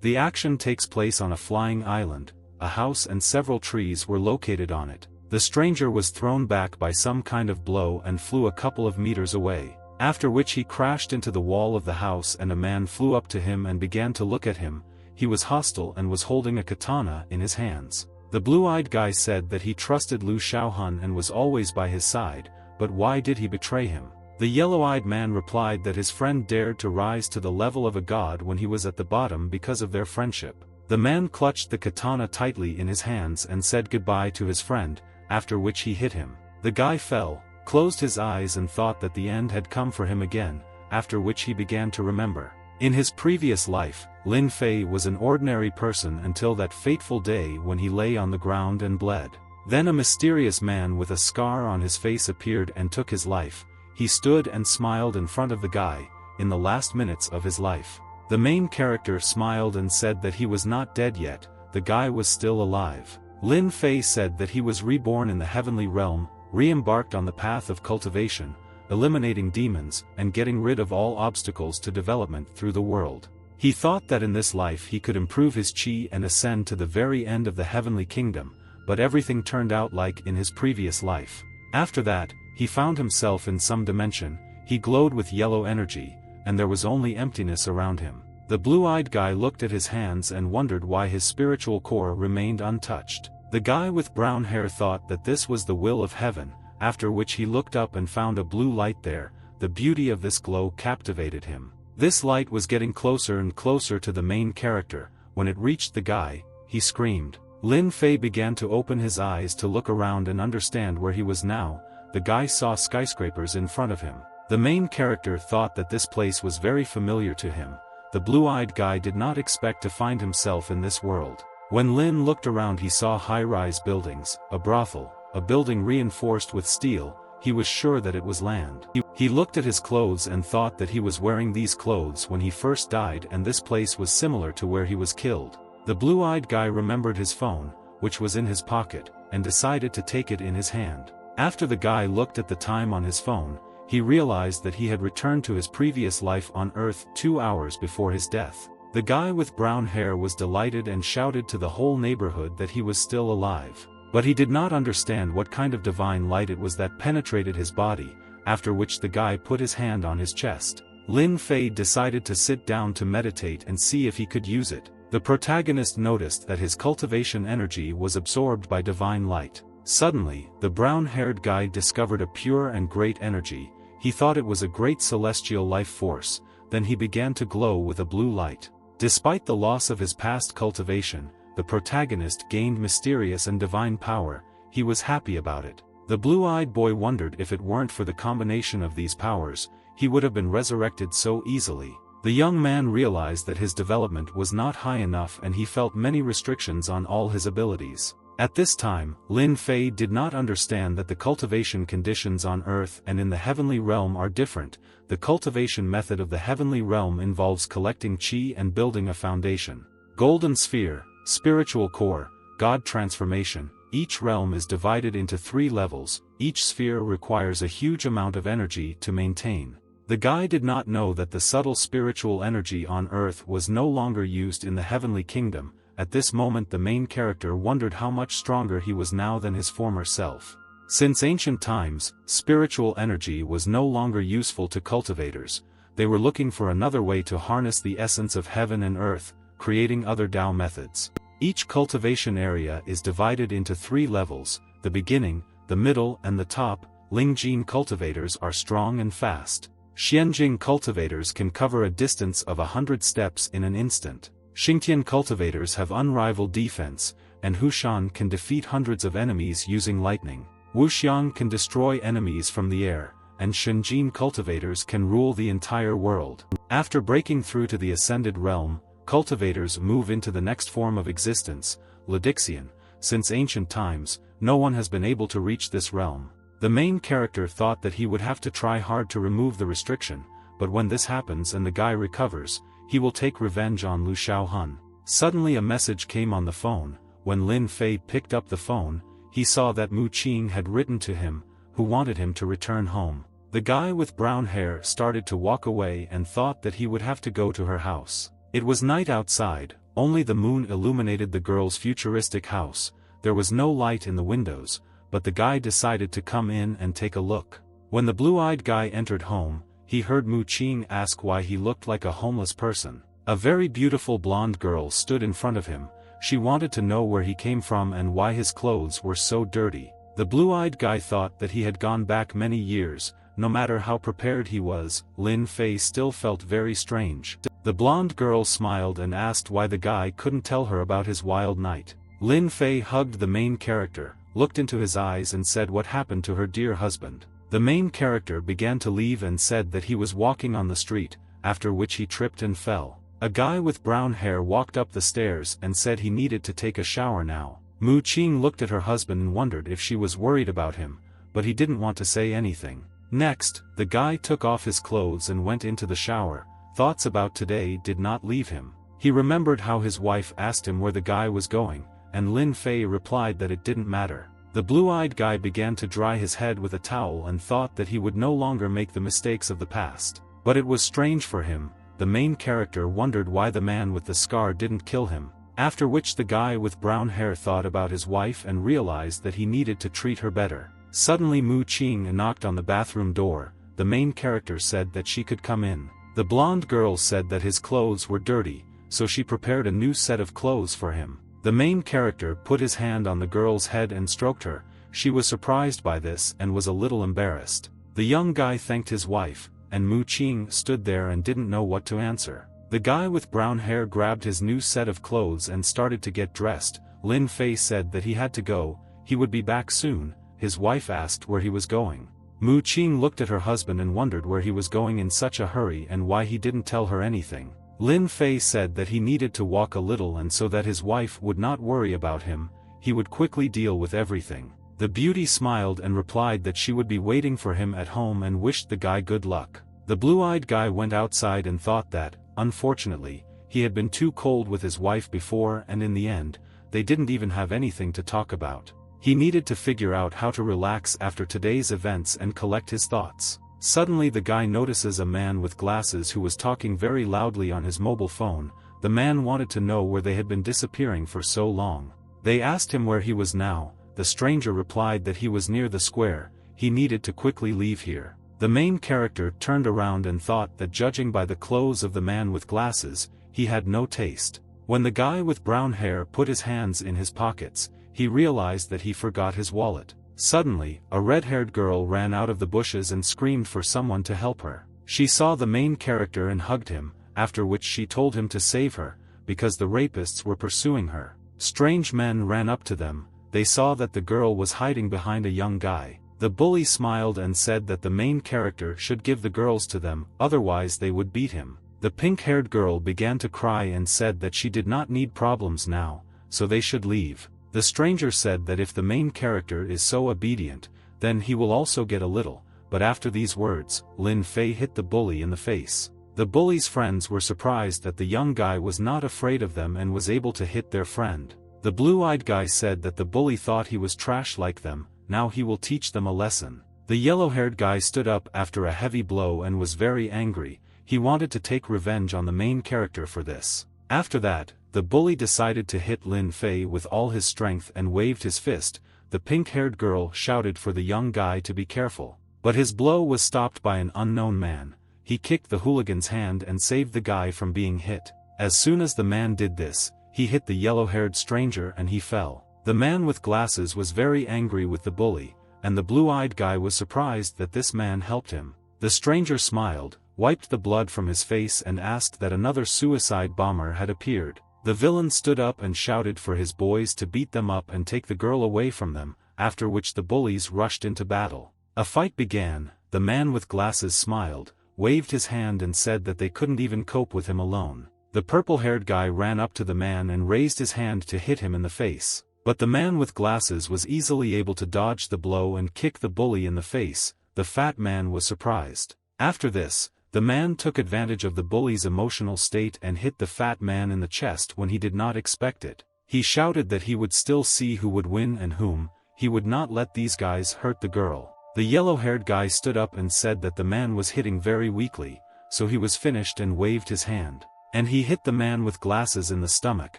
The action takes place on a flying island. A house and several trees were located on it. The stranger was thrown back by some kind of blow and flew a couple of meters away, after which he crashed into the wall of the house and a man flew up to him and began to look at him. He was hostile and was holding a katana in his hands. The blue-eyed guy said that he trusted Lu Xiaohun and was always by his side, but why did he betray him? The yellow-eyed man replied that his friend dared to rise to the level of a god when he was at the bottom because of their friendship. The man clutched the katana tightly in his hands and said goodbye to his friend, after which he hit him. The guy fell, closed his eyes and thought that the end had come for him again, after which he began to remember. In his previous life, Lin Fei was an ordinary person until that fateful day when he lay on the ground and bled. Then a mysterious man with a scar on his face appeared and took his life. He stood and smiled in front of the guy, in the last minutes of his life. The main character smiled and said that he was not dead yet, the guy was still alive. Lin Fei said that he was reborn in the heavenly realm, re-embarked on the path of cultivation, eliminating demons, and getting rid of all obstacles to development through the world. He thought that in this life he could improve his qi and ascend to the very end of the heavenly kingdom, but everything turned out like in his previous life. After that, he found himself in some dimension. He glowed with yellow energy, and there was only emptiness around him. The blue-eyed guy looked at his hands and wondered why his spiritual core remained untouched. The guy with brown hair thought that this was the will of heaven, after which he looked up and found a blue light there. The beauty of this glow captivated him. This light was getting closer and closer to the main character. When it reached the guy, he screamed. Lin Fei began to open his eyes to look around and understand where he was now. The guy saw skyscrapers in front of him. The main character thought that this place was very familiar to him. The blue-eyed guy did not expect to find himself in this world. When Lin looked around he saw high-rise buildings, a brothel, a building reinforced with steel. He was sure that it was land. He looked at his clothes and thought that he was wearing these clothes when he first died, and this place was similar to where he was killed. The blue-eyed guy remembered his phone, which was in his pocket, and decided to take it in his hand. After the guy looked at the time on his phone, he realized that he had returned to his previous life on Earth 2 hours before his death. The guy with brown hair was delighted and shouted to the whole neighborhood that he was still alive. But he did not understand what kind of divine light it was that penetrated his body, after which the guy put his hand on his chest. Lin Fei decided to sit down to meditate and see if he could use it. The protagonist noticed that his cultivation energy was absorbed by divine light. Suddenly, the brown-haired guy discovered a pure and great energy. He thought it was a great celestial life force. Then he began to glow with a blue light. Despite the loss of his past cultivation, the protagonist gained mysterious and divine power. He was happy about it. The blue-eyed boy wondered if it weren't for the combination of these powers, he would have been resurrected so easily. The young man realized that his development was not high enough and he felt many restrictions on all his abilities. At this time, Lin Fei did not understand that the cultivation conditions on Earth and in the heavenly realm are different. The cultivation method of the heavenly realm involves collecting qi and building a foundation. Golden sphere, spiritual core, God transformation. Each realm is divided into 3 levels. Each sphere requires a huge amount of energy to maintain. The guy did not know that the subtle spiritual energy on Earth was no longer used in the heavenly kingdom. At this moment the main character wondered how much stronger he was now than his former self. Since ancient times, spiritual energy was no longer useful to cultivators. They were looking for another way to harness the essence of heaven and earth, creating other Tao methods. Each cultivation area is divided into 3 levels, the beginning, the middle and the top. Lingjing cultivators are strong and fast. Xianjing cultivators can cover a distance of 100 steps in an instant. Xingtian cultivators have unrivaled defense, and Hushan can defeat hundreds of enemies using lightning. Wuxiang can destroy enemies from the air, and Shenjin cultivators can rule the entire world. After breaking through to the ascended realm, cultivators move into the next form of existence, Ledixian. Since ancient times, no one has been able to reach this realm. The main character thought that he would have to try hard to remove the restriction, but when this happens and the guy recovers, he will take revenge on Lu Xiaohun. Suddenly a message came on the phone. When Lin Fei picked up the phone, he saw that Mu Qing had written to him, who wanted him to return home. The guy with brown hair started to walk away and thought that he would have to go to her house. It was night outside, Only the moon illuminated the girl's futuristic house. There was no light in the windows, but the guy decided to come in and take a look. When the blue-eyed guy entered home, he heard Mu Qing ask why he looked like a homeless person. A very beautiful blonde girl stood in front of him. She wanted to know where he came from and why his clothes were so dirty. The blue-eyed guy thought that he had gone back many years. No matter how prepared he was, Lin Fei still felt very strange. The blonde girl smiled and asked why the guy couldn't tell her about his wild night. Lin Fei hugged the main character, looked into his eyes and said what happened to her dear husband. The main character began to leave and said that he was walking on the street, after which he tripped and fell. A guy with brown hair walked up the stairs and said he needed to take a shower now. Mu Qing looked at her husband and wondered if she was worried about him, but he didn't want to say anything. Next, the guy took off his clothes and went into the shower. Thoughts about today did not leave him. He remembered how his wife asked him where the guy was going, and Lin Fei replied that it didn't matter. The blue-eyed guy began to dry his head with a towel and thought that he would no longer make the mistakes of the past. But it was strange for him. The main character wondered why the man with the scar didn't kill him. After which the guy with brown hair thought about his wife and realized that he needed to treat her better. Suddenly Mu Qing knocked on the bathroom door. The main character said that she could come in. The blonde girl said that his clothes were dirty, so she prepared a new set of clothes for him. The main character put his hand on the girl's head and stroked her. She was surprised by this and was a little embarrassed. The young guy thanked his wife, and Mu Qing stood there and didn't know what to answer. The guy with brown hair grabbed his new set of clothes and started to get dressed. Lin Fei said that he had to go, he would be back soon. His wife asked where he was going. Mu Qing looked at her husband and wondered where he was going in such a hurry and why he didn't tell her anything. Lin Fei said that he needed to walk a little and so that his wife would not worry about him, he would quickly deal with everything. The beauty smiled and replied that she would be waiting for him at home and wished the guy good luck. The blue-eyed guy went outside and thought that, unfortunately, he had been too cold with his wife before and in the end, they didn't even have anything to talk about. He needed to figure out how to relax after today's events and collect his thoughts. Suddenly the guy notices a man with glasses who was talking very loudly on his mobile phone. The man wanted to know where they had been disappearing for so long. They asked him where he was now. The stranger replied that he was near the square. He needed to quickly leave here. The main character turned around and thought that judging by the clothes of the man with glasses, he had no taste. When the guy with brown hair put his hands in his pockets, he realized that he forgot his wallet. Suddenly, a red-haired girl ran out of the bushes and screamed for someone to help her. She saw the main character and hugged him, after which she told him to save her, because the rapists were pursuing her. Strange men ran up to them. They saw that the girl was hiding behind a young guy. The bully smiled and said that the main character should give the girls to them, otherwise they would beat him. The pink-haired girl began to cry and said that she did not need problems now, so they should leave. The stranger said that if the main character is so obedient, then he will also get a little, but after these words, Lin Fei hit the bully in the face. The bully's friends were surprised that the young guy was not afraid of them and was able to hit their friend. The blue-eyed guy said that the bully thought he was trash like them, now he will teach them a lesson. The yellow-haired guy stood up after a heavy blow and was very angry. He wanted to take revenge on the main character for this. After that, the bully decided to hit Lin Fei with all his strength and waved his fist. The pink-haired girl shouted for the young guy to be careful. But his blow was stopped by an unknown man. He kicked the hooligan's hand and saved the guy from being hit. As soon as the man did this, he hit the yellow-haired stranger and he fell. The man with glasses was very angry with the bully, and the blue-eyed guy was surprised that this man helped him. The stranger smiled, wiped the blood from his face and asked that another suicide bomber had appeared. The villain stood up and shouted for his boys to beat them up and take the girl away from them, after which the bullies rushed into battle. A fight began. The man with glasses smiled, waved his hand and said that they couldn't even cope with him alone. The purple-haired guy ran up to the man and raised his hand to hit him in the face. But the man with glasses was easily able to dodge the blow and kick the bully in the face. The fat man was surprised. After this, the man took advantage of the bully's emotional state and hit the fat man in the chest when he did not expect it. He shouted that he would still see who would win and whom. He would not let these guys hurt the girl. The yellow-haired guy stood up and said that the man was hitting very weakly, so he was finished and waved his hand. and he hit the man with glasses in the stomach,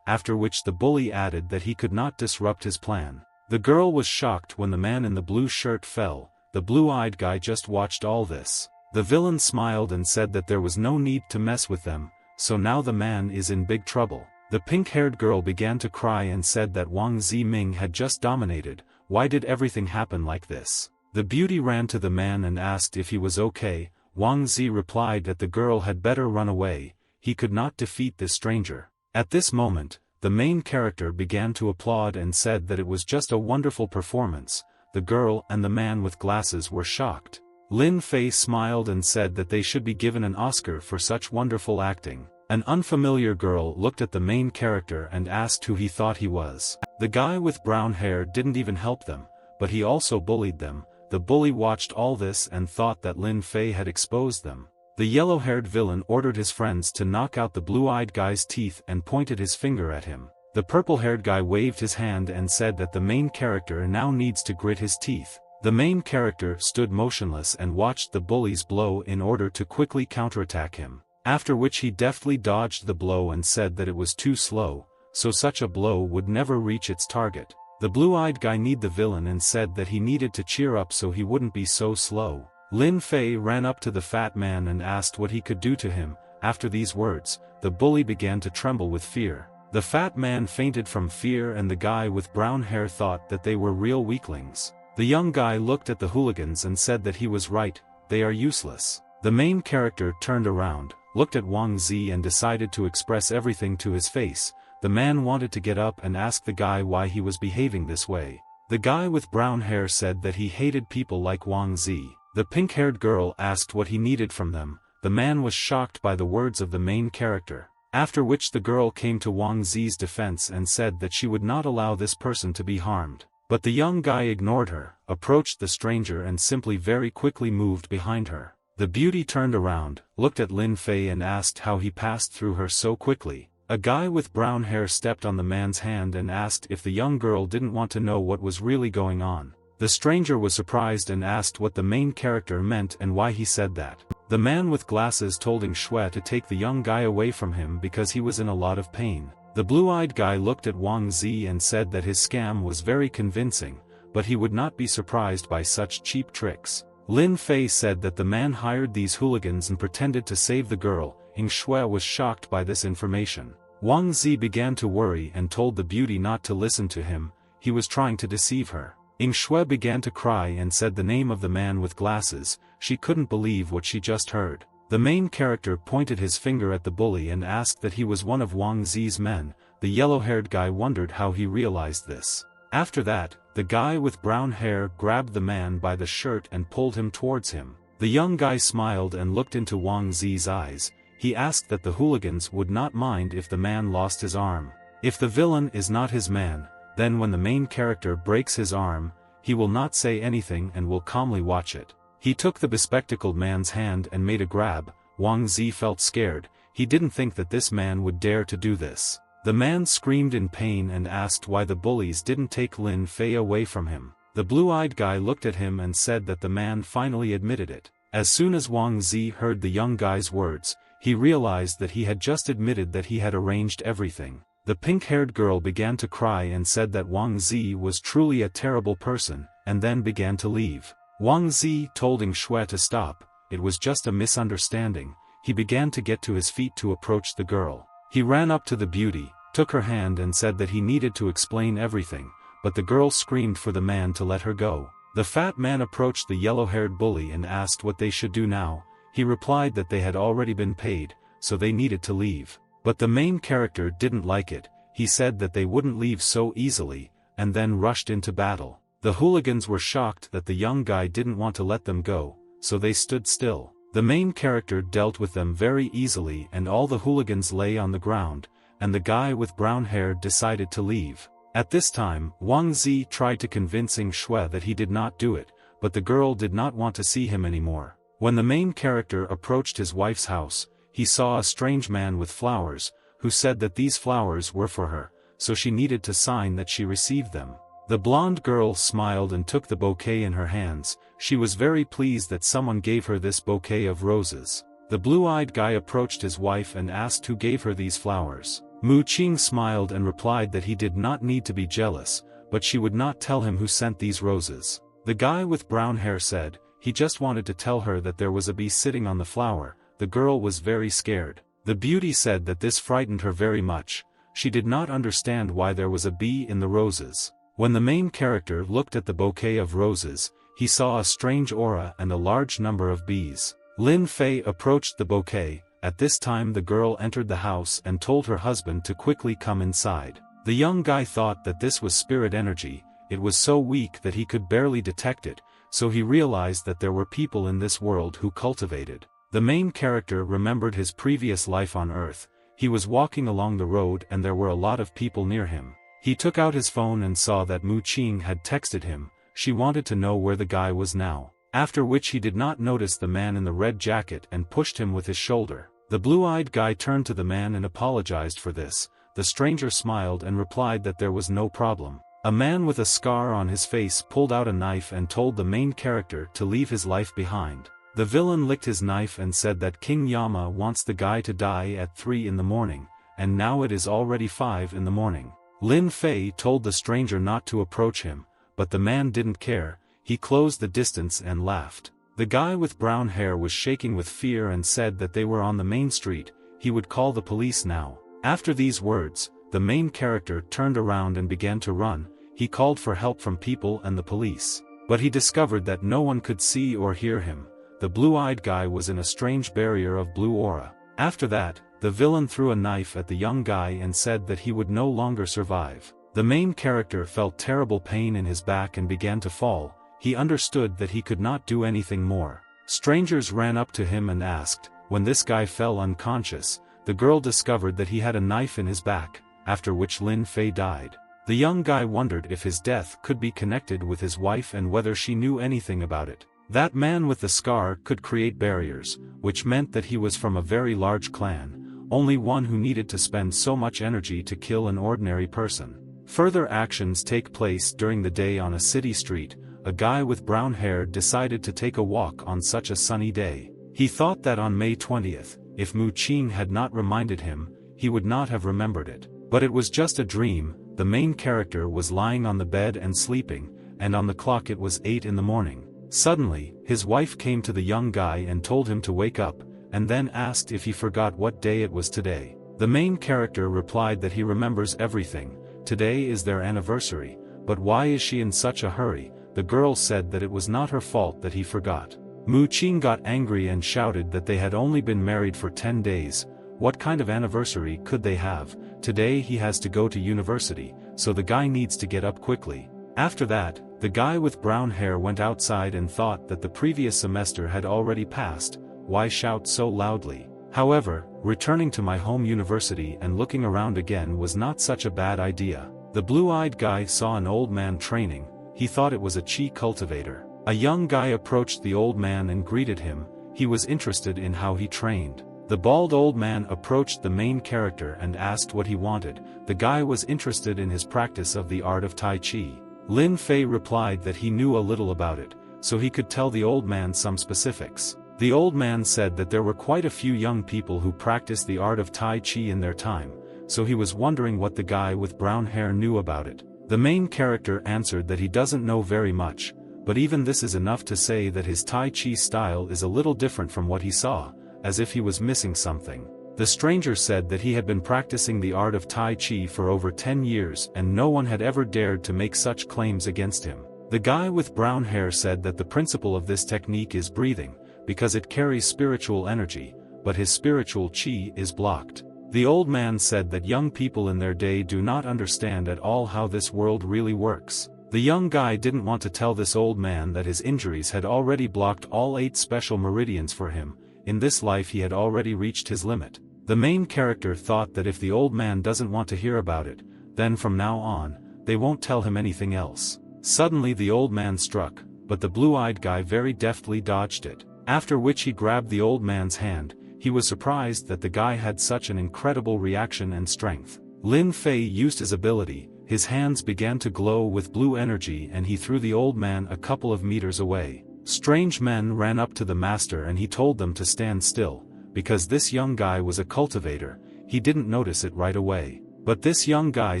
after which the bully added that he could not disrupt his plan. The girl was shocked when the man in the blue shirt fell. The blue-eyed guy just watched all this. The villain smiled and said that there was no need to mess with them, so now the man is in big trouble. The pink-haired girl began to cry and said that Wang Ziming had just dominated. Why did everything happen like this? The beauty ran to the man and asked if he was okay. Wang Zi replied that the girl had better run away, he could not defeat this stranger. At this moment, the main character began to applaud and said that it was just a wonderful performance. The girl and the man with glasses were shocked. Lin Fei smiled and said that they should be given an Oscar for such wonderful acting. An unfamiliar girl looked at the main character and asked who he thought he was. The guy with brown hair didn't even help them, but he also bullied them. The bully watched all this and thought that Lin Fei had exposed them. The yellow-haired villain ordered his friends to knock out the blue-eyed guy's teeth and pointed his finger at him. The purple-haired guy waved his hand and said that the main character now needs to grit his teeth. The main character stood motionless and watched the bully's blow in order to quickly counterattack him, after which he deftly dodged the blow and said that it was too slow, so such a blow would never reach its target. The blue-eyed guy needed the villain and said that he needed to cheer up so he wouldn't be so slow. Lin Fei ran up to the fat man and asked what he could do to him. After these words, the bully began to tremble with fear. The fat man fainted from fear and the guy with brown hair thought that they were real weaklings. The young guy looked at the hooligans and said that he was right, they are useless. The main character turned around, looked at Wang Zi and decided to express everything to his face. The man wanted to get up and ask the guy why he was behaving this way. The guy with brown hair said that he hated people like Wang Zi. The pink-haired girl asked what he needed from them. The man was shocked by the words of the main character, after which the girl came to Wang Zi's defense and said that she would not allow this person to be harmed. But the young guy ignored her, approached the stranger and simply very quickly moved behind her. The beauty turned around, looked at Lin Fei and asked how he passed through her so quickly. A guy with brown hair stepped on the man's hand and asked if the young girl didn't want to know what was really going on. The stranger was surprised and asked what the main character meant and why he said that. The man with glasses told Ing Shui to take the young guy away from him because he was in a lot of pain. The blue-eyed guy looked at Wang Zi and said that his scam was very convincing, but he would not be surprised by such cheap tricks. Lin Fei said that the man hired these hooligans and pretended to save the girl. Ing Shui was shocked by this information. Wang Zi began to worry and told the beauty not to listen to him, he was trying to deceive her. Ing Shui began to cry and said the name of the man with glasses. She couldn't believe what she just heard. The main character pointed his finger at the bully and asked that he was one of Wang Zi's men. The yellow-haired guy wondered how he realized this. After that, the guy with brown hair grabbed the man by the shirt and pulled him towards him. The young guy smiled and looked into Wang Zi's eyes. He asked that the hooligans would not mind if the man lost his arm. If the villain is not his man, then when the main character breaks his arm, he will not say anything and will calmly watch it. He took the bespectacled man's hand and made a grab. Wang Zi felt scared, he didn't think that this man would dare to do this. The man screamed in pain and asked why the bullies didn't take Lin Fei away from him. The blue-eyed guy looked at him and said that the man finally admitted it. As soon as Wang Zi heard the young guy's words, he realized that he had just admitted that he had arranged everything. The pink-haired girl began to cry and said that Wang Zi was truly a terrible person, and then began to leave. Wang Zi told Ing Shui to stop, it was just a misunderstanding. He began to get to his feet to approach the girl. He ran up to the beauty, took her hand and said that he needed to explain everything, but the girl screamed for the man to let her go. The fat man approached the yellow-haired bully and asked what they should do now. He replied that they had already been paid, so they needed to leave. But the main character didn't like it. He said that they wouldn't leave so easily, and then rushed into battle. The hooligans were shocked that the young guy didn't want to let them go, so they stood still. The main character dealt with them very easily and all the hooligans lay on the ground, and the guy with brown hair decided to leave. At this time, Wang Zi tried to convince Ing Shui that he did not do it, but the girl did not want to see him anymore. When the main character approached his wife's house, he saw a strange man with flowers, who said that these flowers were for her, so she needed to sign that she received them. The blonde girl smiled and took the bouquet in her hands. She was very pleased that someone gave her this bouquet of roses. The blue-eyed guy approached his wife and asked who gave her these flowers. Mu Qing smiled and replied that he did not need to be jealous, but she would not tell him who sent these roses. The guy with brown hair said, he just wanted to tell her that there was a bee sitting on the flower. The girl was very scared. The beauty said that this frightened her very much. She did not understand why there was a bee in the roses. When the main character looked at the bouquet of roses, he saw a strange aura and a large number of bees. Lin Fei approached the bouquet. At this time the girl entered the house and told her husband to quickly come inside. The young guy thought that this was spirit energy. It was so weak that he could barely detect it, so he realized that there were people in this world who cultivated. The main character remembered his previous life on Earth. He was walking along the road and there were a lot of people near him. He took out his phone and saw that Mu Qing had texted him. She wanted to know where the guy was now. After which he did not notice the man in the red jacket and pushed him with his shoulder. The blue-eyed guy turned to the man and apologized for this. The stranger smiled and replied that there was no problem. A man with a scar on his face pulled out a knife and told the main character to leave his life behind. The villain licked his knife and said that King Yama wants the guy to die at 3 in the morning, and now it is already 5 in the morning. Lin Fei told the stranger not to approach him, but the man didn't care. He closed the distance and laughed. The guy with brown hair was shaking with fear and said that they were on the main street. He would call the police now. After these words, the main character turned around and began to run. He called for help from people and the police. But he discovered that no one could see or hear him. The blue-eyed guy was in a strange barrier of blue aura. After that, the villain threw a knife at the young guy and said that he would no longer survive. The main character felt terrible pain in his back and began to fall. He understood that he could not do anything more. Strangers ran up to him and asked. When this guy fell unconscious, the girl discovered that he had a knife in his back, after which Lin Fei died. The young guy wondered if his death could be connected with his wife and whether she knew anything about it. That man with the scar could create barriers, which meant that he was from a very large clan, only one who needed to spend so much energy to kill an ordinary person. Further actions take place during the day on a city street. A guy with brown hair decided to take a walk on such a sunny day. He thought that on May 20th, if Mu Qing had not reminded him, he would not have remembered it. But it was just a dream. The main character was lying on the bed and sleeping, and on the clock it was 8 in the morning. Suddenly, his wife came to the young guy and told him to wake up, and then asked if he forgot what day it was today. The main character replied that he remembers everything. Today is their anniversary, but why is she in such a hurry? The girl said that it was not her fault that he forgot. Mu Qing got angry and shouted that they had only been married for 10 days. What kind of anniversary could they have? Today he has to go to university, so the guy needs to get up quickly. After that, the guy with brown hair went outside and thought that the previous semester had already passed. Why shout so loudly? However, returning to my home university and looking around again was not such a bad idea. The blue-eyed guy saw an old man training. He thought it was a chi cultivator. A young guy approached the old man and greeted him. He was interested in how he trained. The bald old man approached the main character and asked what he wanted. The guy was interested in his practice of the art of Tai Chi. Lin Fei replied that he knew a little about it, so he could tell the old man some specifics. The old man said that there were quite a few young people who practiced the art of Tai Chi in their time, so he was wondering what the guy with brown hair knew about it. The main character answered that he doesn't know very much, but even this is enough to say that his Tai Chi style is a little different from what he saw, as if he was missing something. The stranger said that he had been practicing the art of Tai Chi for over 10 years and no one had ever dared to make such claims against him. The guy with brown hair said that the principle of this technique is breathing, because it carries spiritual energy, but his spiritual chi is blocked. The old man said that young people in their day do not understand at all how this world really works. The young guy didn't want to tell this old man that his injuries had already blocked all 8 special meridians for him. In this life he had already reached his limit. The main character thought that if the old man doesn't want to hear about it, then from now on, they won't tell him anything else. Suddenly the old man struck, but the blue-eyed guy very deftly dodged it. After which he grabbed the old man's hand. He was surprised that the guy had such an incredible reaction and strength. Lin Fei used his ability. His hands began to glow with blue energy and he threw the old man a couple of meters away. Strange men ran up to the master and he told them to stand still, because this young guy was a cultivator, he didn't notice it right away. But this young guy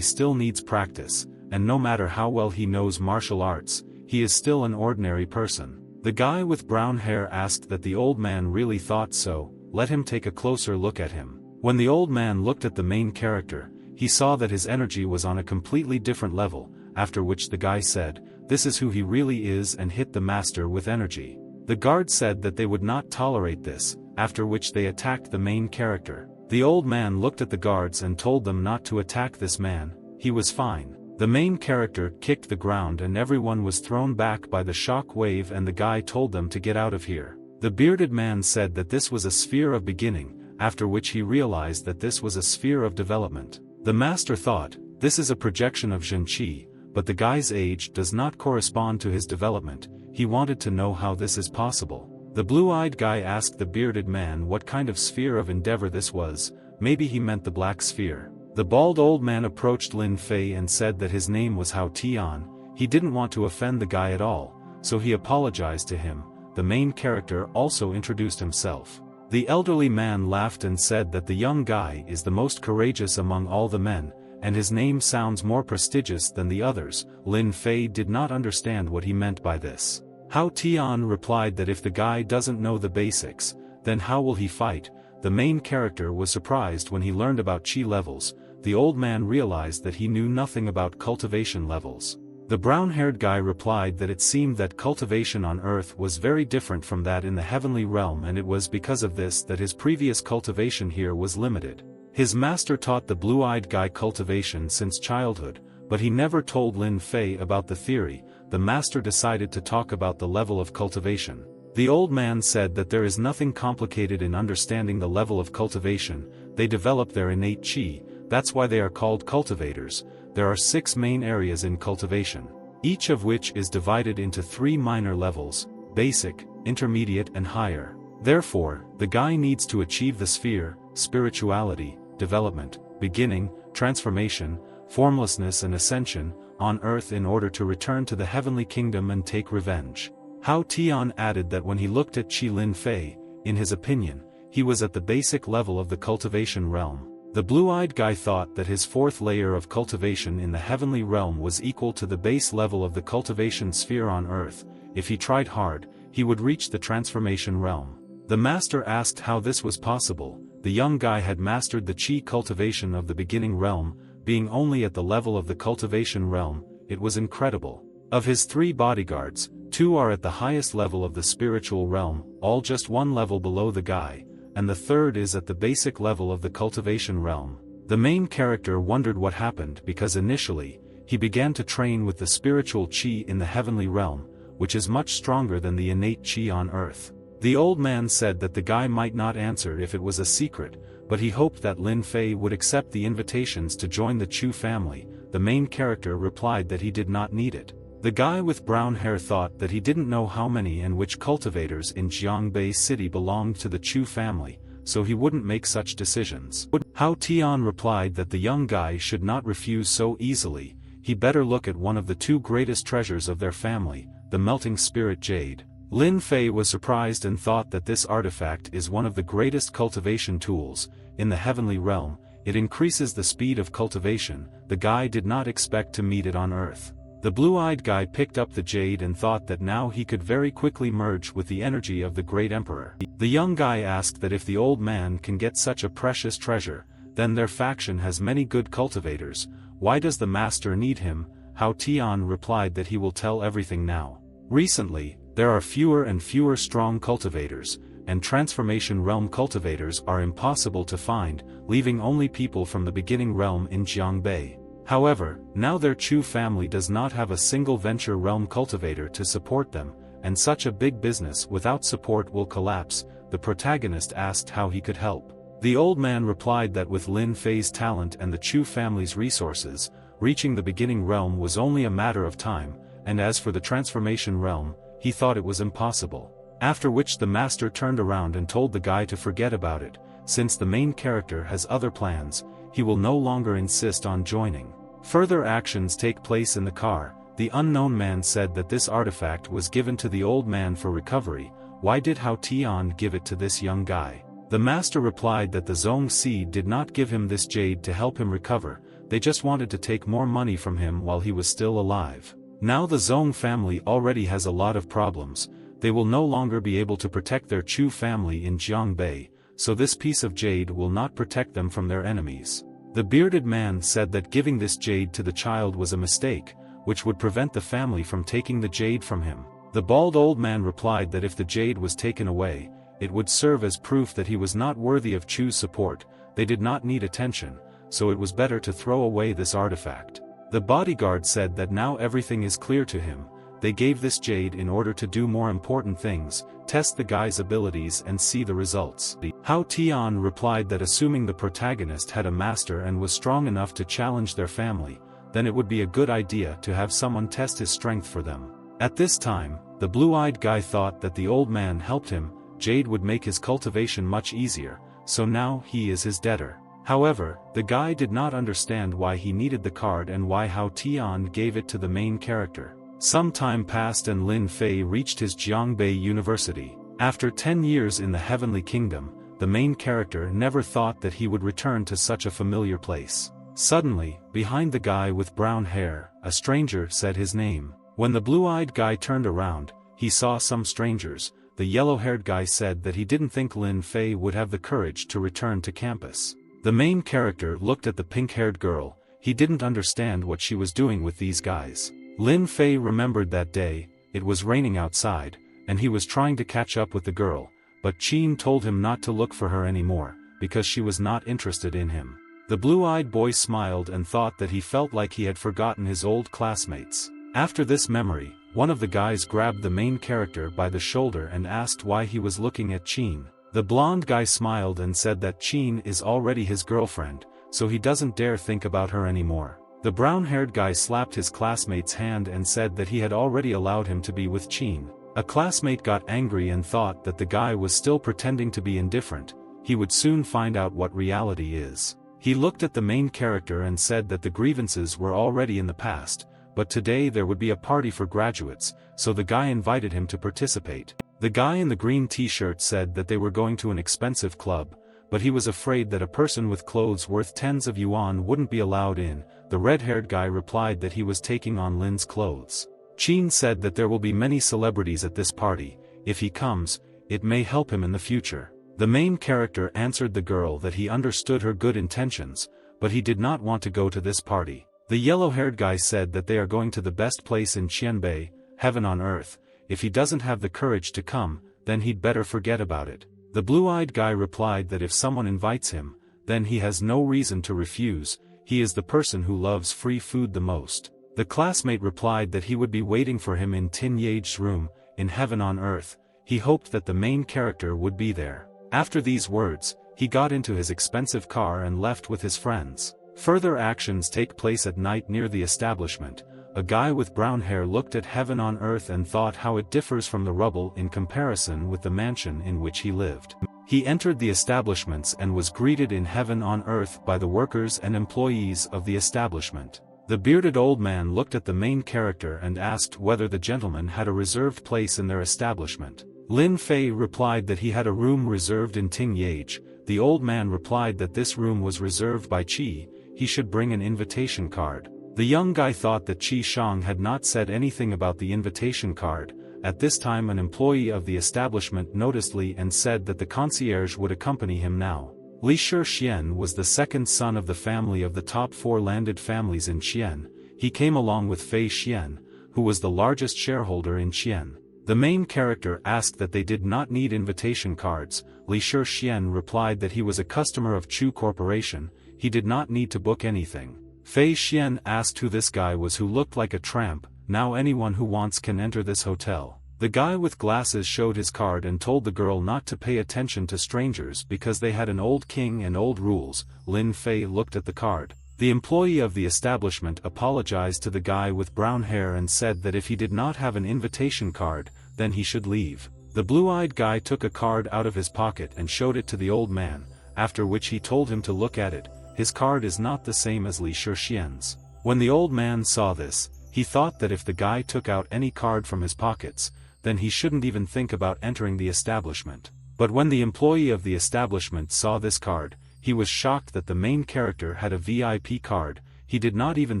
still needs practice, and no matter how well he knows martial arts, he is still an ordinary person. The guy with brown hair asked that the old man really thought so, let him take a closer look at him. When the old man looked at the main character, he saw that his energy was on a completely different level, after which the guy said, "This is who he really is," and hit the master with energy. The guard said that they would not tolerate this, after which they attacked the main character. The old man looked at the guards and told them not to attack this man, he was fine. The main character kicked the ground and everyone was thrown back by the shock wave, and the guy told them to get out of here. The bearded man said that this was a sphere of beginning, after which he realized that this was a sphere of development. The master thought, this is a projection of Zhenqi, but the guy's age does not correspond to his development. He wanted to know how this is possible. The blue-eyed guy asked the bearded man what kind of sphere of endeavor this was. Maybe he meant the black sphere. The bald old man approached Lin Fei and said that his name was Hao Tian. He didn't want to offend the guy at all, so he apologized to him. The main character also introduced himself. The elderly man laughed and said that the young guy is the most courageous among all the men, and his name sounds more prestigious than the others. Lin Fei did not understand what he meant by this. Hao Tian replied that if the guy doesn't know the basics, then how will he fight? The main character was surprised when he learned about chi levels. The old man realized that he knew nothing about cultivation levels. The brown-haired guy replied that it seemed that cultivation on Earth was very different from that in the heavenly realm, and it was because of this that his previous cultivation here was limited. His master taught the blue-eyed guy cultivation since childhood, but he never told Lin Fei about the theory. The master decided to talk about the level of cultivation. The old man said that there is nothing complicated in understanding the level of cultivation. They develop their innate chi, that's why they are called cultivators. There are 6 main areas in cultivation, each of which is divided into 3 minor levels: basic, intermediate and higher. Therefore, the guy needs to achieve the sphere, spirituality, development, beginning, transformation, formlessness and ascension, on Earth in order to return to the heavenly kingdom and take revenge. Hao Tian added that when he looked at Qi Lin Fei, in his opinion, he was at the basic level of the cultivation realm. The blue-eyed guy thought that his 4th layer of cultivation in the heavenly realm was equal to the base level of the cultivation sphere on Earth. If he tried hard, he would reach the transformation realm. The master asked how this was possible. The young guy had mastered the chi cultivation of the beginning realm, being only at the level of the cultivation realm. It was incredible. Of his 3 bodyguards, 2 are at the highest level of the spiritual realm, all just 1 level below the guy, and the 3rd is at the basic level of the cultivation realm. The main character wondered what happened because initially, he began to train with the spiritual chi in the heavenly realm, which is much stronger than the innate chi on Earth. The old man said that the guy might not answer if it was a secret, but he hoped that Lin Fei would accept the invitations to join the Chu family. The main character replied that he did not need it. The guy with brown hair thought that he didn't know how many and which cultivators in Jiangbei City belonged to the Chu family, so he wouldn't make such decisions. Hao Tian replied that the young guy should not refuse so easily. He better look at one of the 2 greatest treasures of their family, the melting spirit jade. Lin Fei was surprised and thought that this artifact is one of the greatest cultivation tools in the heavenly realm. It increases the speed of cultivation. The guy did not expect to meet it on Earth. The blue-eyed guy picked up the jade and thought that now he could very quickly merge with the energy of the great emperor. The young guy asked that if the old man can get such a precious treasure, then their faction has many good cultivators. Why does the master need him? Hao Tian replied that he will tell everything now. Recently, there are fewer and fewer strong cultivators, and transformation realm cultivators are impossible to find, leaving only people from the beginning realm in Jiangbei. However, now their Chu family does not have a single venture realm cultivator to support them, and such a big business without support will collapse. The protagonist asked how he could help. The old man replied that with Lin Fei's talent and the Chu family's resources, reaching the beginning realm was only a matter of time, and as for the transformation realm, he thought it was impossible. After which the master turned around and told the guy to forget about it. Since the main character has other plans, he will no longer insist on joining. Further actions take place in the car. The unknown man said that this artifact was given to the old man for recovery. Why did Hao Tian give it to this young guy? The master replied that the Zhongxi did not give him this jade to help him recover, they just wanted to take more money from him while he was still alive. Now the Zhong family already has a lot of problems, they will no longer be able to protect their Chu family in Jiangbei, so this piece of jade will not protect them from their enemies. The bearded man said that giving this jade to the child was a mistake, which would prevent the family from taking the jade from him. The bald old man replied that if the jade was taken away, it would serve as proof that he was not worthy of Chu's support, they did not need attention, so it was better to throw away this artifact. The bodyguard said that now everything is clear to him, they gave this jade in order to do more important things, test the guy's abilities and see the results. Hao Tian replied that assuming the protagonist had a master and was strong enough to challenge their family, then it would be a good idea to have someone test his strength for them. At this time, the blue-eyed guy thought that the old man helped him, jade would make his cultivation much easier, so now he is his debtor. However, the guy did not understand why he needed the card and why Hao Tian gave it to the main character. Some time passed and Lin Fei reached his Jiangbei University. After 10 years in the Heavenly Kingdom, the main character never thought that he would return to such a familiar place. Suddenly, behind the guy with brown hair, a stranger said his name. When the blue-eyed guy turned around, he saw some strangers. The yellow-haired guy said that he didn't think Lin Fei would have the courage to return to campus. The main character looked at the pink-haired girl, he didn't understand what she was doing with these guys. Lin Fei remembered that day, it was raining outside, and he was trying to catch up with the girl, but Qin told him not to look for her anymore, because she was not interested in him. The blue-eyed boy smiled and thought that he felt like he had forgotten his old classmates. After this memory, one of the guys grabbed the main character by the shoulder and asked why he was looking at Qin. The blonde guy smiled and said that Qin is already his girlfriend, so he doesn't dare think about her anymore. The brown-haired guy slapped his classmate's hand and said that he had already allowed him to be with Qin. A classmate got angry and thought that the guy was still pretending to be indifferent, he would soon find out what reality is. He looked at the main character and said that the grievances were already in the past, but today there would be a party for graduates, so the guy invited him to participate. The guy in the green t-shirt said that they were going to an expensive club, but he was afraid that a person with clothes worth tens of yuan wouldn't be allowed in. The red-haired guy replied that he was taking on Lin's clothes. Qin said that there will be many celebrities at this party, if he comes, it may help him in the future. The main character answered the girl that he understood her good intentions, but he did not want to go to this party. The yellow-haired guy said that they are going to the best place in Qianbei, heaven on earth, if he doesn't have the courage to come, then he'd better forget about it. The blue-eyed guy replied that if someone invites him, then he has no reason to refuse, he is the person who loves free food the most. The classmate replied that he would be waiting for him in Tin Yage's room, in heaven on earth, he hoped that the main character would be there. After these words, he got into his expensive car and left with his friends. Further actions take place at night near the establishment. A guy with brown hair looked at heaven on earth and thought how it differs from the rubble in comparison with the mansion in which he lived. He entered the establishments and was greeted in heaven on earth by the workers and employees of the establishment. The bearded old man looked at the main character and asked whether the gentleman had a reserved place in their establishment. Lin Fei replied that he had a room reserved in Ting Yage. The old man replied that this room was reserved by Qi, he should bring an invitation card. The young guy thought that Qi Shang had not said anything about the invitation card. At this time an employee of the establishment noticed Li and said that the concierge would accompany him now. Li Shixian was the second son of the family of the top 4 landed families in Qian. He came along with Fei Xian, who was the largest shareholder in Qian. The main character asked that they did not need invitation cards. Li Shixian replied that he was a customer of Chu Corporation, he did not need to book anything. Fei Xian asked who this guy was who looked like a tramp. Now anyone who wants can enter this hotel. The guy with glasses showed his card and told the girl not to pay attention to strangers because they had an old king and old rules. Lin Fei looked at the card. The employee of the establishment apologized to the guy with brown hair and said that if he did not have an invitation card, then he should leave. The blue-eyed guy took a card out of his pocket and showed it to the old man, after which he told him to look at it. His card is not the same as Li Shixian's. When the old man saw this, he thought that if the guy took out any card from his pockets, then he shouldn't even think about entering the establishment. But when the employee of the establishment saw this card, he was shocked that the main character had a VIP card. He did not even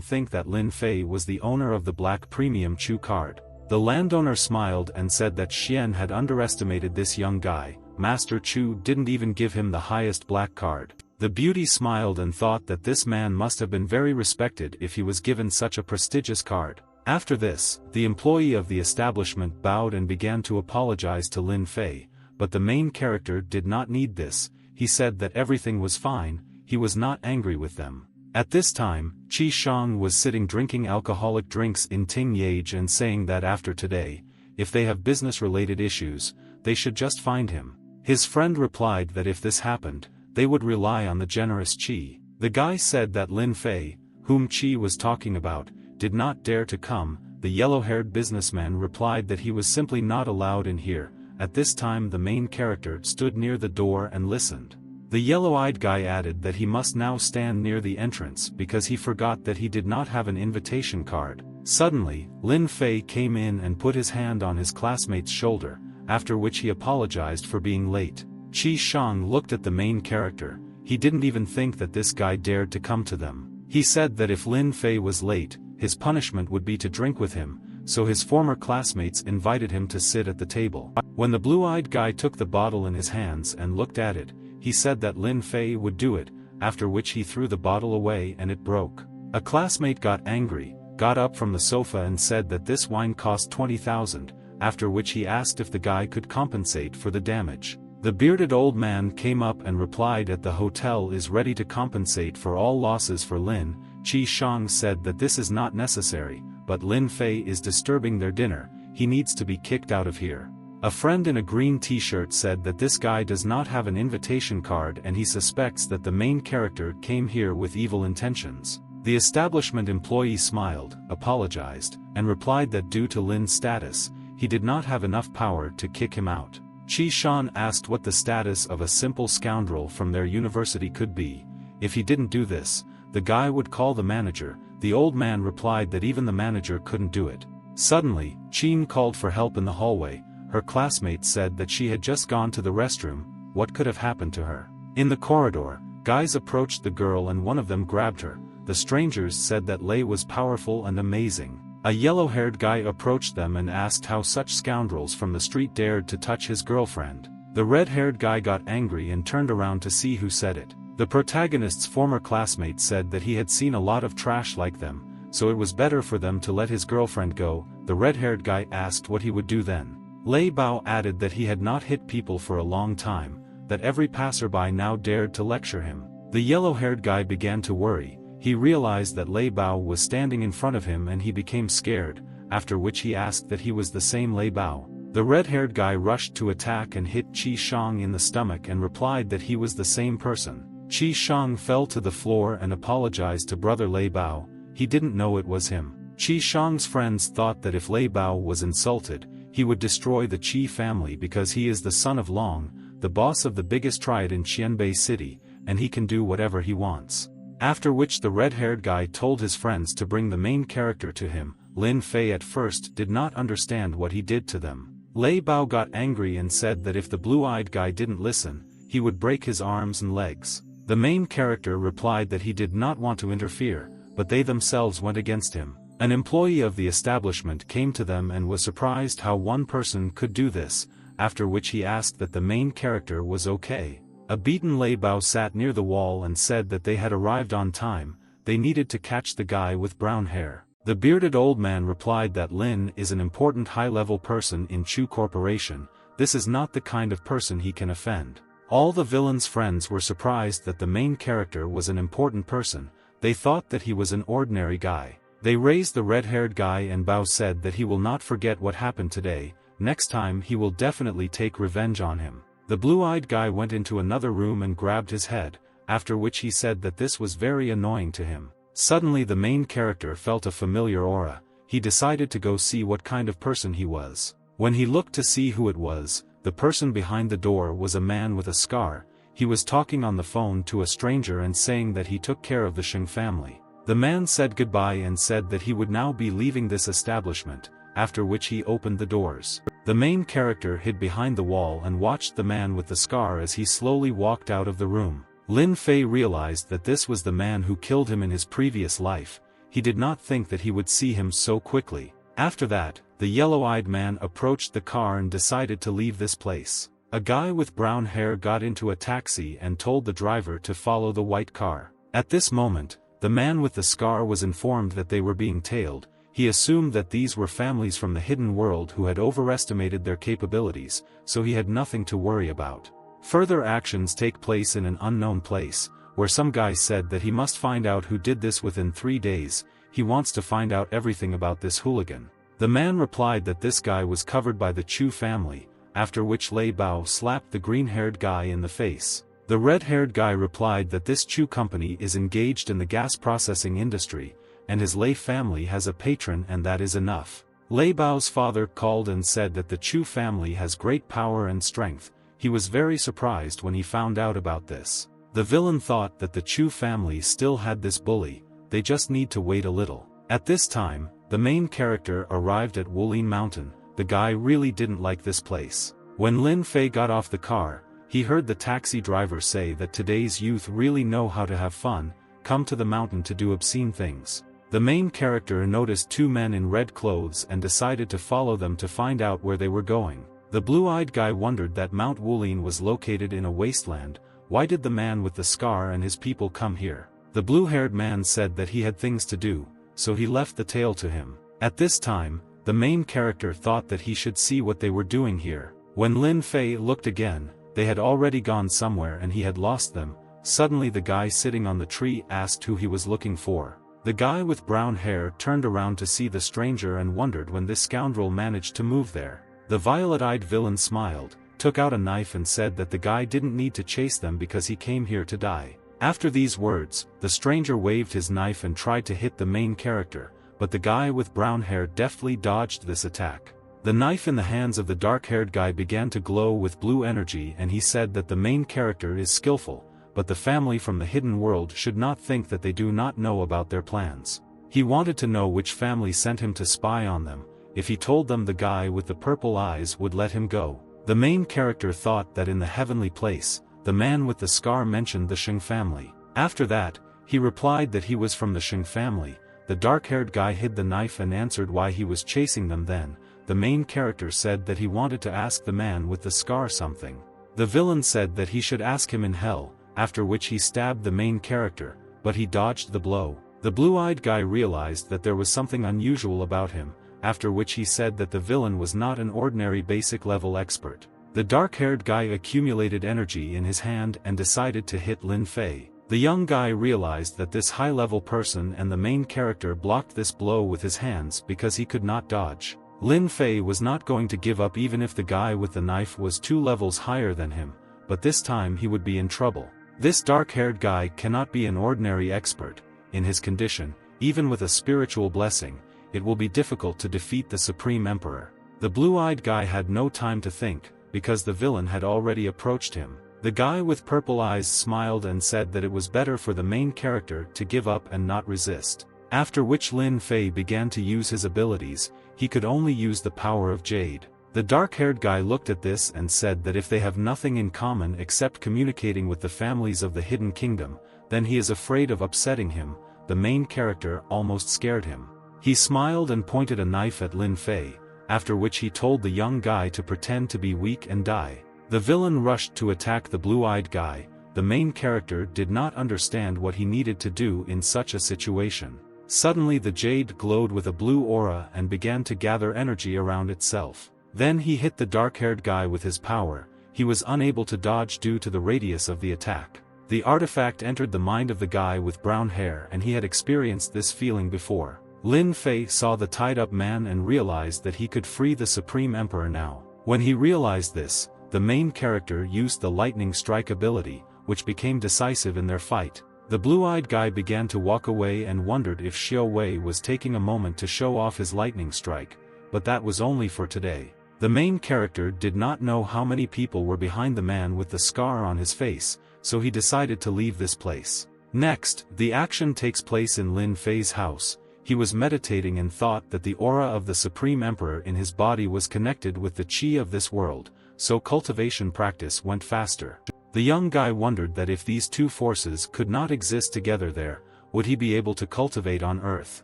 think that Lin Fei was the owner of the Black Premium Chu card. The landowner smiled and said that Xian had underestimated this young guy. Master Chu didn't even give him the highest black card. The beauty smiled and thought that this man must have been very respected if he was given such a prestigious card. After this, the employee of the establishment bowed and began to apologize to Lin Fei, but the main character did not need this. He said that everything was fine, he was not angry with them. At this time, Qi Shang was sitting drinking alcoholic drinks in Ting Yage and saying that after today, if they have business-related issues, they should just find him. His friend replied that if this happened, they would rely on the generous Qi. The guy said that Lin Fei, whom Qi was talking about, did not dare to come. The yellow-haired businessman replied that he was simply not allowed in here. At this time the main character stood near the door and listened. The yellow-eyed guy added that he must now stand near the entrance because he forgot that he did not have an invitation card. Suddenly, Lin Fei came in and put his hand on his classmate's shoulder, after which he apologized for being late. Qi Shang looked at the main character. He didn't even think that this guy dared to come to them. He said that if Lin Fei was late, his punishment would be to drink with him, so his former classmates invited him to sit at the table. When the blue-eyed guy took the bottle in his hands and looked at it, he said that Lin Fei would do it, after which he threw the bottle away and it broke. A classmate got angry, got up from the sofa and said that this wine cost 20,000, after which he asked if the guy could compensate for the damage. The bearded old man came up and replied that the hotel is ready to compensate for all losses for Lin. Qi Shang said that this is not necessary, but Lin Fei is disturbing their dinner, he needs to be kicked out of here. A friend in a green t-shirt said that this guy does not have an invitation card and he suspects that the main character came here with evil intentions. The establishment employee smiled, apologized, and replied that due to Lin's status, he did not have enough power to kick him out. Qi Shan asked what the status of a simple scoundrel from their university could be. If he didn't do this, the guy would call the manager. The old man replied that even the manager couldn't do it. Suddenly, Qin called for help in the hallway. Her classmate said that she had just gone to the restroom. What could have happened to her? In the corridor, guys approached the girl and one of them grabbed her. The strangers said that Lei was powerful and amazing. A yellow-haired guy approached them and asked how such scoundrels from the street dared to touch his girlfriend. The red-haired guy got angry and turned around to see who said it. The protagonist's former classmate said that he had seen a lot of trash like them, so it was better for them to let his girlfriend go. The red-haired guy asked what he would do then. Lei Bao added that he had not hit people for a long time, that every passerby now dared to lecture him. The yellow-haired guy began to worry. He realized that Lei Bao was standing in front of him and he became scared, after which he asked that he was the same Lei Bao. The red-haired guy rushed to attack and hit Qi Shang in the stomach and replied that he was the same person. Qi Shang fell to the floor and apologized to brother Lei Bao. He didn't know it was him. Qi Shang's friends thought that if Lei Bao was insulted, he would destroy the Qi family because he is the son of Long, the boss of the biggest triad in Qianbei City, and he can do whatever he wants. After which the red-haired guy told his friends to bring the main character to him. Lin Fei at first did not understand what he did to them. Lei Bao got angry and said that if the blue-eyed guy didn't listen, he would break his arms and legs. The main character replied that he did not want to interfere, but they themselves went against him. An employee of the establishment came to them and was surprised how one person could do this, after which he asked that the main character was okay. A beaten Lei Bao sat near the wall and said that they had arrived on time, they needed to catch the guy with brown hair. The bearded old man replied that Lin is an important high-level person in Chu Corporation, this is not the kind of person he can offend. All the villain's friends were surprised that the main character was an important person, they thought that he was an ordinary guy. They raised the red-haired guy and Bao said that he will not forget what happened today, next time he will definitely take revenge on him. The blue-eyed guy went into another room and grabbed his head, after which he said that this was very annoying to him. Suddenly the main character felt a familiar aura. He decided to go see what kind of person he was. When he looked to see who it was, the person behind the door was a man with a scar. He was talking on the phone to a stranger and saying that he took care of the Sheng family. The man said goodbye and said that he would now be leaving this establishment. after which he opened the doors. The main character hid behind the wall and watched the man with the scar as he slowly walked out of the room. Lin Fei realized that this was the man who killed him in his previous life. He did not think that he would see him so quickly. After that, the yellow-eyed man approached the car and decided to leave this place. A guy with brown hair got into a taxi and told the driver to follow the white car. At this moment, the man with the scar was informed that they were being tailed. He assumed that these were families from the hidden world who had overestimated their capabilities, so he had nothing to worry about. Further actions take place in an unknown place, where some guy said that he must find out who did this within 3 days. He wants to find out everything about this hooligan. The man replied that this guy was covered by the Chu family, after which Lei Bao slapped the green-haired guy in the face. The red-haired guy replied that this Chu company is engaged in the gas processing industry, and his Lei family has a patron and that is enough. Lei Bao's father called and said that the Chu family has great power and strength. He was very surprised when he found out about this. The villain thought that the Chu family still had this bully, they just need to wait a little. At this time, the main character arrived at Wulin Mountain. The guy really didn't like this place. When Lin Fei got off the car, he heard the taxi driver say that today's youth really know how to have fun, come to the mountain to do obscene things. The main character noticed 2 men in red clothes and decided to follow them to find out where they were going. The blue-eyed guy wondered that Mount Wulin was located in a wasteland. Why did the man with the scar and his people come here? The blue-haired man said that he had things to do, so he left the tale to him. At this time, the main character thought that he should see what they were doing here. When Lin Fei looked again, they had already gone somewhere and he had lost them. Suddenly the guy sitting on the tree asked who he was looking for. The guy with brown hair turned around to see the stranger and wondered when this scoundrel managed to move there. The violet-eyed villain smiled, took out a knife and said that the guy didn't need to chase them because he came here to die. After these words, the stranger waved his knife and tried to hit the main character, but the guy with brown hair deftly dodged this attack. The knife in the hands of the dark-haired guy began to glow with blue energy and he said that the main character is skillful, but the family from the hidden world should not think that they do not know about their plans. He wanted to know which family sent him to spy on them. If he told them, the guy with the purple eyes would let him go. The main character thought that in the heavenly place, the man with the scar mentioned the Sheng family. After that, he replied that he was from the Sheng family. The dark-haired guy hid the knife and answered why he was chasing them. Then, the main character said that he wanted to ask the man with the scar something. The villain said that he should ask him in hell, after which he stabbed the main character, but he dodged the blow. The blue-eyed guy realized that there was something unusual about him, after which he said that the villain was not an ordinary basic-level expert. The dark-haired guy accumulated energy in his hand and decided to hit Lin Fei. The young guy realized that this high-level person and the main character blocked this blow with his hands because he could not dodge. Lin Fei was not going to give up even if the guy with the knife was 2 levels higher than him, but this time he would be in trouble. This dark-haired guy cannot be an ordinary expert. In his condition, even with a spiritual blessing, it will be difficult to defeat the Supreme Emperor. The blue-eyed guy had no time to think, because the villain had already approached him. The guy with purple eyes smiled and said that it was better for the main character to give up and not resist. After which Lin Fei began to use his abilities. He could only use the power of Jade. The dark-haired guy looked at this and said that if they have nothing in common except communicating with the families of the Hidden Kingdom, then he is afraid of upsetting him. The main character almost scared him. He smiled and pointed a knife at Lin Fei, after which he told the young guy to pretend to be weak and die. The villain rushed to attack the blue-eyed guy. The main character did not understand what he needed to do in such a situation. Suddenly the jade glowed with a blue aura and began to gather energy around itself. Then he hit the dark-haired guy with his power. He was unable to dodge due to the radius of the attack. The artifact entered the mind of the guy with brown hair and he had experienced this feeling before. Lin Fei saw the tied-up man and realized that he could free the Supreme Emperor now. When he realized this, the main character used the lightning strike ability, which became decisive in their fight. The blue-eyed guy began to walk away and wondered if Xiao Wei was taking a moment to show off his lightning strike, but that was only for today. The main character did not know how many people were behind the man with the scar on his face, so he decided to leave this place. Next, the action takes place in Lin Fei's house. he was meditating and thought that the aura of the Supreme Emperor in his body was connected with the chi of this world, so cultivation practice went faster. The young guy wondered that if these two forces could not exist together there, would he be able to cultivate on Earth?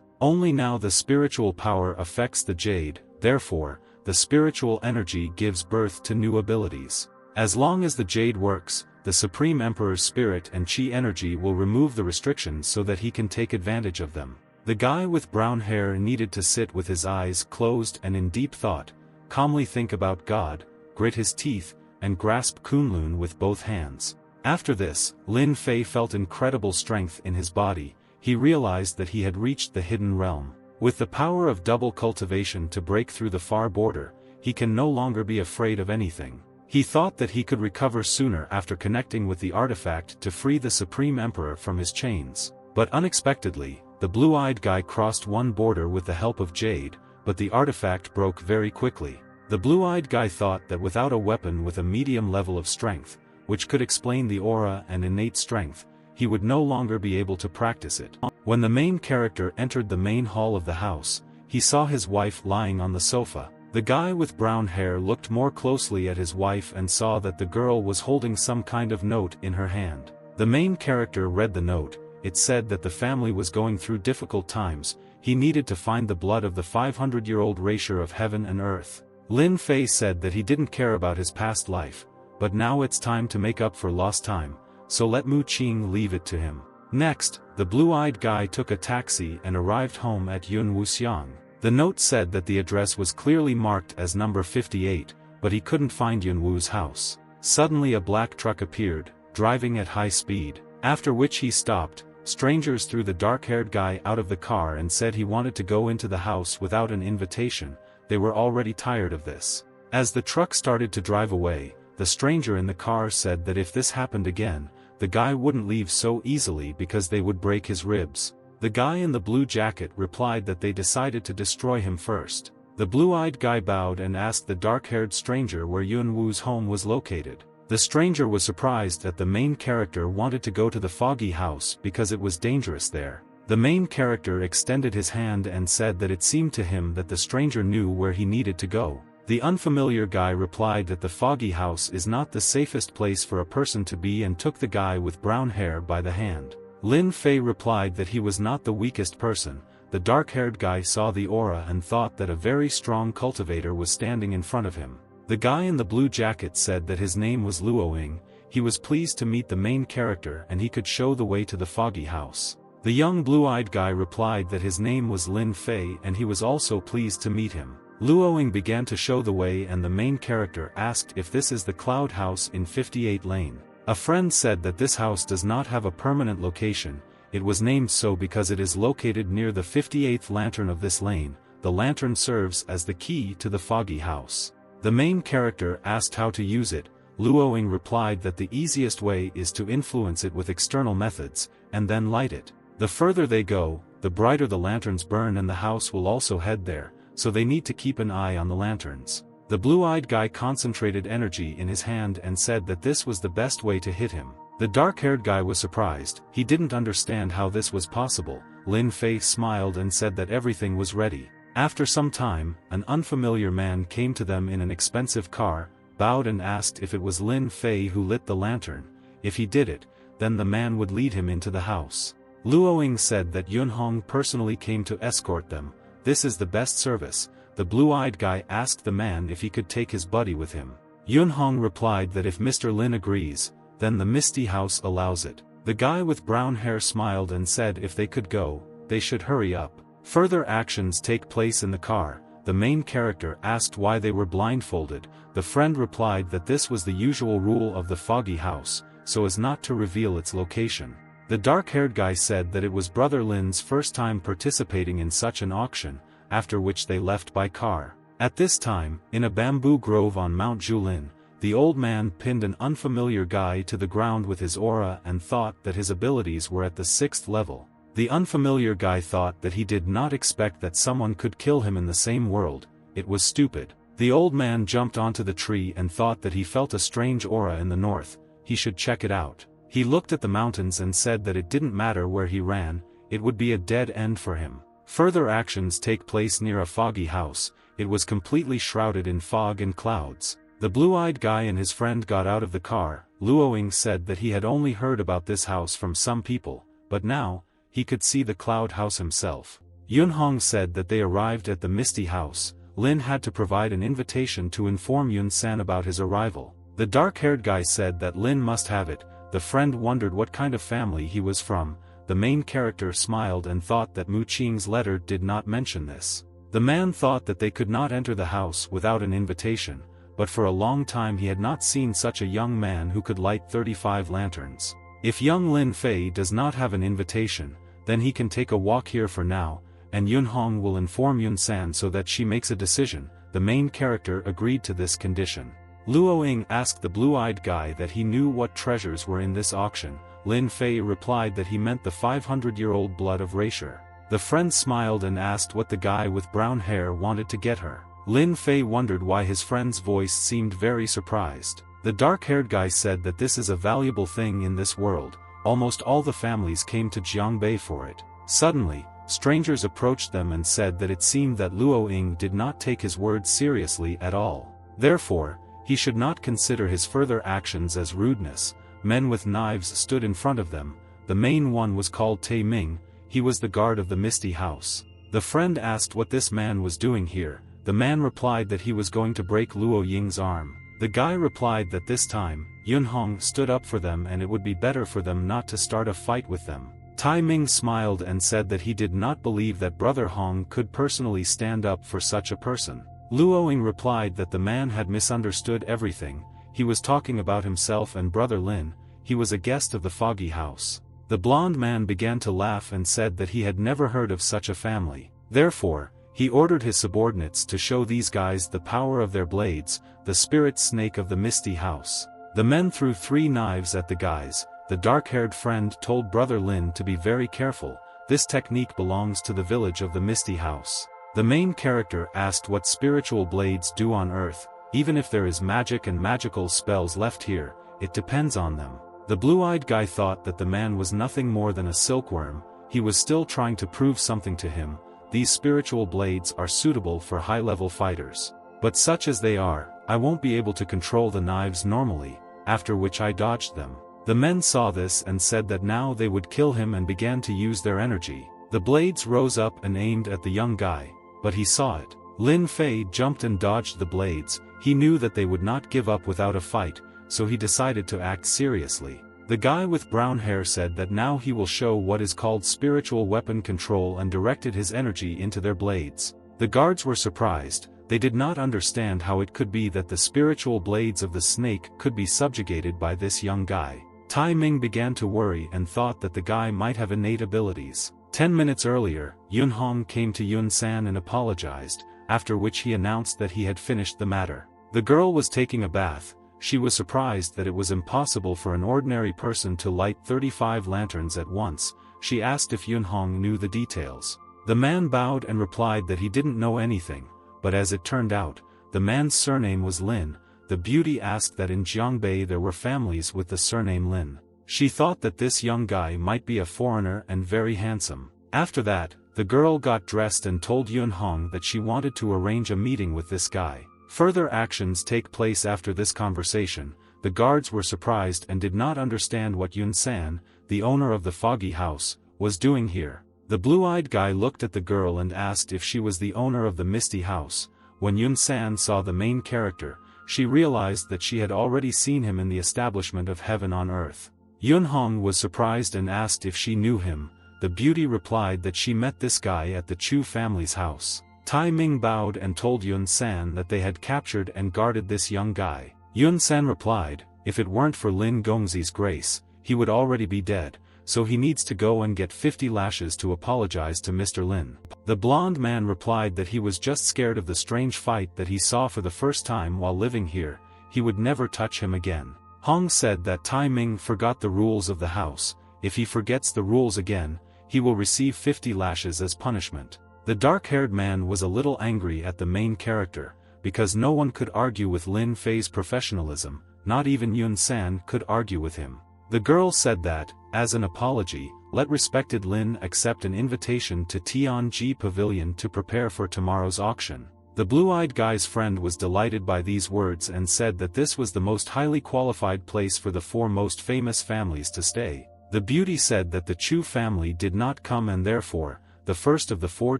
Only now the spiritual power affects the jade, therefore, the spiritual energy gives birth to new abilities. As long as the jade works, the Supreme Emperor's spirit and chi energy will remove the restrictions so that he can take advantage of them. The guy with brown hair needed to sit with his eyes closed and in deep thought, calmly think about God, grit his teeth, and grasp Kunlun with both hands. After this, Lin Fei felt incredible strength in his body. He realized that he had reached the hidden realm. With the power of double cultivation to break through the far border, he can no longer be afraid of anything. He thought that he could recover sooner after connecting with the artifact to free the Supreme Emperor from his chains. But unexpectedly, the blue-eyed guy crossed one border with the help of Jade, but the artifact broke very quickly. The blue-eyed guy thought that without a weapon with a medium level of strength, which could explain the aura and innate strength, he would no longer be able to practice it. When the main character entered the main hall of the house, he saw his wife lying on the sofa. The guy with brown hair looked more closely at his wife and saw that the girl was holding some kind of note in her hand. The main character read the note. It said that the family was going through difficult times. He needed to find the blood of the 500-year-old racer of heaven and earth. Lin Fei said that he didn't care about his past life, but now it's time to make up for lost time, so let Mu Qing leave it to him. Next, the blue-eyed guy took a taxi and arrived home at Yun Wuxiang. The note said that the address was clearly marked as number 58, but he couldn't find Yun Wu's house. Suddenly a black truck appeared, driving at high speed, after which he stopped. Strangers threw the dark-haired guy out of the car and said he wanted to go into the house without an invitation. They were already tired of this. As the truck started to drive away, the stranger in the car said that if this happened again, the guy wouldn't leave so easily because they would break his ribs. The guy in the blue jacket replied that they decided to destroy him first. The blue-eyed guy bowed and asked the dark-haired stranger where Yun Wu's home was located. The stranger was surprised that the main character wanted to go to the foggy house because it was dangerous there. The main character extended his hand and said that it seemed to him that the stranger knew where he needed to go. The unfamiliar guy replied that the foggy house is not the safest place for a person to be and took the guy with brown hair by the hand. Lin Fei replied that he was not the weakest person. The dark-haired guy saw the aura and thought that a very strong cultivator was standing in front of him. The guy in the blue jacket said that his name was Luoying. He was pleased to meet the main character and he could show the way to the foggy house. The young blue-eyed guy replied that his name was Lin Fei and he was also pleased to meet him. Luoying began to show the way and the main character asked if this is the Cloud House in 58 Lane. A friend said that this house does not have a permanent location. It was named so because it is located near the 58th lantern of this lane. The lantern serves as the key to the foggy house. The main character asked how to use it. Luoying replied that the easiest way is to influence it with external methods, and then light it. The further they go, the brighter the lanterns burn and the house will also head there, so they need to keep an eye on the lanterns. The blue-eyed guy concentrated energy in his hand and said that this was the best way to hit him. The dark-haired guy was surprised. He didn't understand how this was possible. Lin Fei smiled and said that everything was ready. After some time, an unfamiliar man came to them in an expensive car, bowed and asked if it was Lin Fei who lit the lantern. If he did it, then the man would lead him into the house. Luoying said that Yun Hong personally came to escort them. This is the best service. The blue-eyed guy asked the man if he could take his buddy with him. Yun Hong replied that if Mr. Lin agrees, then the Misty House allows it. The guy with brown hair smiled and said if they could go, they should hurry up. Further actions take place in the car. The main character asked why they were blindfolded. The friend replied that this was the usual rule of the foggy house, so as not to reveal its location. The dark-haired guy said that it was Brother Lin's first time participating in such an auction, after which they left by car. At this time, in a bamboo grove on Mount Julin, the old man pinned an unfamiliar guy to the ground with his aura and thought that his abilities were at the 6th level. The unfamiliar guy thought that he did not expect that someone could kill him in the same world. It was stupid. The old man jumped onto the tree and thought that he felt a strange aura in the north. He should check it out. He looked at the mountains and said that it didn't matter where he ran, it would be a dead end for him. Further actions take place near a foggy house. It was completely shrouded in fog and clouds. The blue-eyed guy and his friend got out of the car. Luoying said that he had only heard about this house from some people, but now, he could see the cloud house himself. Yunhong said that they arrived at the misty house. Lin had to provide an invitation to inform Yun-san about his arrival. The dark-haired guy said that Lin must have it. The friend wondered what kind of family he was from. The main character smiled and thought that Mu Qing's letter did not mention this. The man thought that they could not enter the house without an invitation, but for a long time he had not seen such a young man who could light 35 lanterns. If young Lin Fei does not have an invitation, then he can take a walk here for now, and Yunhong will inform Yun-san so that she makes a decision. The main character agreed to this condition. Luoying asked the blue-eyed guy that he knew what treasures were in this auction. Lin Fei replied that he meant the 500-year-old blood of Raisher. The friend smiled and asked what the guy with brown hair wanted to get her. Lin Fei wondered why his friend's voice seemed very surprised. The dark-haired guy said that this is a valuable thing in this world. Almost all the families came to Jiangbei for it. Suddenly, strangers approached them and said that it seemed that Luoying did not take his words seriously at all. Therefore, he should not consider his further actions as rudeness. Men with knives stood in front of them. The main one was called Tai Ming. He was the guard of the misty house. The friend asked what this man was doing here. The man replied that he was going to break Luoying's arm. The guy replied that this time, Yunhong stood up for them and it would be better for them not to start a fight with them. Tai Ming smiled and said that he did not believe that Brother Hong could personally stand up for such a person. Luoying replied that the man had misunderstood everything. He was talking about himself and Brother Lin. He was a guest of the foggy house. The blond man began to laugh and said that he had never heard of such a family. Therefore, he ordered his subordinates to show these guys the power of their blades, the spirit snake of the misty house. The men threw 3 knives at the guys. The dark-haired friend told Brother Lin to be very careful. This technique belongs to the village of the misty house. The main character asked what spiritual blades do on earth. Even if there is magic and magical spells left here, it depends on them. The blue-eyed guy thought that the man was nothing more than a silkworm. He was still trying to prove something to him. These spiritual blades are suitable for high-level fighters. But such as they are, I won't be able to control the knives normally, after which I dodged them. The men saw this and said that now they would kill him and began to use their energy. The blades rose up and aimed at the young guy, but he saw it. Lin Fei jumped and dodged the blades. He knew that they would not give up without a fight, so he decided to act seriously. The guy with brown hair said that now he will show what is called spiritual weapon control and directed his energy into their blades. The guards were surprised. They did not understand how it could be that the spiritual blades of the snake could be subjugated by this young guy. Tai Ming began to worry and thought that the guy might have innate abilities. 10 minutes earlier, Yunhong came to Yun-san and apologized, after which he announced that he had finished the matter. The girl was taking a bath. She was surprised that it was impossible for an ordinary person to light 35 lanterns at once. She asked if Yunhong knew the details. The man bowed and replied that he didn't know anything, but as it turned out, the man's surname was Lin. The beauty asked that in Jiangbei there were families with the surname Lin. She thought that this young guy might be a foreigner and very handsome. After that, the girl got dressed and told Yunhong that she wanted to arrange a meeting with this guy. Further actions take place after this conversation. The guards were surprised and did not understand what Yun-san, the owner of the foggy house, was doing here. The blue-eyed guy looked at the girl and asked if she was the owner of the misty house. When Yun-san saw the main character, she realized that she had already seen him in the establishment of heaven on earth. Yunhong was surprised and asked if she knew him. The beauty replied that she met this guy at the Chu family's house. Tai Ming bowed and told Yun-san that they had captured and guarded this young guy. Yun-san replied, if it weren't for Lin Gongzi's grace, he would already be dead, so he needs to go and get 50 lashes to apologize to Mr. Lin. The blond man replied that he was just scared of the strange fight that he saw for the first time while living here. He would never touch him again. Hong said that Tai Ming forgot the rules of the house. If he forgets the rules again, he will receive 50 lashes as punishment. The dark-haired man was a little angry at the main character, because no one could argue with Lin Fei's professionalism, not even Yun-san could argue with him. The girl said that, as an apology, let respected Lin accept an invitation to Tianji Pavilion to prepare for tomorrow's auction. The blue-eyed guy's friend was delighted by these words and said that this was the most highly qualified place for the 4 most famous families to stay. The beauty said that the Chu family did not come and therefore, the first of the 4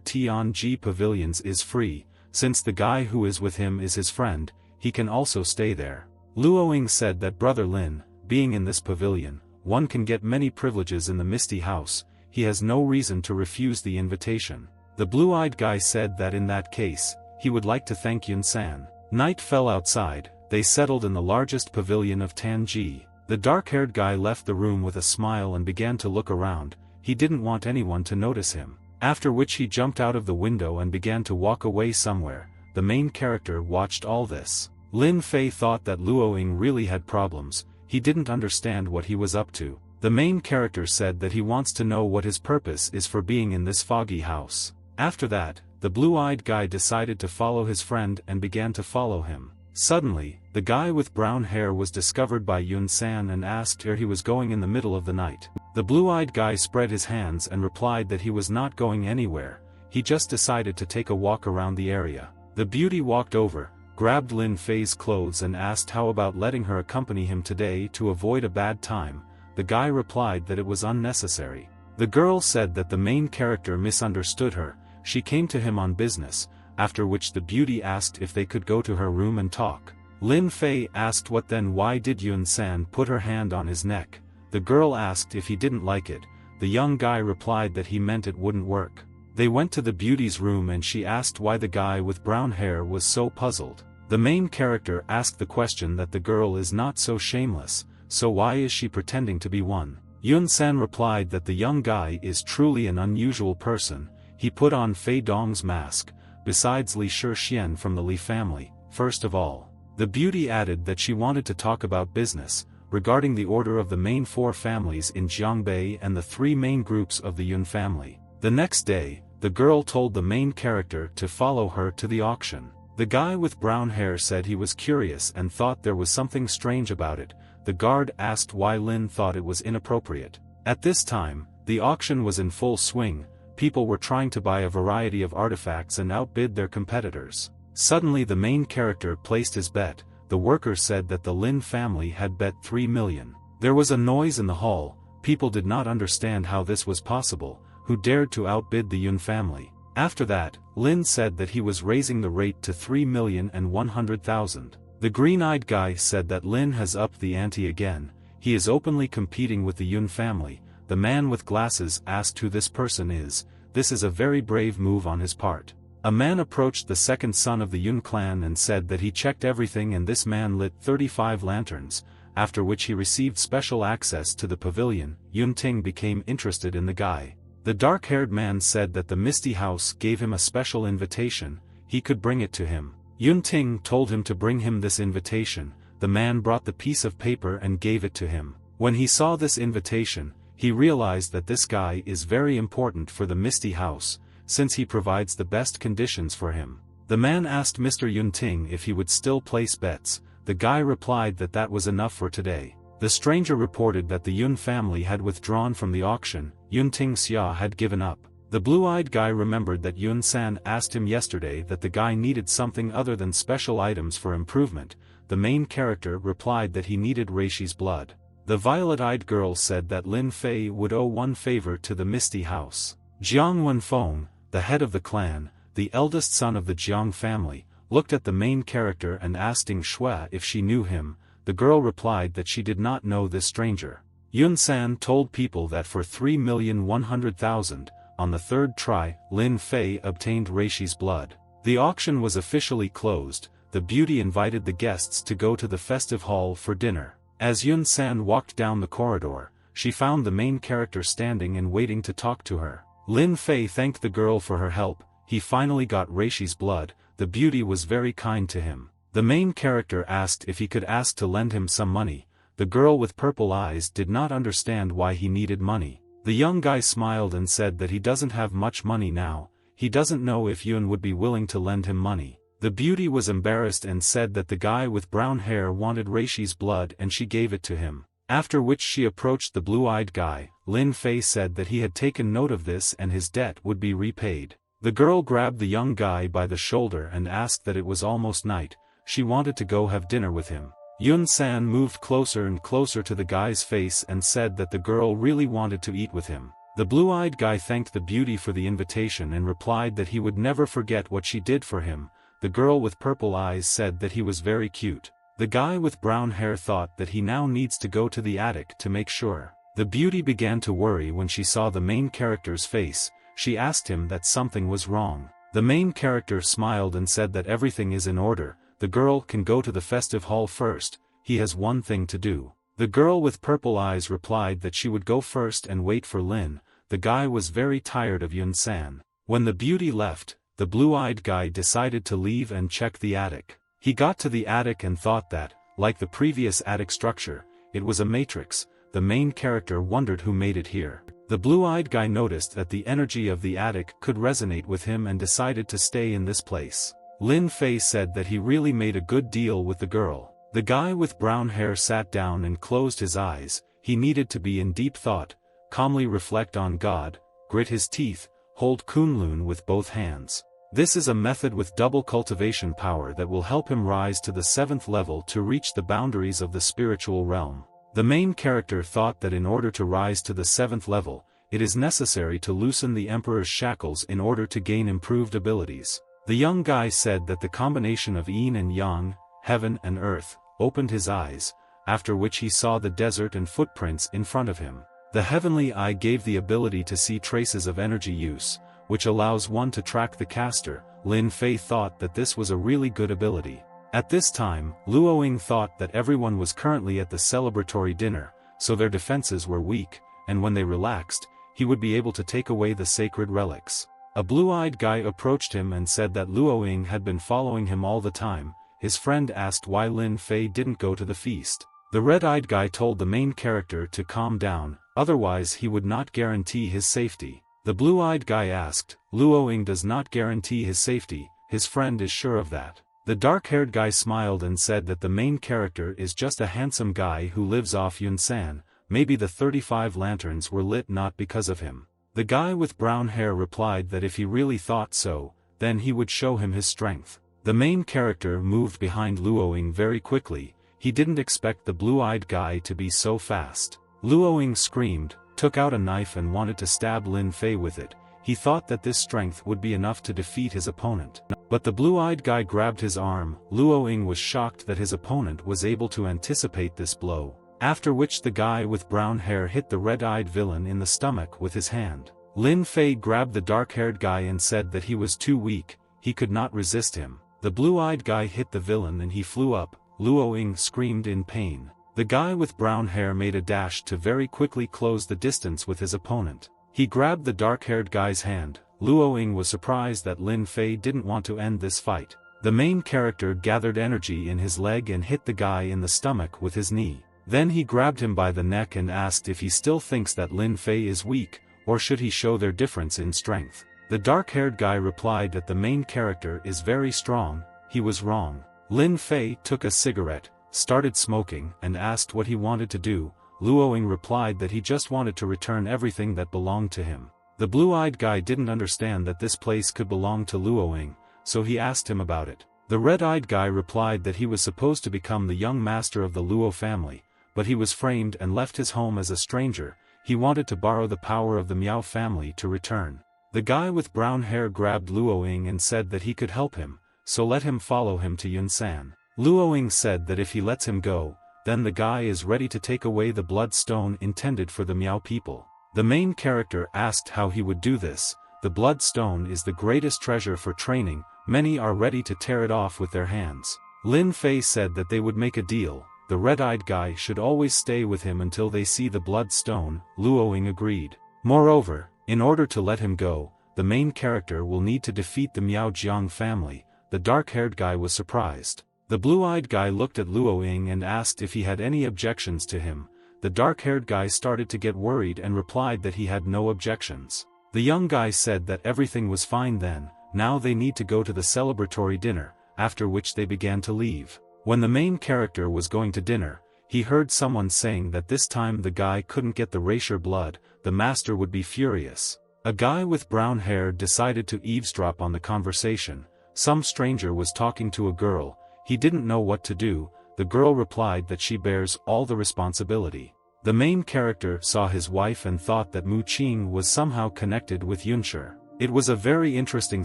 Tianji pavilions is free, since the guy who is with him is his friend, he can also stay there. Luoying said that Brother Lin, being in this pavilion, one can get many privileges in the Misty House, he has no reason to refuse the invitation. The blue-eyed guy said that in that case, he would like to thank Yun-san. Night fell outside, they settled in the largest pavilion of Tanji. The dark-haired guy left the room with a smile and began to look around, he didn't want anyone to notice him. After which he jumped out of the window and began to walk away somewhere. The main character watched all this. Lin Fei thought that Luoying really had problems, he didn't understand what he was up to. The main character said that he wants to know what his purpose is for being in this foggy house. After that, the blue-eyed guy decided to follow his friend and began to follow him. Suddenly, the guy with brown hair was discovered by Yun-san and asked where he was going in the middle of the night. The blue-eyed guy spread his hands and replied that he was not going anywhere, he just decided to take a walk around the area. The beauty walked over, grabbed Lin Fei's clothes and asked how about letting her accompany him today to avoid a bad time. The guy replied that it was unnecessary. The girl said that the main character misunderstood her, she came to him on business, after which the beauty asked if they could go to her room and talk. Lin Fei asked what then why did Yun-san put her hand on his neck. The girl asked if he didn't like it, the young guy replied that he meant it wouldn't work. They went to the beauty's room and she asked why the guy with brown hair was so puzzled. The main character asked the question that the girl is not so shameless, so why is she pretending to be one? Yun-san replied that the young guy is truly an unusual person, he put on Fei Dong's mask, besides Li Shixian from the Li family, first of all. The beauty added that she wanted to talk about business, regarding the order of the main 4 families in Jiangbei and the 3 main groups of the Yun family. The next day, the girl told the main character to follow her to the auction. The guy with brown hair said he was curious and thought there was something strange about it. The guard asked why Lin thought it was inappropriate. At this time, the auction was in full swing, people were trying to buy a variety of artifacts and outbid their competitors. Suddenly the main character placed his bet, the worker said that the Lin family had bet 3 million. There was a noise in the hall, people did not understand how this was possible, who dared to outbid the Yun family. After that, Lin said that he was raising the rate to 3,100,000. The green-eyed guy said that Lin has upped the ante again, he is openly competing with the Yun family. The man with glasses asked who this person is, this is a very brave move on his part. A man approached the second son of the Yun clan and said that he checked everything and this man lit 35 lanterns, after which he received special access to the pavilion. Yun Ting became interested in the guy. The dark-haired man said that the Misty House gave him a special invitation, he could bring it to him. Yun Ting told him to bring him this invitation, the man brought the piece of paper and gave it to him. When he saw this invitation, he realized that this guy is very important for the Misty House, since he provides the best conditions for him. The man asked Mr. Yun Ting if he would still place bets, the guy replied that that was enough for today. The stranger reported that the Yun family had withdrawn from the auction, Yun Ting Xia had given up. The blue-eyed guy remembered that Yun-san asked him yesterday that the guy needed something other than special items for improvement. The main character replied that he needed Reishi's blood. The violet-eyed girl said that Lin Fei would owe one favor to the Misty House. Jiang Wenfeng, the head of the clan, the eldest son of the Jiang family, looked at the main character and asked Ding Shui if she knew him. The girl replied that she did not know this stranger. Yun-san told people that for 3,100,000, on the third try, Lin Fei obtained Reishi's blood. The auction was officially closed, the beauty invited the guests to go to the festive hall for dinner. As Yun-san walked down the corridor, she found the main character standing and waiting to talk to her. Lin Fei thanked the girl for her help, he finally got Reishi's blood, the beauty was very kind to him. The main character asked if he could ask to lend him some money. The girl with purple eyes did not understand why he needed money. The young guy smiled and said that he doesn't have much money now, he doesn't know if Yun would be willing to lend him money. The beauty was embarrassed and said that the guy with brown hair wanted Reishi's blood and she gave it to him. After which she approached the blue-eyed guy, Lin Fei said that he had taken note of this and his debt would be repaid. The girl grabbed the young guy by the shoulder and asked that it was almost night, she wanted to go have dinner with him. Yun San moved closer and closer to the guy's face and said that the girl really wanted to eat with him. The blue-eyed guy thanked the beauty for the invitation and replied that he would never forget what she did for him. The girl with purple eyes said that he was very cute. The guy with brown hair thought that he now needs to go to the attic to make sure. The beauty began to worry when she saw the main character's face. She asked him that something was wrong. The main character smiled and said that everything is in order. The girl can go to the festive hall first, he has one thing to do. The girl with purple eyes replied that she would go first and wait for Lin. The guy was very tired of Yun San. When the beauty left, the blue-eyed guy decided to leave and check the attic. He got to the attic and thought that, like the previous attic structure, it was a matrix. The main character wondered who made it here. The blue-eyed guy noticed that the energy of the attic could resonate with him and decided to stay in this place. Lin Fei said that he really made a good deal with the girl. The guy with brown hair sat down and closed his eyes. He needed to be in deep thought, calmly reflect on God, grit his teeth, hold Kunlun with both hands. This is a method with double cultivation power that will help him rise to the 7th level to reach the boundaries of the spiritual realm. The main character thought that in order to rise to the 7th level, it is necessary to loosen the Emperor's shackles in order to gain improved abilities. The young guy said that the combination of yin and yang, heaven and earth, opened his eyes, after which he saw the desert and footprints in front of him. The heavenly eye gave the ability to see traces of energy use, which allows one to track the caster. Lin Fei thought that this was a really good ability. At this time, Luoying thought that everyone was currently at the celebratory dinner, so their defenses were weak, and when they relaxed, he would be able to take away the sacred relics. A blue-eyed guy approached him and said that Luoying had been following him all the time. His friend asked why Lin Fei didn't go to the feast. The red-eyed guy told the main character to calm down, otherwise he would not guarantee his safety. The blue-eyed guy asked, Luoying does not guarantee his safety, his friend is sure of that. The dark-haired guy smiled and said that the main character is just a handsome guy who lives off Yun San. Maybe the 35 lanterns were lit not because of him. The guy with brown hair replied that if he really thought so, then he would show him his strength. The main character moved behind Luoying very quickly. He didn't expect the blue-eyed guy to be so fast. Luoying screamed, took out a knife and wanted to stab Lin Fei with it. He thought that this strength would be enough to defeat his opponent. But the blue-eyed guy grabbed his arm. Luoying was shocked that his opponent was able to anticipate this blow. After which the guy with brown hair hit the red-eyed villain in the stomach with his hand. Lin Fei grabbed the dark-haired guy and said that he was too weak, he could not resist him. The blue-eyed guy hit the villain and he flew up. Luoying screamed in pain. The guy with brown hair made a dash to very quickly close the distance with his opponent. He grabbed the dark-haired guy's hand. Luoying was surprised that Lin Fei didn't want to end this fight. The main character gathered energy in his leg and hit the guy in the stomach with his knee. Then he grabbed him by the neck and asked if he still thinks that Lin Fei is weak, or should he show their difference in strength. The dark-haired guy replied that the main character is very strong. He was wrong. Lin Fei took a cigarette, started smoking, and asked what he wanted to do. Luoying replied that he just wanted to return everything that belonged to him. The blue-eyed guy didn't understand that this place could belong to Luoying, so he asked him about it. The red-eyed guy replied that he was supposed to become the young master of the Luo family, but he was framed and left his home as a stranger. He wanted to borrow the power of the Miao family to return. The guy with brown hair grabbed Luoying and said that he could help him, so let him follow him to Yun San. Luoying said that if he lets him go, then the guy is ready to take away the blood stone intended for the Miao people. The main character asked how he would do this. The blood stone is the greatest treasure for training, many are ready to tear it off with their hands. Lin Fei said that they would make a deal. The red-eyed guy should always stay with him until they see the blood stone. Luoying agreed. Moreover, in order to let him go, the main character will need to defeat the Miao Jiang family. The dark-haired guy was surprised. The blue-eyed guy looked at Luoying and asked if he had any objections to him. The dark-haired guy started to get worried and replied that he had no objections. The young guy said that everything was fine then. Now they need to go to the celebratory dinner, after which they began to leave. When the main character was going to dinner, he heard someone saying that this time the guy couldn't get the erasure blood, the master would be furious. A guy with brown hair decided to eavesdrop on the conversation. Some stranger was talking to a girl, he didn't know what to do, the girl replied that she bears all the responsibility. The main character saw his wife and thought that Mu Qing was somehow connected with Yunshi. It was a very interesting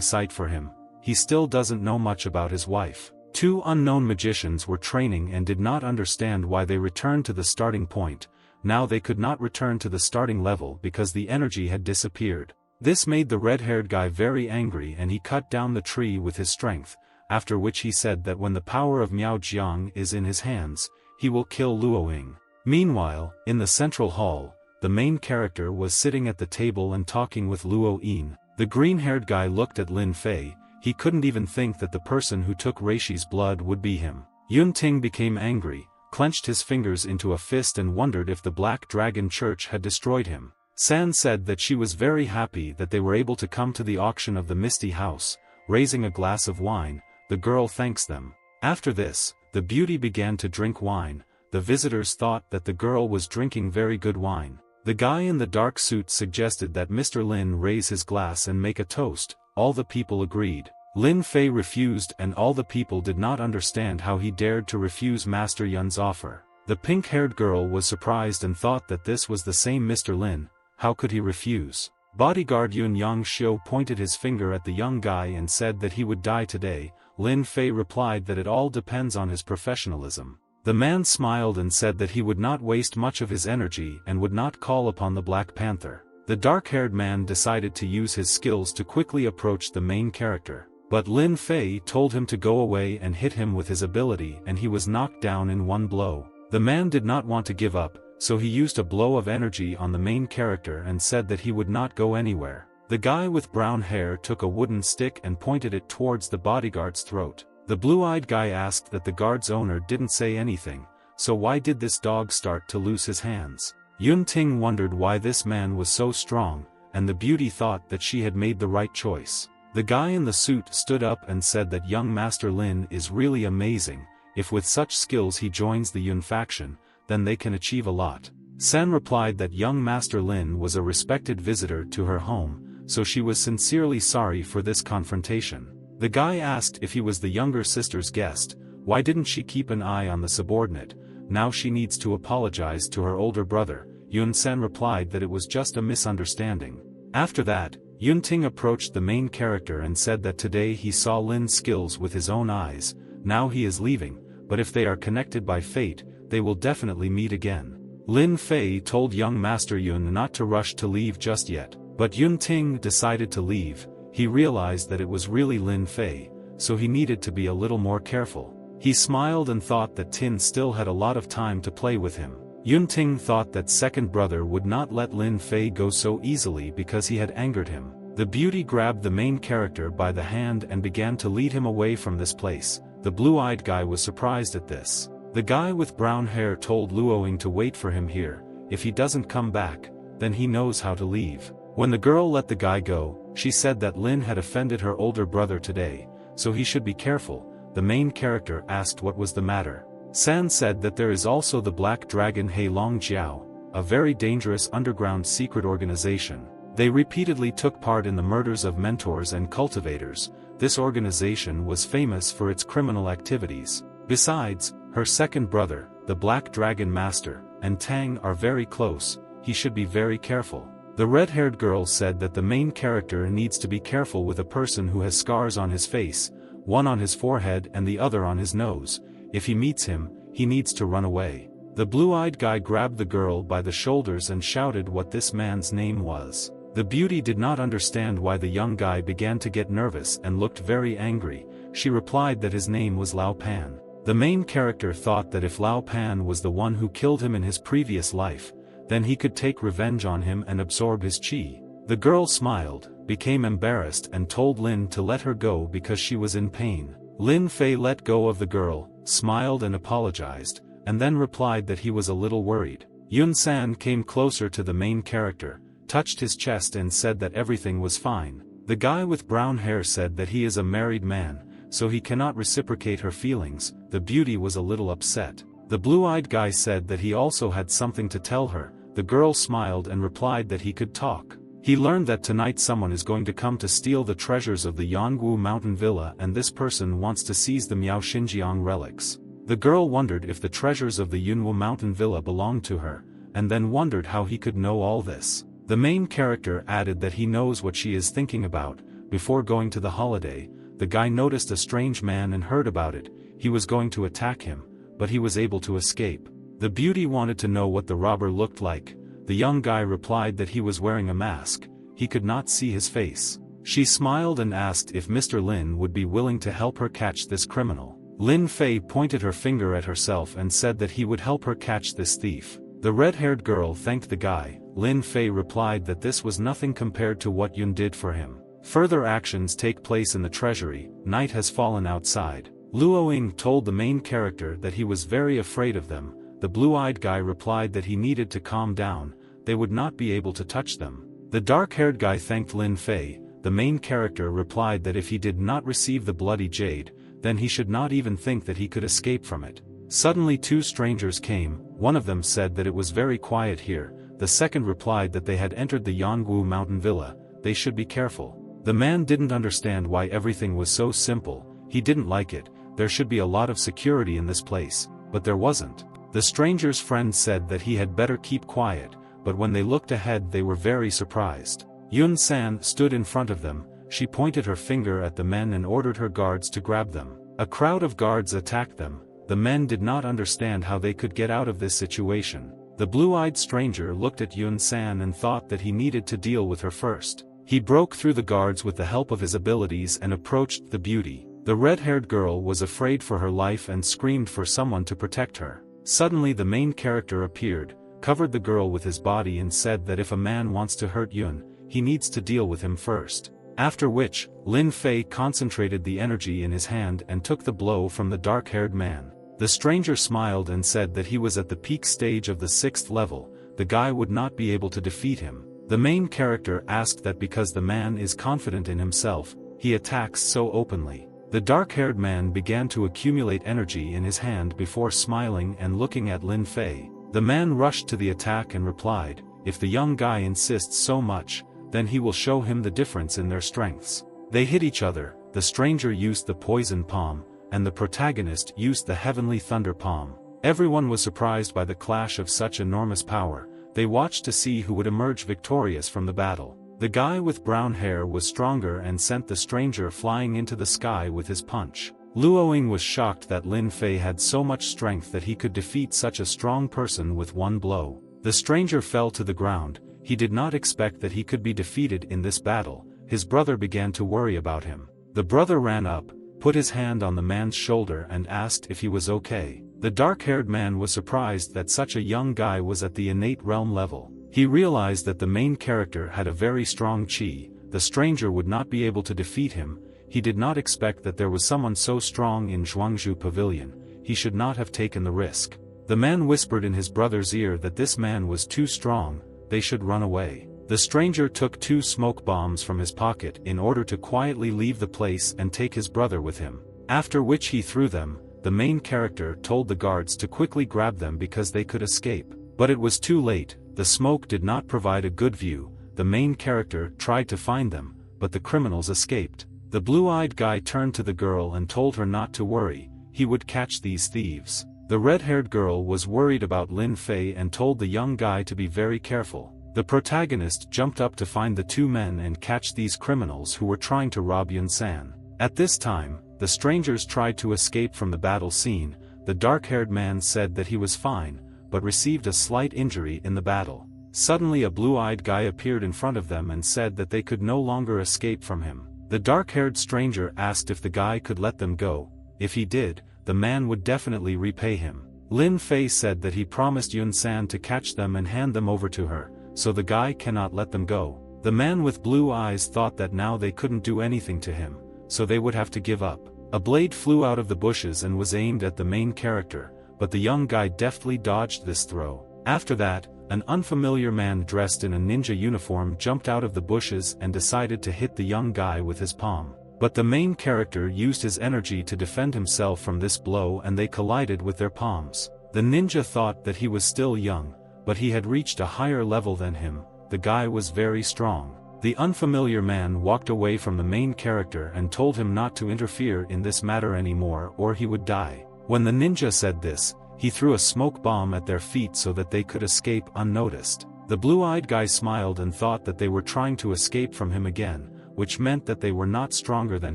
sight for him, he still doesn't know much about his wife. Two unknown magicians were training and did not understand why they returned to the starting point. Now they could not return to the starting level because the energy had disappeared. This made the red-haired guy very angry and he cut down the tree with his strength, after which he said that when the power of Miao Jiang is in his hands, he will kill Luo Ying. Meanwhile, in the central hall, the main character was sitting at the table and talking with Luo Ying. The green-haired guy looked at Lin Fei. He couldn't even think that the person who took Reishi's blood would be him. Yun Ting became angry, clenched his fingers into a fist and wondered if the Black Dragon Church had destroyed him. San said that she was very happy that they were able to come to the auction of the Misty House, raising a glass of wine. The girl thanks them. After this, the beauty began to drink wine. The visitors thought that the girl was drinking very good wine. The guy in the dark suit suggested that Mr. Lin raise his glass and make a toast. All the people agreed. Lin Fei refused and all the people did not understand how he dared to refuse Master Yun's offer. The pink-haired girl was surprised and thought that this was the same Mr. Lin, how could he refuse? Bodyguard Yun Yangxiu pointed his finger at the young guy and said that he would die today. Lin Fei replied that it all depends on his professionalism. The man smiled and said that he would not waste much of his energy and would not call upon the Black Panther. The dark-haired man decided to use his skills to quickly approach the main character. But Lin Fei told him to go away and hit him with his ability and he was knocked down in one blow. The man did not want to give up, so he used a blow of energy on the main character and said that he would not go anywhere. The guy with brown hair took a wooden stick and pointed it towards the bodyguard's throat. The blue-eyed guy asked that the guard's owner didn't say anything, so why did this dog start to lose his hands? Yun Ting wondered why this man was so strong, and the beauty thought that she had made the right choice. The guy in the suit stood up and said that young Master Lin is really amazing, if with such skills he joins the Yun faction, then they can achieve a lot. San replied that young Master Lin was a respected visitor to her home, so she was sincerely sorry for this confrontation. The guy asked if he was the younger sister's guest, why didn't she keep an eye on the subordinate? Now she needs to apologize to her older brother. Yun San replied that it was just a misunderstanding. After that, Yun Ting approached the main character and said that today he saw Lin's skills with his own eyes. Now he is leaving, but if they are connected by fate, they will definitely meet again. Lin Fei told young Master Yun not to rush to leave just yet, but Yun Ting decided to leave. He realized that it was really Lin Fei, so he needed to be a little more careful. He smiled and thought that Tin still had a lot of time to play with him. Yun Ting thought that second brother would not let Lin Fei go so easily because he had angered him. The beauty grabbed the main character by the hand and began to lead him away from this place. The blue-eyed guy was surprised at this. The guy with brown hair told Luo Ying to wait for him here. If he doesn't come back, then he knows how to leave. When the girl let the guy go, she said that Lin had offended her older brother today, so he should be careful. The main character asked what was the matter. San said that there is also the Black Dragon He Long Jiao, a very dangerous underground secret organization. They repeatedly took part in the murders of mentors and cultivators. This organization was famous for its criminal activities. Besides, her second brother, the Black Dragon Master, and Tang are very close. He should be very careful. The red-haired girl said that the main character needs to be careful with a person who has scars on his face, one on his forehead and the other on his nose. If he meets him, he needs to run away. The blue-eyed guy grabbed the girl by the shoulders and shouted what this man's name was. The beauty did not understand why the young guy began to get nervous and looked very angry. She replied that his name was Lao Pan. The main character thought that if Lao Pan was the one who killed him in his previous life, then he could take revenge on him and absorb his chi. The girl smiled, became embarrassed and told Lin to let her go because she was in pain. Lin Fei let go of the girl, smiled and apologized, and then replied that he was a little worried. Yun San came closer to the main character, touched his chest and said that everything was fine. The guy with brown hair said that he is a married man, so he cannot reciprocate her feelings. The beauty was a little upset. The blue-eyed guy said that he also had something to tell her. The girl smiled and replied that he could talk. He learned that tonight someone is going to come to steal the treasures of the Yangwu mountain villa, and this person wants to seize the Miao Xinjiang relics. The girl wondered if the treasures of the Yunwu mountain villa belonged to her, and then wondered how he could know all this. The main character added that he knows what she is thinking about. Before going to the holiday, the guy noticed a strange man and heard about it. He was going to attack him, but he was able to escape. The beauty wanted to know what the robber looked like. The young guy replied that he was wearing a mask. He could not see his face. She smiled and asked if Mr. Lin would be willing to help her catch this criminal. Lin Fei pointed her finger at herself and said that he would help her catch this thief. The red-haired girl thanked the guy. Lin Fei replied that this was nothing compared to what Yun did for him. Further actions take place in the treasury. Night has fallen outside. Luoying told the main character that he was very afraid of them. The blue-eyed guy replied that he needed to calm down. They would not be able to touch them. The dark-haired guy thanked Lin Fei. The main character replied that if he did not receive the bloody jade, then he should not even think that he could escape from it. Suddenly two strangers came. One of them said that it was very quiet here. The second replied that they had entered the Yangwu mountain villa. They should be careful. The man didn't understand why everything was so simple. He didn't like it. There should be a lot of security in this place, but there wasn't. The stranger's friend said that he had better keep quiet, but when they looked ahead they were very surprised. Yun-san stood in front of them. She pointed her finger at the men and ordered her guards to grab them. A crowd of guards attacked them. The men did not understand how they could get out of this situation. The blue-eyed stranger looked at Yun-san and thought that he needed to deal with her first. He broke through the guards with the help of his abilities and approached the beauty. The red-haired girl was afraid for her life and screamed for someone to protect her. Suddenly the main character appeared, covered the girl with his body and said that if a man wants to hurt Yun, he needs to deal with him first. After which, Lin Fei concentrated the energy in his hand and took the blow from the dark-haired man. The stranger smiled and said that he was at the peak stage of the 6th level. The guy would not be able to defeat him. The main character asked that because the man is confident in himself, he attacks so openly. The dark-haired man began to accumulate energy in his hand before smiling and looking at Lin Fei. The man rushed to the attack and replied, if the young guy insists so much, then he will show him the difference in their strengths. They hit each other. The stranger used the poison palm, and the protagonist used the heavenly thunder palm. Everyone was surprised by the clash of such enormous power. They watched to see who would emerge victorious from the battle. The guy with brown hair was stronger and sent the stranger flying into the sky with his punch. Luoying was shocked that Lin Fei had so much strength that he could defeat such a strong person with one blow. The stranger fell to the ground. He did not expect that he could be defeated in this battle. His brother began to worry about him. The brother ran up, put his hand on the man's shoulder and asked if he was okay. The dark-haired man was surprised that such a young guy was at the innate realm level. He realized that the main character had a very strong chi. The stranger would not be able to defeat him. He did not expect that there was someone so strong in Zhuangzhou Pavilion. He should not have taken the risk. The man whispered in his brother's ear that this man was too strong. They should run away. The stranger took 2 smoke bombs from his pocket in order to quietly leave the place and take his brother with him. After which he threw them. The main character told the guards to quickly grab them because they could escape. But it was too late. The smoke did not provide a good view. The main character tried to find them, but the criminals escaped. The blue-eyed guy turned to the girl and told her not to worry. He would catch these thieves. The red-haired girl was worried about Lin Fei and told the young guy to be very careful. The protagonist jumped up to find the 2 men and catch these criminals who were trying to rob Yun-san. At this time, the strangers tried to escape from the battle scene. The dark-haired man said that he was fine, but received a slight injury in the battle. Suddenly a blue-eyed guy appeared in front of them and said that they could no longer escape from him. The dark-haired stranger asked if the guy could let them go. If he did, the man would definitely repay him. Lin Fei said that he promised Yun-san to catch them and hand them over to her, so the guy cannot let them go. The man with blue eyes thought that now they couldn't do anything to him, so they would have to give up. A blade flew out of the bushes and was aimed at the main character, but the young guy deftly dodged this throw. After that, an unfamiliar man dressed in a ninja uniform jumped out of the bushes and decided to hit the young guy with his palm. But the main character used his energy to defend himself from this blow and they collided with their palms. The ninja thought that he was still young, but he had reached a higher level than him. The guy was very strong. The unfamiliar man walked away from the main character and told him not to interfere in this matter anymore or he would die. When the ninja said this, he threw a smoke bomb at their feet so that they could escape unnoticed. The blue-eyed guy smiled and thought that they were trying to escape from him again, which meant that they were not stronger than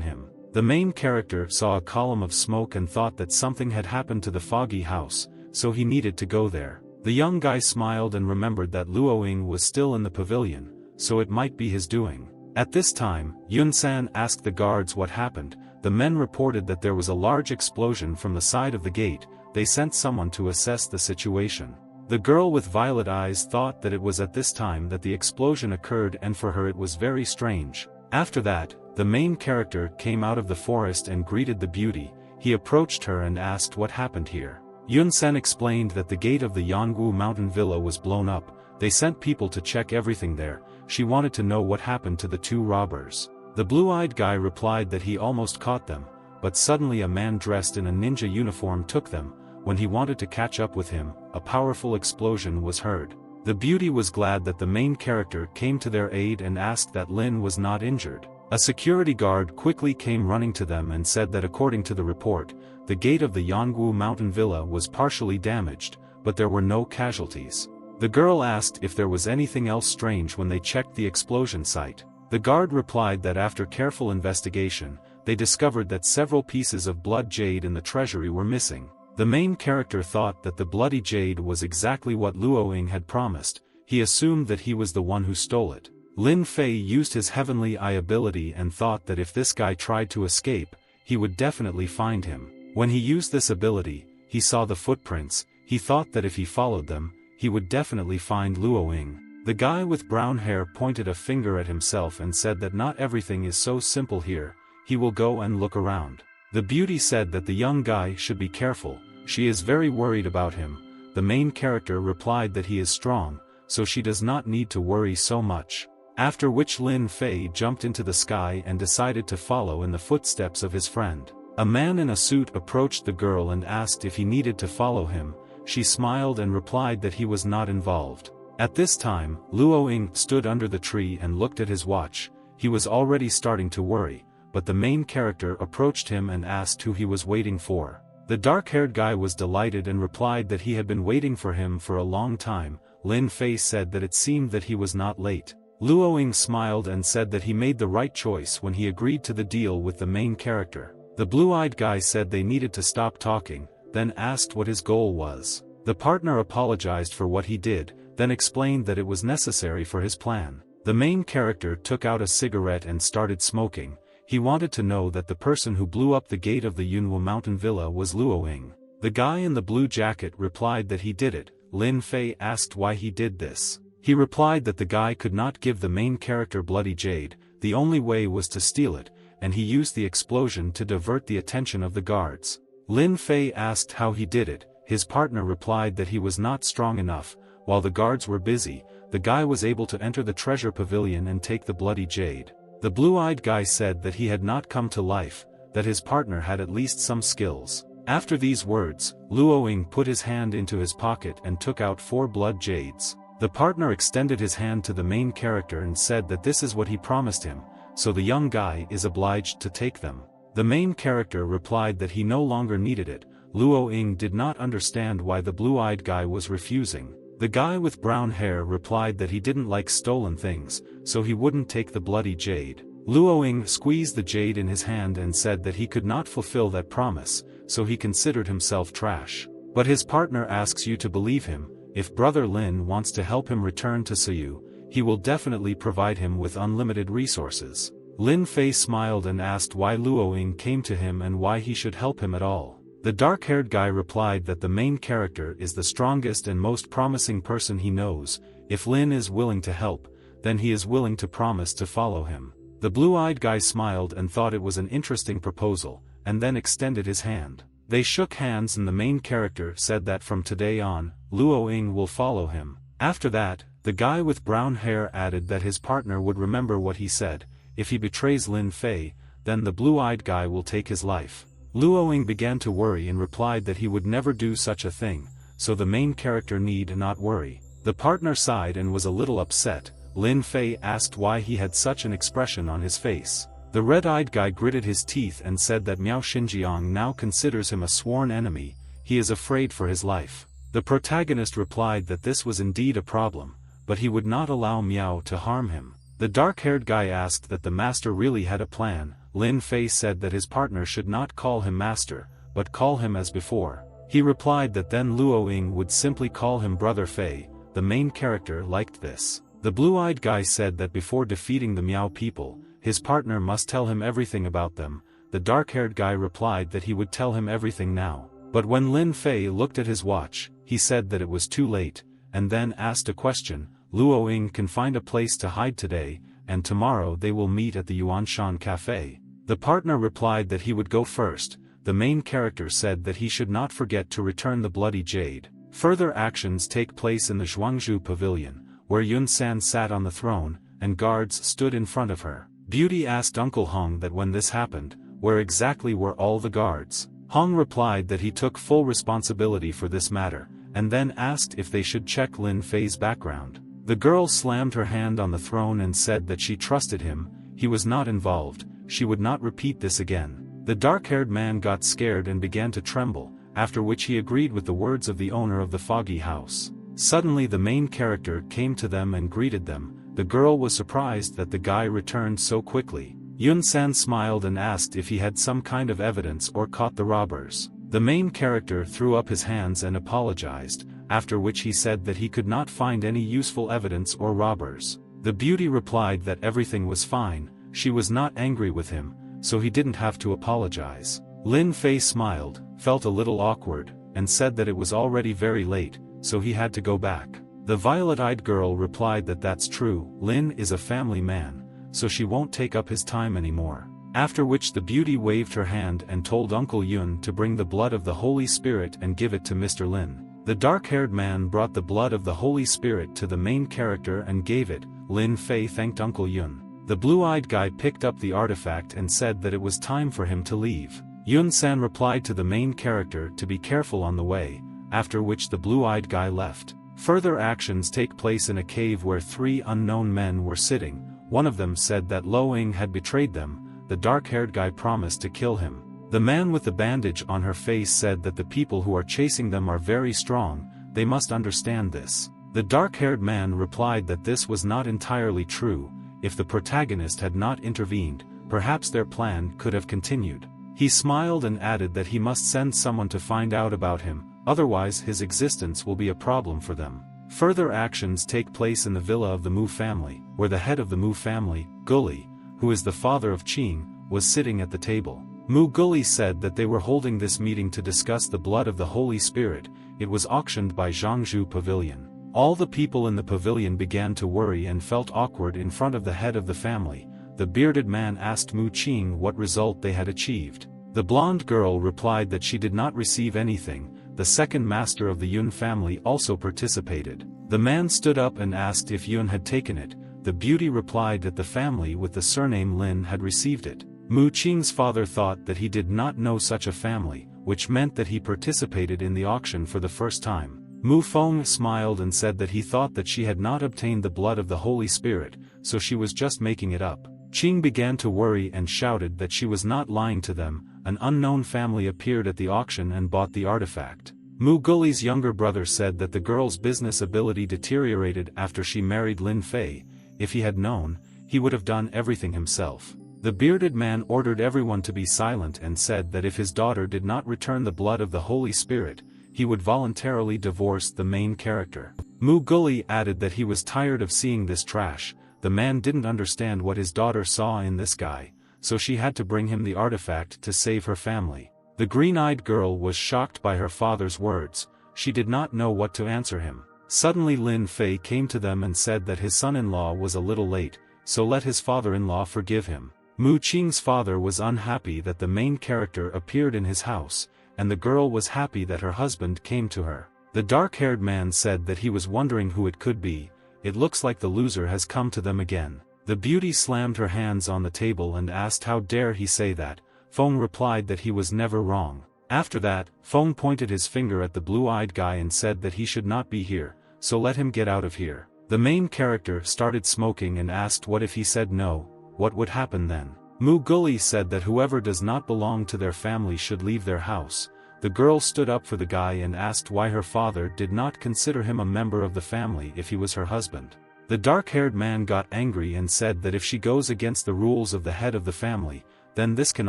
him. The main character saw a column of smoke and thought that something had happened to the foggy house, so he needed to go there. The young guy smiled and remembered that Luoying was still in the pavilion, so it might be his doing. At this time, Yun-san asked the guards what happened. The men reported that there was a large explosion from the side of the gate. They sent someone to assess the situation. The girl with violet eyes thought that it was at this time that the explosion occurred and for her it was very strange. After that, the main character came out of the forest and greeted the beauty. He approached her and asked what happened here. Yun-sen explained that the gate of the Yangwu mountain villa was blown up. They sent people to check everything there. She wanted to know what happened to the two robbers. The blue-eyed guy replied that he almost caught them, but suddenly a man dressed in a ninja uniform took them. When he wanted to catch up with him, a powerful explosion was heard. The beauty was glad that the main character came to their aid and asked that Lin was not injured. A security guard quickly came running to them and said that according to the report, the gate of the Yangwu mountain villa was partially damaged, but there were no casualties. The girl asked if there was anything else strange when they checked the explosion site. The guard replied that after careful investigation, they discovered that several pieces of blood jade in the treasury were missing. The main character thought that the bloody jade was exactly what Luoying had promised. He assumed that he was the one who stole it. Lin Fei used his heavenly eye ability and thought that if this guy tried to escape, he would definitely find him. When he used this ability, he saw the footprints. He thought that if he followed them, he would definitely find Luoying. The guy with brown hair pointed a finger at himself and said that not everything is so simple here. He will go and look around. The beauty said that the young guy should be careful. She is very worried about him. The main character replied that he is strong, so she does not need to worry so much. After which Lin Fei jumped into the sky and decided to follow in the footsteps of his friend. A man in a suit approached the girl and asked if he needed to follow him. She smiled and replied that he was not involved. At this time, Luoying stood under the tree and looked at his watch. He was already starting to worry, but the main character approached him and asked who he was waiting for. The dark-haired guy was delighted and replied that he had been waiting for him for a long time. Lin Fei said that it seemed that he was not late. Luoying smiled and said that he made the right choice when he agreed to the deal with the main character. The blue-eyed guy said they needed to stop talking, then asked what his goal was. The partner apologized for what he did, then explained that it was necessary for his plan. The main character took out a cigarette and started smoking. He wanted to know that the person who blew up the gate of the Yunwu mountain villa was Luoying. The guy in the blue jacket replied that he did it. Lin Fei asked why he did this. He replied that the guy could not give the main character bloody jade. The only way was to steal it, and he used the explosion to divert the attention of the guards. Lin Fei asked how he did it. His partner replied that he was not strong enough. While the guards were busy, the guy was able to enter the treasure pavilion and take the bloody jade. The blue-eyed guy said that he had not come to life, that his partner had at least some skills. After these words, Luoying put his hand into his pocket and took out 4 blood jades. The partner extended his hand to the main character and said that this is what he promised him, so the young guy is obliged to take them. The main character replied that he no longer needed it. Luoying did not understand why the blue-eyed guy was refusing. The guy with brown hair replied that he didn't like stolen things, so he wouldn't take the bloody jade. Luoying squeezed the jade in his hand and said that he could not fulfill that promise, so he considered himself trash. But his partner asks you to believe him. If Brother Lin wants to help him return to Suyu, he will definitely provide him with unlimited resources. Lin Fei smiled and asked why Luoying came to him and why he should help him at all. The dark-haired guy replied that the main character is the strongest and most promising person he knows. If Lin is willing to help, then he is willing to promise to follow him. The blue-eyed guy smiled and thought it was an interesting proposal, and then extended his hand. They shook hands and the main character said that from today on, Luoying will follow him. After that, the guy with brown hair added that his partner would remember what he said. If he betrays Lin Fei, then the blue-eyed guy will take his life. Luoying began to worry and replied that he would never do such a thing, so the main character need not worry. The partner sighed and was a little upset. Lin Fei asked why he had such an expression on his face. The red-eyed guy gritted his teeth and said that Miao Xinjiang now considers him a sworn enemy. He is afraid for his life. The protagonist replied that this was indeed a problem, but he would not allow Miao to harm him. The dark-haired guy asked that the master really had a plan. Lin Fei said that his partner should not call him master, but call him as before. He replied that then Luo Ying would simply call him Brother Fei. The main character liked this. The blue-eyed guy said that before defeating the Miao people, his partner must tell him everything about them. The dark-haired guy replied that he would tell him everything now. But when Lin Fei looked at his watch, he said that it was too late, and then asked a question. Luo Ying can find a place to hide today, and tomorrow they will meet at the Yuanshan Cafe. The partner replied that he would go first. The main character said that he should not forget to return the bloody jade. Further actions take place in the Zhuangzhou Pavilion, where Yun San sat on the throne, and guards stood in front of her. Beauty asked Uncle Hong that when this happened, where exactly were all the guards? Hong replied that he took full responsibility for this matter, and then asked if they should check Lin Fei's background. The girl slammed her hand on the throne and said that she trusted him. He was not involved. She would not repeat this again. The dark-haired man got scared and began to tremble, after which he agreed with the words of the owner of the foggy house. Suddenly the main character came to them and greeted them. The girl was surprised that the guy returned so quickly. Yun San smiled and asked if he had some kind of evidence or caught the robbers. The main character threw up his hands and apologized, after which he said that he could not find any useful evidence or robbers. The beauty replied that everything was fine. She was not angry with him, so he didn't have to apologize. Lin Fei smiled, felt a little awkward, and said that it was already very late, so he had to go back. The violet-eyed girl replied that that's true. Lin is a family man, so she won't take up his time anymore. After which the beauty waved her hand and told Uncle Yun to bring the blood of the Holy Spirit and give it to Mr. Lin. The dark-haired man brought the blood of the Holy Spirit to the main character and gave it. Lin Fei thanked Uncle Yun. The blue-eyed guy picked up the artifact and said that it was time for him to leave. Yun San replied to the main character to be careful on the way, after which the blue-eyed guy left. Further actions take place in a cave where three unknown men were sitting. One of them said that Lo Ying had betrayed them. The dark-haired guy promised to kill him. The man with the bandage on her face said that the people who are chasing them are very strong. They must understand this. The dark-haired man replied that this was not entirely true. If the protagonist had not intervened, perhaps their plan could have continued. He smiled and added that he must send someone to find out about him, otherwise his existence will be a problem for them. Further actions take place in the villa of the Mu family, where the head of the Mu family, Guli, who is the father of Qing, was sitting at the table. Mu Guli said that they were holding this meeting to discuss the blood of the Holy Spirit. It was auctioned by Zhangzhou Pavilion. All the people in the pavilion began to worry and felt awkward in front of the head of the family. The bearded man asked Mu Qing what result they had achieved. The blonde girl replied that she did not receive anything. The second master of the Yun family also participated. The man stood up and asked if Yun had taken it. The beauty replied that the family with the surname Lin had received it. Mu Qing's father thought that he did not know such a family, which meant that he participated in the auction for the first time. Mu Feng smiled and said that he thought that she had not obtained the blood of the Holy Spirit, so she was just making it up. Qing began to worry and shouted that she was not lying to them. An unknown family appeared at the auction and bought the artifact. Mu Guli's younger brother said that the girl's business ability deteriorated after she married Lin Fei. If he had known, he would have done everything himself. The bearded man ordered everyone to be silent and said that if his daughter did not return the blood of the Holy Spirit, he would voluntarily divorce the main character. Mu Guli added that he was tired of seeing this trash. The man didn't understand what his daughter saw in this guy, so she had to bring him the artifact to save her family. The green-eyed girl was shocked by her father's words. She did not know what to answer him. Suddenly Lin Fei came to them and said that his son-in-law was a little late, so let his father-in-law forgive him. Mu Qing's father was unhappy that the main character appeared in his house, and the girl was happy that her husband came to her. The dark-haired man said that he was wondering who it could be. It looks like the loser has come to them again. The beauty slammed her hands on the table and asked how dare he say that. Feng replied that he was never wrong. After that, Feng pointed his finger at the blue-eyed guy and said that he should not be here, so let him get out of here. The main character started smoking and asked what if he said no, what would happen then. Mu Guli said that whoever does not belong to their family should leave their house. The girl stood up for the guy and asked why her father did not consider him a member of the family if he was her husband. The dark-haired man got angry and said that if she goes against the rules of the head of the family, then this can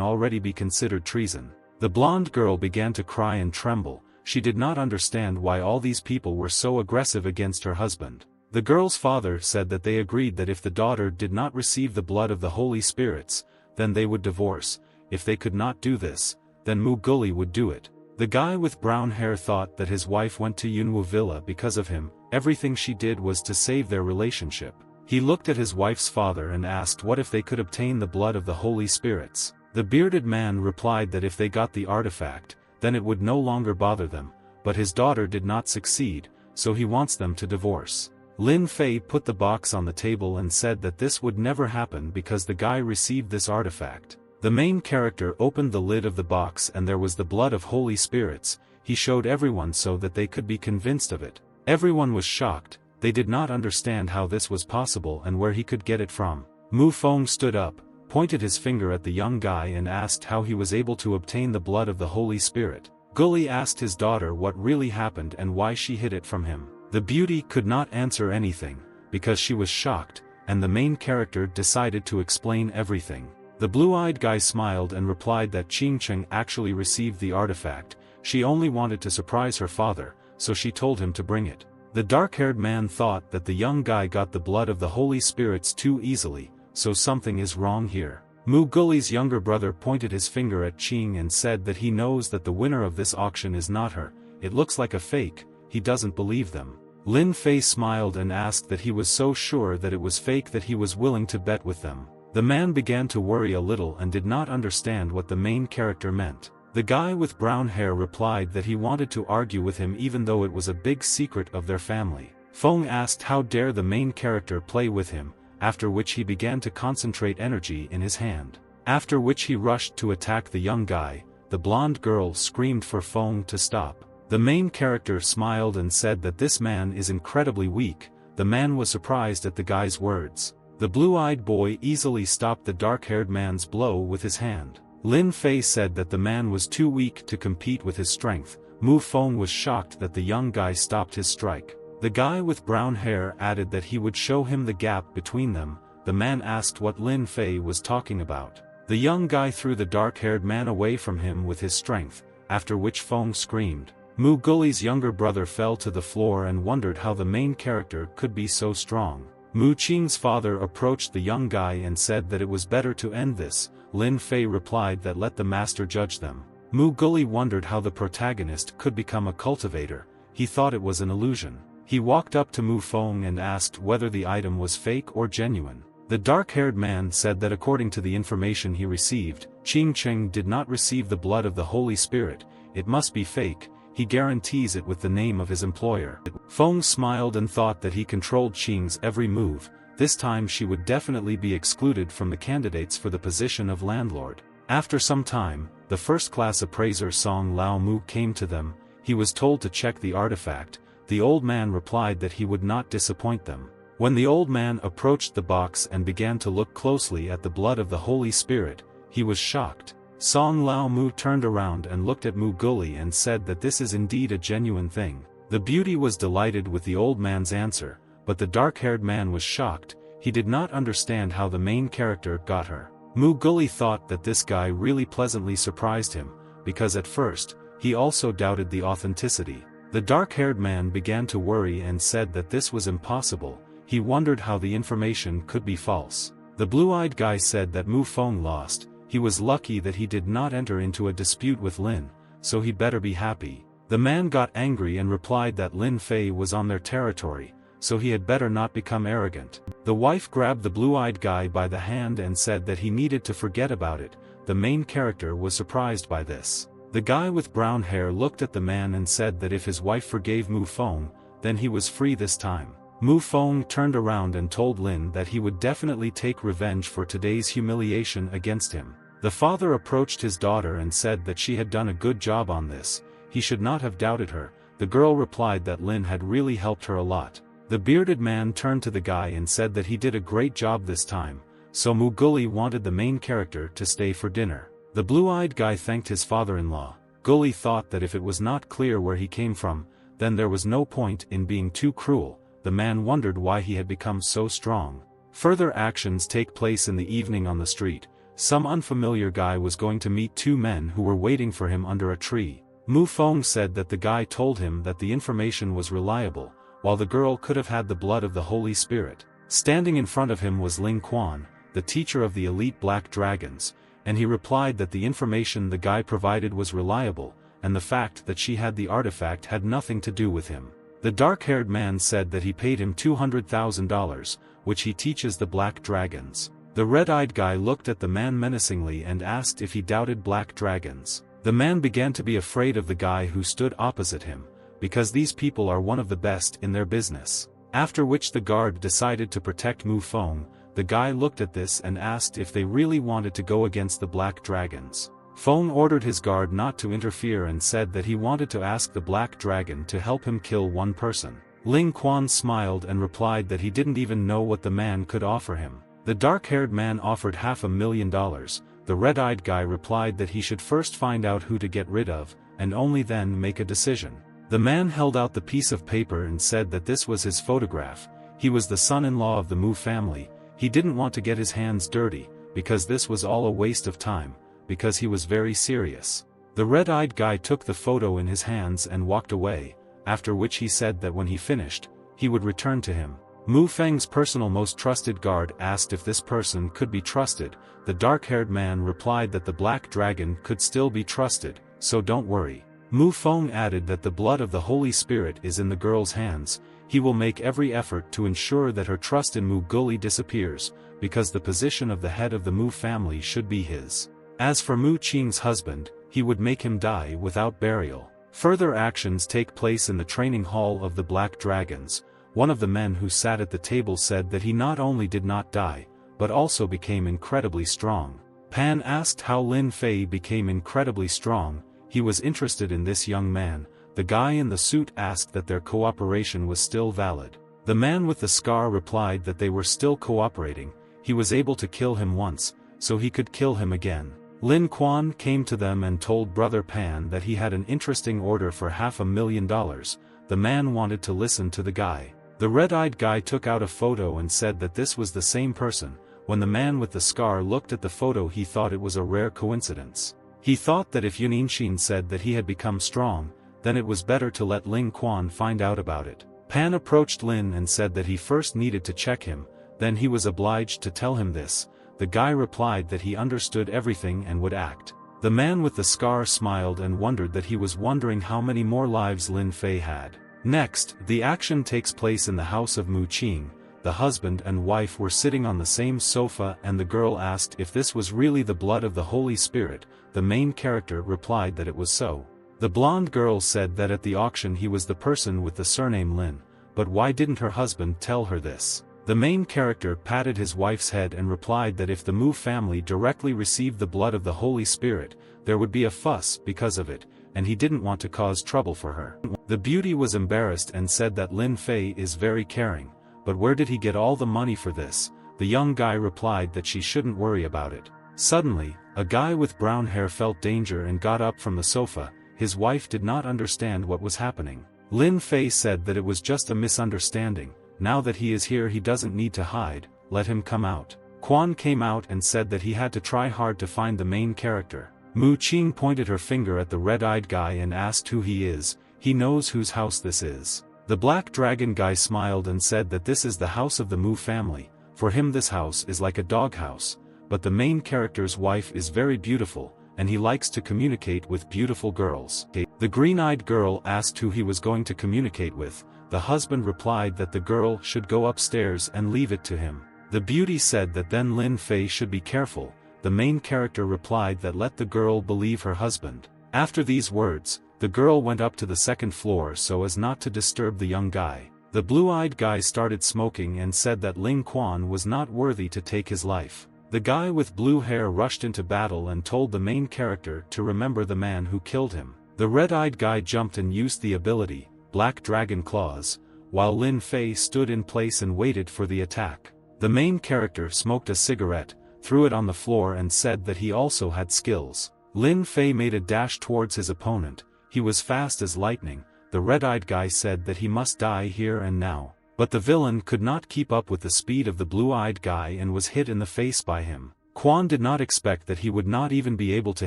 already be considered treason. The blonde girl began to cry and tremble. She did not understand why all these people were so aggressive against her husband. The girl's father said that they agreed that if the daughter did not receive the blood of the Holy Spirits, then they would divorce. If they could not do this, then Mu Guli would do it. The guy with brown hair thought that his wife went to Yunwu Villa because of him. Everything she did was to save their relationship. He looked at his wife's father and asked what if they could obtain the blood of the Holy Spirits. The bearded man replied that if they got the artifact, then it would no longer bother them, but his daughter did not succeed, so he wants them to divorce. Lin Fei put the box on the table and said that this would never happen because the guy received this artifact. The main character opened the lid of the box and there was the blood of Holy Spirits. He showed everyone so that they could be convinced of it. Everyone was shocked. They did not understand how this was possible and where he could get it from. Mu Feng stood up, pointed his finger at the young guy and asked how he was able to obtain the blood of the Holy Spirit. Guli asked his daughter what really happened and why she hid it from him. The beauty could not answer anything, because she was shocked, and the main character decided to explain everything. The blue-eyed guy smiled and replied that Qing Cheng actually received the artifact. She only wanted to surprise her father, so she told him to bring it. The dark-haired man thought that the young guy got the blood of the Holy Spirits too easily, so something is wrong here. Mu Guli's younger brother pointed his finger at Qing and said that he knows that the winner of this auction is not her. It looks like a fake. He doesn't believe them. Lin Fei smiled and asked that he was so sure that it was fake that he was willing to bet with them. The man began to worry a little and did not understand what the main character meant. The guy with brown hair replied that he wanted to argue with him even though it was a big secret of their family. Feng asked how dare the main character play with him, after which he began to concentrate energy in his hand. After which he rushed to attack the young guy. The blonde girl screamed for Feng to stop. The main character smiled and said that this man is incredibly weak. The man was surprised at the guy's words. The blue-eyed boy easily stopped the dark-haired man's blow with his hand. Lin Fei said that the man was too weak to compete with his strength. Mu Feng was shocked that the young guy stopped his strike. The guy with brown hair added that he would show him the gap between them. The man asked what Lin Fei was talking about. The young guy threw the dark-haired man away from him with his strength, after which Feng screamed. Mu Guli's younger brother fell to the floor and wondered how the main character could be so strong. Mu Qing's father approached the young guy and said that it was better to end this. Lin Fei replied that let the master judge them. Mu Guli wondered how the protagonist could become a cultivator. He thought it was an illusion. He walked up to Mu Feng and asked whether the item was fake or genuine. The dark-haired man said that according to the information he received, Qing Cheng did not receive the blood of the Holy Spirit. It must be fake. He guarantees it with the name of his employer. Feng smiled and thought that he controlled Qing's every move. This time she would definitely be excluded from the candidates for the position of landlord. After some time, the first-class appraiser Song Lao Mu came to them. He was told to check the artifact. The old man replied that he would not disappoint them. When the old man approached the box and began to look closely at the blood of the Holy Spirit, he was shocked. Song Lao Mu turned around and looked at Mu Guli and said that this is indeed a genuine thing. The beauty was delighted with the old man's answer, but the dark-haired man was shocked. He did not understand how the main character got her. Mu Guli thought that this guy really pleasantly surprised him, because at first, he also doubted the authenticity. The dark-haired man began to worry and said that this was impossible. He wondered how the information could be false. The blue-eyed guy said that Mu Feng lost. He was lucky that he did not enter into a dispute with Lin, so he better be happy. The man got angry and replied that Lin Fei was on their territory, so he had better not become arrogant. The wife grabbed the blue-eyed guy by the hand and said that he needed to forget about it. The main character was surprised by this. The guy with brown hair looked at the man and said that if his wife forgave Mu Feng, then he was free this time. Mu Feng turned around and told Lin that he would definitely take revenge for today's humiliation against him. The father approached his daughter and said that she had done a good job on this, he should not have doubted her. The girl replied that Lin had really helped her a lot. The bearded man turned to the guy and said that he did a great job this time, so Gully wanted the main character to stay for dinner. The blue-eyed guy thanked his father-in-law. Gully thought that if it was not clear where he came from, then there was no point in being too cruel. The man wondered why he had become so strong. Further actions take place in the evening on the street. Some unfamiliar guy was going to meet two men who were waiting for him under a tree. Mu Feng said that the guy told him that the information was reliable, while the girl could have had the blood of the Holy Spirit. Standing in front of him was Ling Quan, the teacher of the elite black dragons, and he replied that the information the guy provided was reliable, and the fact that she had the artifact had nothing to do with him. The dark-haired man said that he paid him $200,000, which he teaches the black dragons. The red-eyed guy looked at the man menacingly and asked if he doubted black dragons. The man began to be afraid of the guy who stood opposite him, because these people are one of the best in their business. After which the guard decided to protect Mu Feng. The guy looked at this and asked if they really wanted to go against the black dragons. Feng ordered his guard not to interfere and said that he wanted to ask the black dragon to help him kill one person. Ling Quan smiled and replied that he didn't even know what the man could offer him. The dark-haired man offered $500,000. The red-eyed guy replied that he should first find out who to get rid of, and only then make a decision. The man held out the piece of paper and said that this was his photograph. He was the son-in-law of the Mu family. He didn't want to get his hands dirty, because this was all a waste of time, because he was very serious. The red-eyed guy took the photo in his hands and walked away, after which he said that when he finished, he would return to him. Mu Feng's personal most trusted guard asked if this person could be trusted. The dark-haired man replied that the black dragon could still be trusted, so don't worry. Mu Feng added that the blood of the Holy Spirit is in the girl's hands. He will make every effort to ensure that her trust in Mu Gully disappears, because the position of the head of the Mu family should be his. As for Mu Qing's husband, he would make him die without burial. Further actions take place in the training hall of the Black Dragons. One of the men who sat at the table said that he not only did not die, but also became incredibly strong. Pan asked how Lin Fei became incredibly strong. He was interested in this young man. The guy in the suit asked that their cooperation was still valid. The man with the scar replied that they were still cooperating. He was able to kill him once, so he could kill him again. Lin Quan came to them and told Brother Pan that he had an interesting order for $500,000. The man wanted to listen to the guy. The red-eyed guy took out a photo and said that this was the same person. When the man with the scar looked at the photo, he thought it was a rare coincidence. He thought that if Yuninxin said that he had become strong, then it was better to let Ling Quan find out about it. Pan approached Lin and said that he first needed to check him, then he was obliged to tell him this. The guy replied that he understood everything and would act. The man with the scar smiled and wondered that he was wondering how many more lives Lin Fei had. Next, the action takes place in the house of Mu Qing. The husband and wife were sitting on the same sofa and the girl asked if this was really the blood of the Holy Spirit. The main character replied that it was so. The blonde girl said that at the auction he was the person with the surname Lin, but why didn't her husband tell her this? The main character patted his wife's head and replied that if the Mu family directly received the blood of the Holy Spirit, there would be a fuss because of it, and he didn't want to cause trouble for her. The beauty was embarrassed and said that Lin Fei is very caring, but where did he get all the money for this? The young guy replied that she shouldn't worry about it. Suddenly, a guy with brown hair felt danger and got up from the sofa. His wife did not understand what was happening. Lin Fei said that it was just a misunderstanding. Now that he is here, he doesn't need to hide, let him come out. Quan came out and said that he had to try hard to find the main character. Mu Qing pointed her finger at the red-eyed guy and asked who he is. He knows whose house this is. The black dragon guy smiled and said that this is the house of the Mu family. For him this house is like a doghouse, but the main character's wife is very beautiful, and he likes to communicate with beautiful girls. The green-eyed girl asked who he was going to communicate with. The husband replied that the girl should go upstairs and leave it to him. The beauty said that then Lin Fei should be careful. The main character replied that let the girl believe her husband. After these words, the girl went up to the second floor so as not to disturb the young guy. The blue-eyed guy started smoking and said that Ling Quan was not worthy to take his life. The guy with blue hair rushed into battle and told the main character to remember the man who killed him. The red-eyed guy jumped and used the ability, Black Dragon Claws, while Lin Fei stood in place and waited for the attack. The main character smoked a cigarette, threw it on the floor and said that he also had skills. Lin Fei made a dash towards his opponent. He was fast as lightning. The red-eyed guy said that he must die here and now. But the villain could not keep up with the speed of the blue-eyed guy and was hit in the face by him. Quan did not expect that he would not even be able to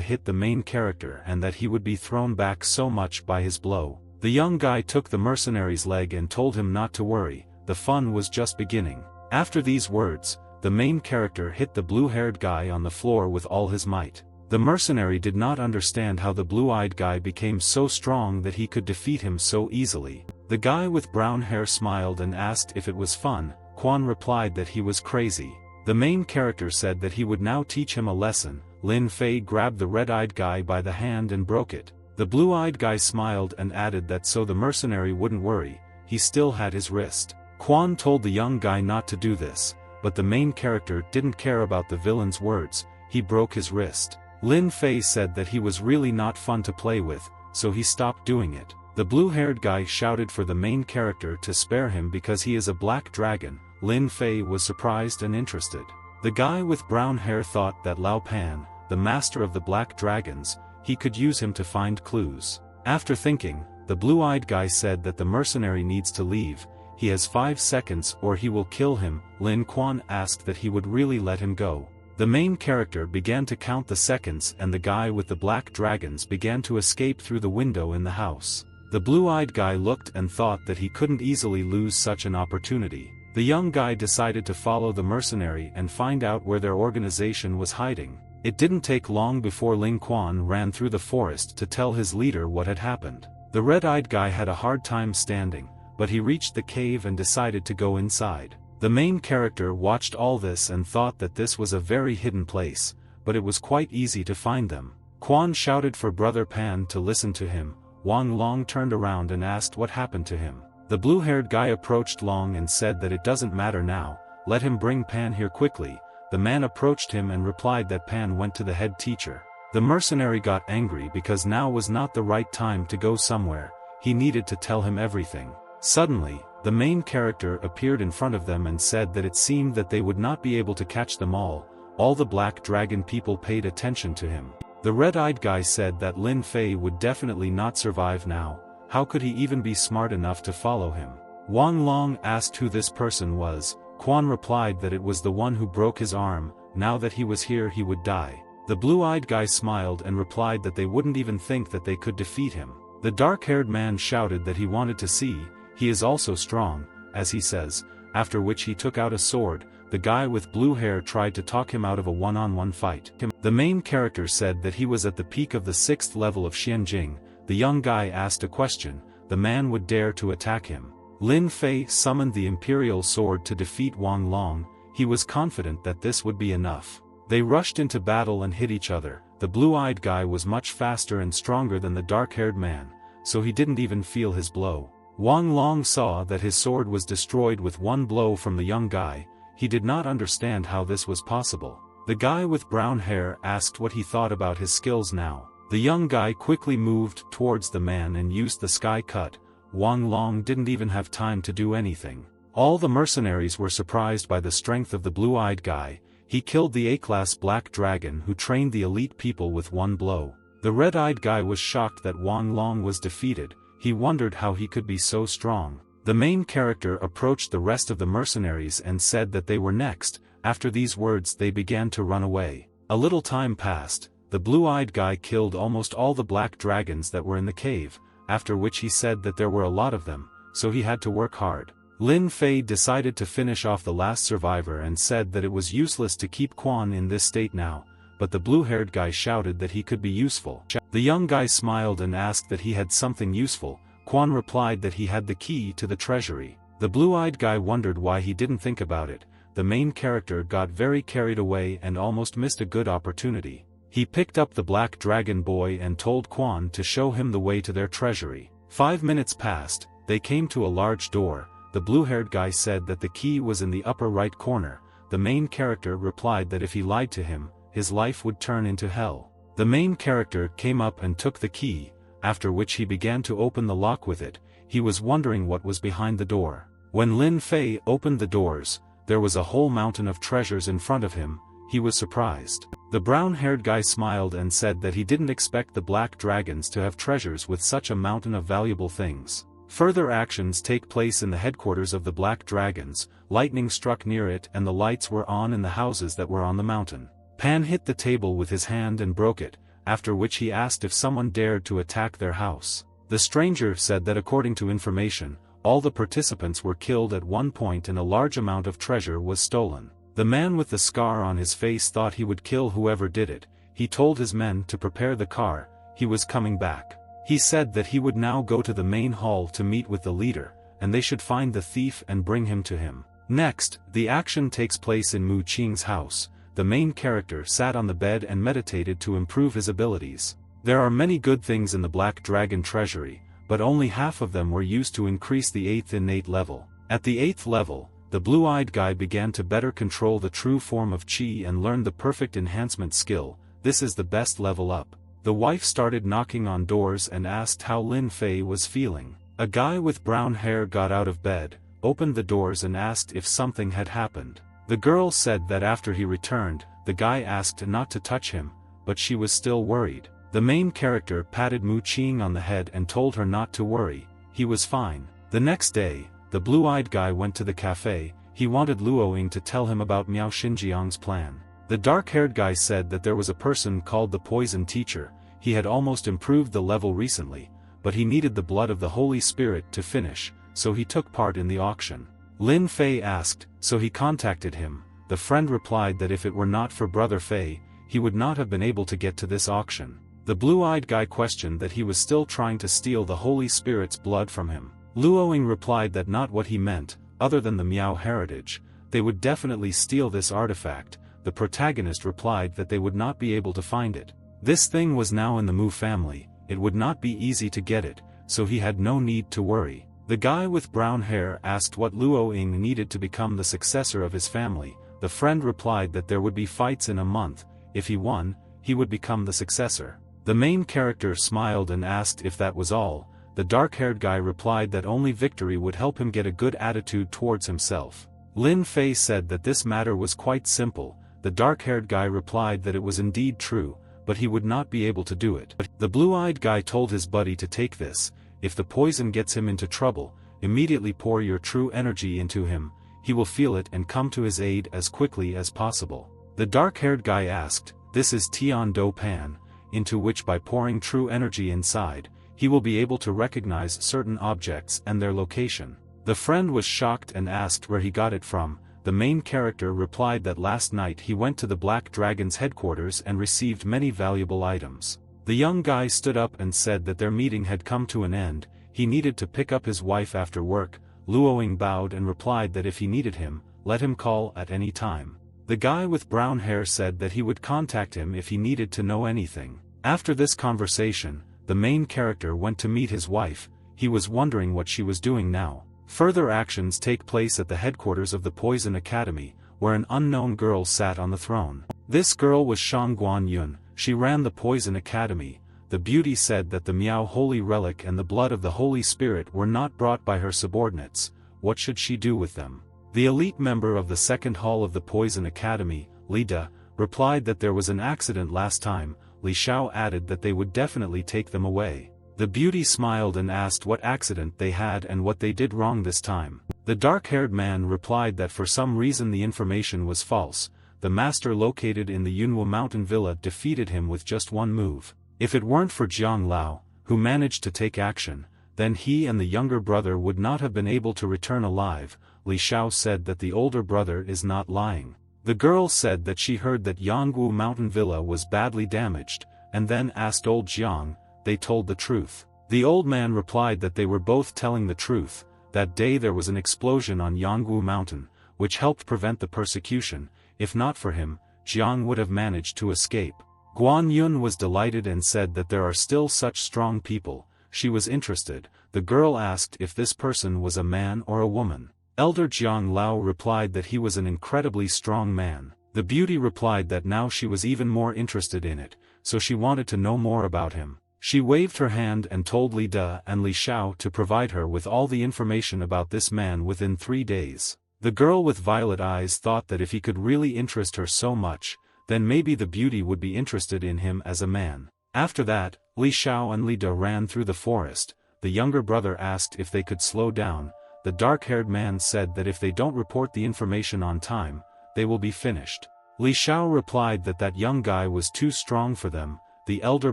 hit the main character and that he would be thrown back so much by his blow. The young guy took the mercenary's leg and told him not to worry, the fun was just beginning. After these words, the main character hit the blue-haired guy on the floor with all his might. The mercenary did not understand how the blue-eyed guy became so strong that he could defeat him so easily. The guy with brown hair smiled and asked if it was fun. Quan replied that he was crazy. The main character said that he would now teach him a lesson. Lin Fei grabbed the red-eyed guy by the hand and broke it. The blue-eyed guy smiled and added that so the mercenary wouldn't worry, he still had his wrist. Quan told the young guy not to do this, but the main character didn't care about the villain's words. He broke his wrist. Lin Fei said that he was really not fun to play with, so he stopped doing it. The blue-haired guy shouted for the main character to spare him because he is a black dragon. Lin Fei was surprised and interested. The guy with brown hair thought that Lao Pan, the master of the black dragons, he could use him to find clues. After thinking, the blue-eyed guy said that the mercenary needs to leave. He has 5 seconds or he will kill him. Lin Quan asked that he would really let him go. The main character began to count the seconds and the guy with the black dragons began to escape through the window in the house. The blue-eyed guy looked and thought that he couldn't easily lose such an opportunity. The young guy decided to follow the mercenary and find out where their organization was hiding. It didn't take long before Ling Quan ran through the forest to tell his leader what had happened. The red-eyed guy had a hard time standing, but he reached the cave and decided to go inside. The main character watched all this and thought that this was a very hidden place, but it was quite easy to find them. Quan shouted for Brother Pan to listen to him. Wang Long turned around and asked what happened to him. The blue-haired guy approached Long and said that it doesn't matter now, let him bring Pan here quickly. The man approached him and replied that Pan went to the head teacher. The mercenary got angry because now was not the right time to go somewhere. He needed to tell him everything. Suddenly, the main character appeared in front of them and said that it seemed that they would not be able to catch them all. All the black dragon people paid attention to him. The red-eyed guy said that Lin Fei would definitely not survive now. How could he even be smart enough to follow him? Wang Long asked who this person was. Quan replied that it was the one who broke his arm. Now that he was here he would die. The blue-eyed guy smiled and replied that they wouldn't even think that they could defeat him. The dark-haired man shouted that he wanted to see. He is also strong, as he says, after which he took out a sword. The guy with blue hair tried to talk him out of a one-on-one fight. The main character said that he was at the peak of the 6th level of Xianjing. The young guy asked a question. The man would dare to attack him. Lin Fei summoned the imperial sword to defeat Wang Long. He was confident that this would be enough. They rushed into battle and hit each other. The blue-eyed guy was much faster and stronger than the dark-haired man, so he didn't even feel his blow. Wang Long saw that his sword was destroyed with one blow from the young guy. He did not understand how this was possible. The guy with brown hair asked what he thought about his skills now. The young guy quickly moved towards the man and used the sky cut. Wang Long didn't even have time to do anything. All the mercenaries were surprised by the strength of the blue-eyed guy. He killed the A-class black dragon who trained the elite people with one blow. The red-eyed guy was shocked that Wang Long was defeated. He wondered how he could be so strong. The main character approached the rest of the mercenaries and said that they were next. After these words they began to run away. A little time passed. The blue-eyed guy killed almost all the black dragons that were in the cave, after which he said that there were a lot of them, so he had to work hard. Lin Fei decided to finish off the last survivor and said that it was useless to keep Quan in this state now, but the blue-haired guy shouted that he could be useful. The young guy smiled and asked that he had something useful. Quan replied that he had the key to the treasury. The blue-eyed guy wondered why he didn't think about it. The main character got very carried away and almost missed a good opportunity. He picked up the black dragon boy and told Quan to show him the way to their treasury. 5 minutes passed. They came to a large door. The blue-haired guy said that the key was in the upper right corner. the main character replied that if he lied to him, his life would turn into hell. The main character came up and took the key, after which he began to open the lock with it. He was wondering what was behind the door. When Lin Fei opened the doors, there was a whole mountain of treasures in front of him. He was surprised. The brown-haired guy smiled and said that he didn't expect the black dragons to have treasures with such a mountain of valuable things. Further actions take place in the headquarters of the black dragons. Lightning struck near it and the lights were on in the houses that were on the mountain. Pan hit the table with his hand and broke it, after which he asked if someone dared to attack their house. The stranger said that according to information, all the participants were killed at one point and a large amount of treasure was stolen. The man with the scar on his face thought he would kill whoever did it. He told his men to prepare the car. He was coming back. He said that he would now go to the main hall to meet with the leader, and they should find the thief and bring him to him. Next, the action takes place in Mu Qing's house. The main character sat on the bed and meditated to improve his abilities. There are many good things in the Black Dragon treasury, but only half of them were used to increase the 8th innate level. At the 8th level, the blue-eyed guy began to better control the true form of Qi and learned the perfect enhancement skill. This is the best level up. The wife started knocking on doors and asked how Lin Fei was feeling. A guy with brown hair got out of bed, opened the doors and asked if something had happened. The girl said that after he returned, the guy asked not to touch him, but she was still worried. The main character patted Mu Qing on the head and told her not to worry. He was fine. The next day, the blue-eyed guy went to the cafe. He wanted Luoying to tell him about Miao Xinjiang's plan. The dark-haired guy said that there was a person called the Poison Teacher. He had almost improved the level recently, but he needed the blood of the Holy Spirit to finish, so he took part in the auction. Lin Fei asked, so he contacted him. The friend replied that if it were not for Brother Fei, he would not have been able to get to this auction. The blue-eyed guy questioned that he was still trying to steal the Holy Spirit's blood from him. Luoying replied that not what he meant, other than the Miao heritage, they would definitely steal this artifact. The protagonist replied that they would not be able to find it. This thing was now in the Mu family, it would not be easy to get it, so he had no need to worry. The guy with brown hair asked what Luoying needed to become the successor of his family. The friend replied that there would be fights in a month. If he won, he would become the successor. The main character smiled and asked if that was all. The dark-haired guy replied that only victory would help him get a good attitude towards himself. Lin Fei said that this matter was quite simple. The dark-haired guy replied that it was indeed true, but he would not be able to do it. The blue-eyed guy told his buddy to take this. If the poison gets him into trouble, immediately pour your true energy into him. He will feel it and come to his aid as quickly as possible. The dark-haired guy asked, this is Tian Do Pan, into which by pouring true energy inside, he will be able to recognize certain objects and their location. The friend was shocked and asked where he got it from. The main character replied that last night he went to the Black Dragon's headquarters and received many valuable items. The young guy stood up and said that their meeting had come to an end. He needed to pick up his wife after work. Luoying bowed and replied that if he needed him, let him call at any time. The guy with brown hair said that he would contact him if he needed to know anything. After this conversation, the main character went to meet his wife. He was wondering what she was doing now. Further actions take place at the headquarters of the Poison Academy, where an unknown girl sat on the throne. This girl was Shang Guanyun. She ran the Poison Academy. The beauty said that the Miao Holy Relic and the blood of the Holy Spirit were not brought by her subordinates. What should she do with them? The elite member of the second hall of the Poison Academy, Li De, replied that there was an accident last time. Li Xiao added that they would definitely take them away. The beauty smiled and asked what accident they had and what they did wrong this time. The dark-haired man replied that for some reason the information was false. The master located in the Yunwu mountain villa defeated him with just one move. If it weren't for Jiang Lao, who managed to take action, then he and the younger brother would not have been able to return alive. Li Xiao said that the older brother is not lying. The girl said that she heard that Yangwu mountain villa was badly damaged, and then asked old Jiang. They told the truth. The old man replied that they were both telling the truth. That day there was an explosion on Yangwu mountain, which helped prevent the persecution. If not for him, Jiang would have managed to escape. Guan Yun was delighted and said that there are still such strong people. She was interested. The girl asked if this person was a man or a woman. Elder Jiang Lao replied that he was an incredibly strong man. The beauty replied that now she was even more interested in it, so she wanted to know more about him. She waved her hand and told Li De and Li Xiao to provide her with all the information about this man within 3 days. The girl with violet eyes thought that if he could really interest her so much, then maybe the beauty would be interested in him as a man. After that, Li Xiao and Li De ran through the forest. The younger brother asked if they could slow down. The dark-haired man said that if they don't report the information on time, they will be finished. Li Xiao replied that that young guy was too strong for them. The elder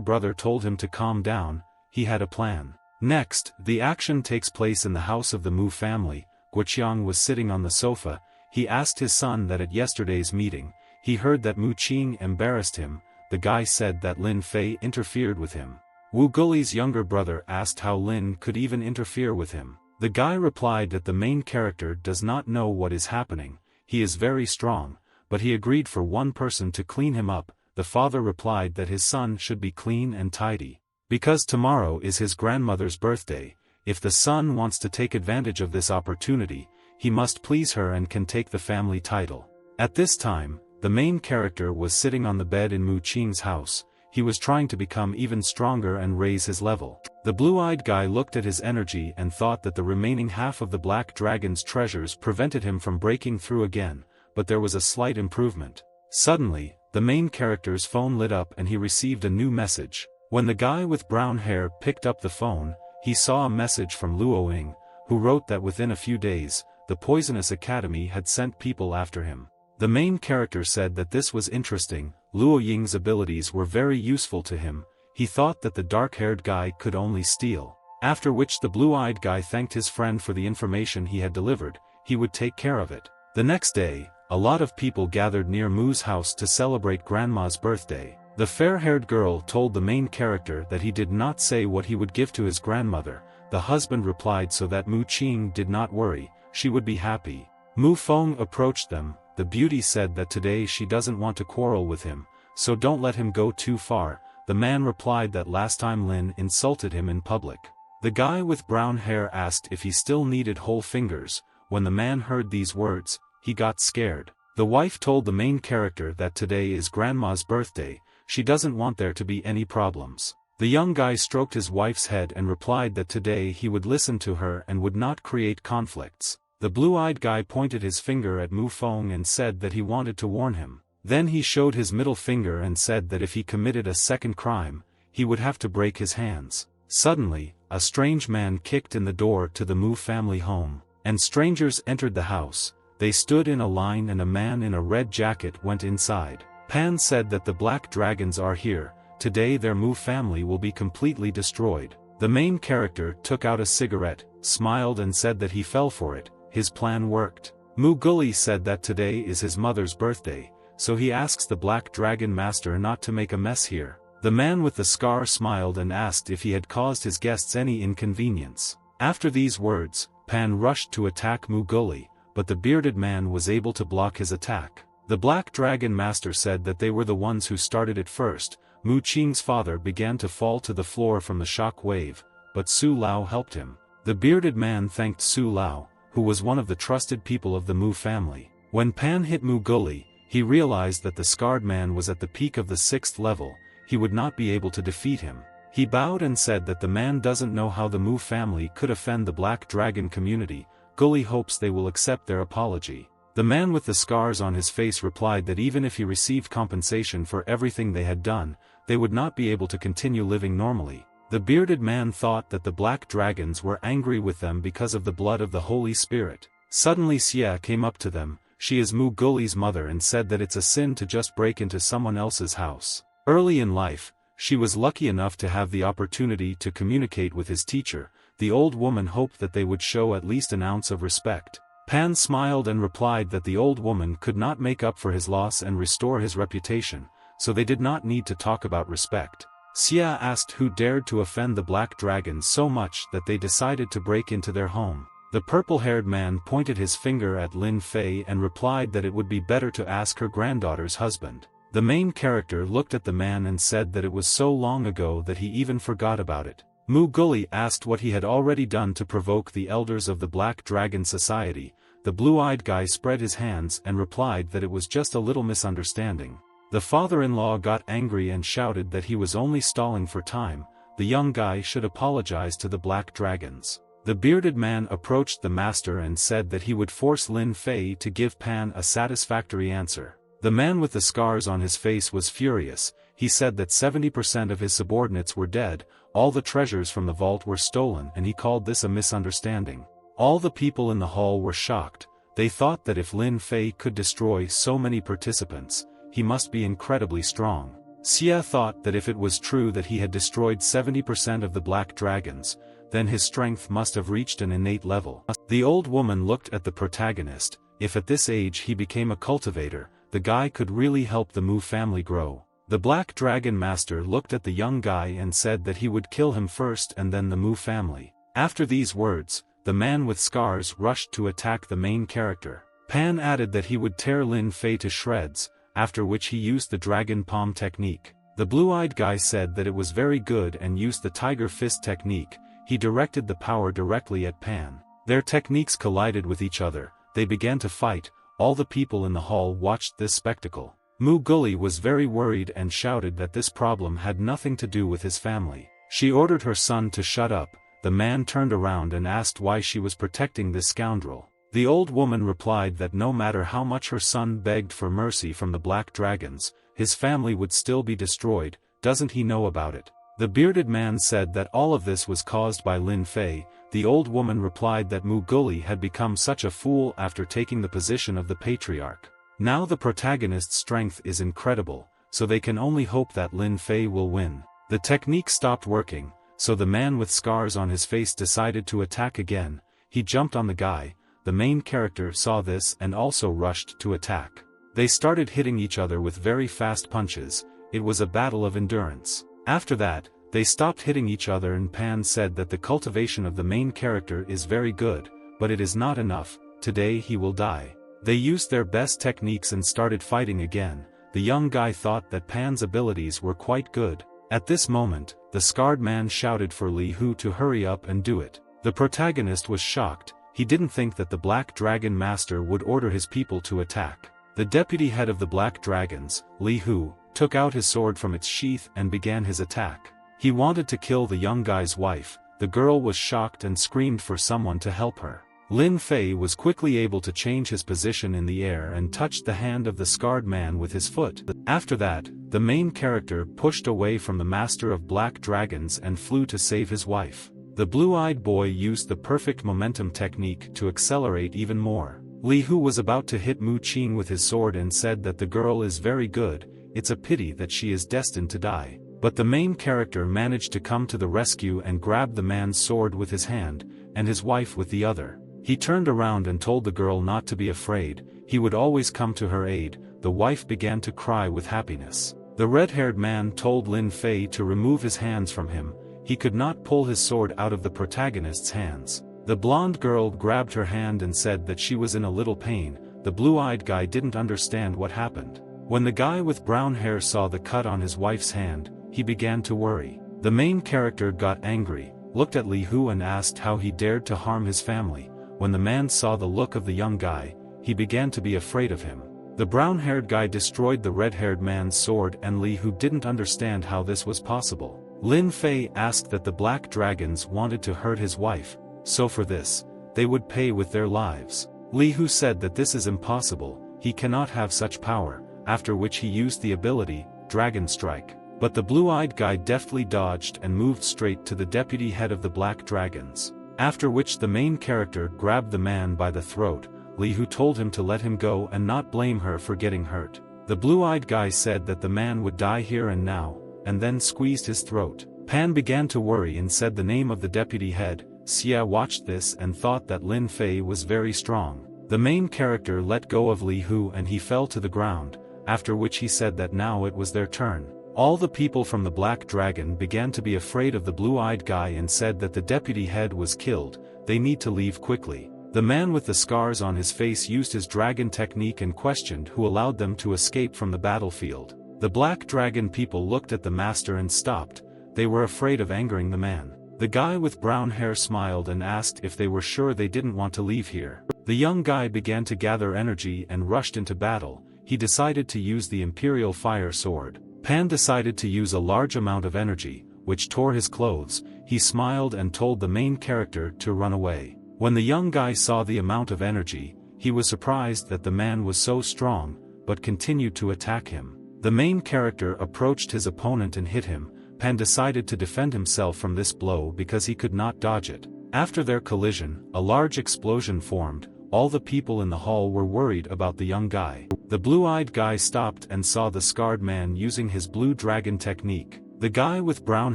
brother told him to calm down, he had a plan. Next, the action takes place in the house of the Mu family. Guoqiang was sitting on the sofa. He asked his son that at yesterday's meeting, he heard that Mu Qing embarrassed him. The guy said that Lin Fei interfered with him. Wu Guli's younger brother asked how Lin could even interfere with him. The guy replied that the main character does not know what is happening, he is very strong, but he agreed for one person to clean him up. The father replied that his son should be clean and tidy. Because tomorrow is his grandmother's birthday, if the son wants to take advantage of this opportunity, he must please her and can take the family title. At this time, the main character was sitting on the bed in Mu Qing's house. He was trying to become even stronger and raise his level. The blue-eyed guy looked at his energy and thought that the remaining half of the black dragon's treasures prevented him from breaking through again, but there was a slight improvement. Suddenly, the main character's phone lit up and he received a new message. When the guy with brown hair picked up the phone, he saw a message from Luo Ying, who wrote that within a few days, the Poisonous Academy had sent people after him. The main character said that this was interesting. Luo Ying's abilities were very useful to him. He thought that the dark-haired guy could only steal. After which the blue-eyed guy thanked his friend for the information he had delivered. He would take care of it. The next day, a lot of people gathered near Mu's house to celebrate Grandma's birthday. The fair-haired girl told the main character that he did not say what he would give to his grandmother. The husband replied so that Mu Qing did not worry, she would be happy. Mu Feng approached them. The beauty said that today she doesn't want to quarrel with him, so don't let him go too far. The man replied that last time Lin insulted him in public. The guy with brown hair asked if he still needed whole fingers. When the man heard these words, he got scared. The wife told the main character that today is Grandma's birthday, she doesn't want there to be any problems. The young guy stroked his wife's head and replied that today he would listen to her and would not create conflicts. The blue-eyed guy pointed his finger at Mu Feng and said that he wanted to warn him. Then he showed his middle finger and said that if he committed a second crime, he would have to break his hands. Suddenly, a strange man kicked in the door to the Mu family home, and strangers entered the house. They stood in a line and a man in a red jacket went inside. Pan said that the black dragons are here. Today their Mu family will be completely destroyed. The main character took out a cigarette, smiled and said that he fell for it. His plan worked. Mu Guli said that today is his mother's birthday, so he asks the Black Dragon Master not to make a mess here. The man with the scar smiled and asked if he had caused his guests any inconvenience. After these words, Pan rushed to attack Mu Guli, but the bearded man was able to block his attack. The Black Dragon Master said that they were the ones who started it first. Mu Qing's father began to fall to the floor from the shock wave, but Su Lao helped him. The bearded man thanked Su Lao, who was one of the trusted people of the Mu family. When Pan hit Mu Guli, he realized that the scarred man was at the peak of the 6th level, he would not be able to defeat him. He bowed and said that the man doesn't know how the Mu family could offend the Black Dragon community. Guli hopes they will accept their apology. The man with the scars on his face replied that even if he received compensation for everything they had done, they would not be able to continue living normally. The bearded man thought that the black dragons were angry with them because of the blood of the Holy Spirit. Suddenly Xia came up to them. She is Mu Guli's mother and said that it's a sin to just break into someone else's house. Early in life, she was lucky enough to have the opportunity to communicate with his teacher. The old woman hoped that they would show at least an ounce of respect. Pan smiled and replied that the old woman could not make up for his loss and restore his reputation, so they did not need to talk about respect. Xia asked who dared to offend the black dragons so much that they decided to break into their home. The purple-haired man pointed his finger at Lin Fei and replied that it would be better to ask her granddaughter's husband. The main character looked at the man and said that it was so long ago that he even forgot about it. Mu Guli asked what he had already done to provoke the elders of the Black Dragon Society. the blue-eyed guy spread his hands and replied that it was just a little misunderstanding. The father-in-law got angry and shouted that he was only stalling for time. The young guy should apologize to the black dragons. The bearded man approached the master and said that he would force Lin Fei to give Pan a satisfactory answer. The man with the scars on his face was furious. He said that 70% of his subordinates were dead, all the treasures from the vault were stolen, and he called this a misunderstanding. All the people in the hall were shocked. They thought that if Lin Fei could destroy so many participants, he must be incredibly strong. Xia thought that if it was true that he had destroyed 70% of the black dragons, then his strength must have reached an innate level. The old woman looked at the protagonist. If at this age he became a cultivator, the guy could really help the Mu family grow. The Black Dragon Master looked at the young guy and said that he would kill him first and then the Mu family. After these words, the man with scars rushed to attack the main character. Pan added that he would tear Lin Fei to shreds, after which he used the Dragon Palm technique. The blue-eyed guy said that it was very good and used the Tiger Fist technique. He directed the power directly at Pan. Their techniques collided with each other. They began to fight. All the people in the hall watched this spectacle. Mu Guli was very worried and shouted that this problem had nothing to do with his family. She ordered her son to shut up. The man turned around and asked why she was protecting this scoundrel. The old woman replied that no matter how much her son begged for mercy from the black dragons, his family would still be destroyed. Doesn't he know about it? The bearded man said that all of this was caused by Lin Fei. The old woman replied that Mu Guli had become such a fool after taking the position of the patriarch. Now the protagonist's strength is incredible, so they can only hope that Lin Fei will win. The technique stopped working, so the man with scars on his face decided to attack again. He jumped on the guy. The main character saw this and also rushed to attack. They started hitting each other with very fast punches. It was a battle of endurance. After that, they stopped hitting each other and Pan said that the cultivation of the main character is very good, but it is not enough. Today he will die. They used their best techniques and started fighting again. The young guy thought that Pan's abilities were quite good. At this moment, the scarred man shouted for Li Hu to hurry up and do it. The protagonist was shocked. He didn't think that the Black Dragon Master would order his people to attack. The deputy head of the Black Dragons, Li Hu, took out his sword from its sheath and began his attack. He wanted to kill the young guy's wife. The girl was shocked and screamed for someone to help her. Lin Fei was quickly able to change his position in the air and touched the hand of the scarred man with his foot. After that, the main character pushed away from the master of black dragons and flew to save his wife. The blue-eyed boy used the perfect momentum technique to accelerate even more. Li Hu was about to hit Mu Qing with his sword and said that the girl is very good. It's a pity that she is destined to die. But the main character managed to come to the rescue and grabbed the man's sword with his hand, and his wife with the other. He turned around and told the girl not to be afraid. He would always come to her aid. The wife began to cry with happiness. The red-haired man told Lin Fei to remove his hands from him. He could not pull his sword out of the protagonist's hands. The blonde girl grabbed her hand and said that she was in a little pain. The blue-eyed guy didn't understand what happened. When the guy with brown hair saw the cut on his wife's hand, he began to worry. The main character got angry, looked at Li Hu and asked how he dared to harm his family. When the man saw the look of the young guy, he began to be afraid of him. The brown-haired guy destroyed the red-haired man's sword and Li Hu didn't understand how this was possible. Lin Fei asked that the black dragons wanted to hurt his wife, so for this, they would pay with their lives. Li Hu said that this is impossible, he cannot have such power, after which he used the ability, Dragon Strike. But the blue-eyed guy deftly dodged and moved straight to the deputy head of the black dragons. After which the main character grabbed the man by the throat. Li Hu told him to let him go and not blame her for getting hurt. The blue-eyed guy said that the man would die here and now, and then squeezed his throat. Pan began to worry and said the name of the deputy head. Xia watched this and thought that Lin Fei was very strong. The main character let go of Li Hu and he fell to the ground, after which he said that now it was their turn. All the people from the Black Dragon began to be afraid of the blue-eyed guy and said that the deputy head was killed. They need to leave quickly. The man with the scars on his face used his dragon technique and questioned who allowed them to escape from the battlefield. The Black Dragon people looked at the master and stopped. They were afraid of angering the man. The guy with brown hair smiled and asked if they were sure they didn't want to leave here. The young guy began to gather energy and rushed into battle. He decided to use the Imperial Fire Sword. Pan decided to use a large amount of energy, which tore his clothes. He smiled and told the main character to run away. When the young guy saw the amount of energy, he was surprised that the man was so strong, but continued to attack him. The main character approached his opponent and hit him. Pan decided to defend himself from this blow because he could not dodge it. After their collision, a large explosion formed. All the people in the hall were worried about the young guy. The blue-eyed guy stopped and saw the scarred man using his blue dragon technique. The guy with brown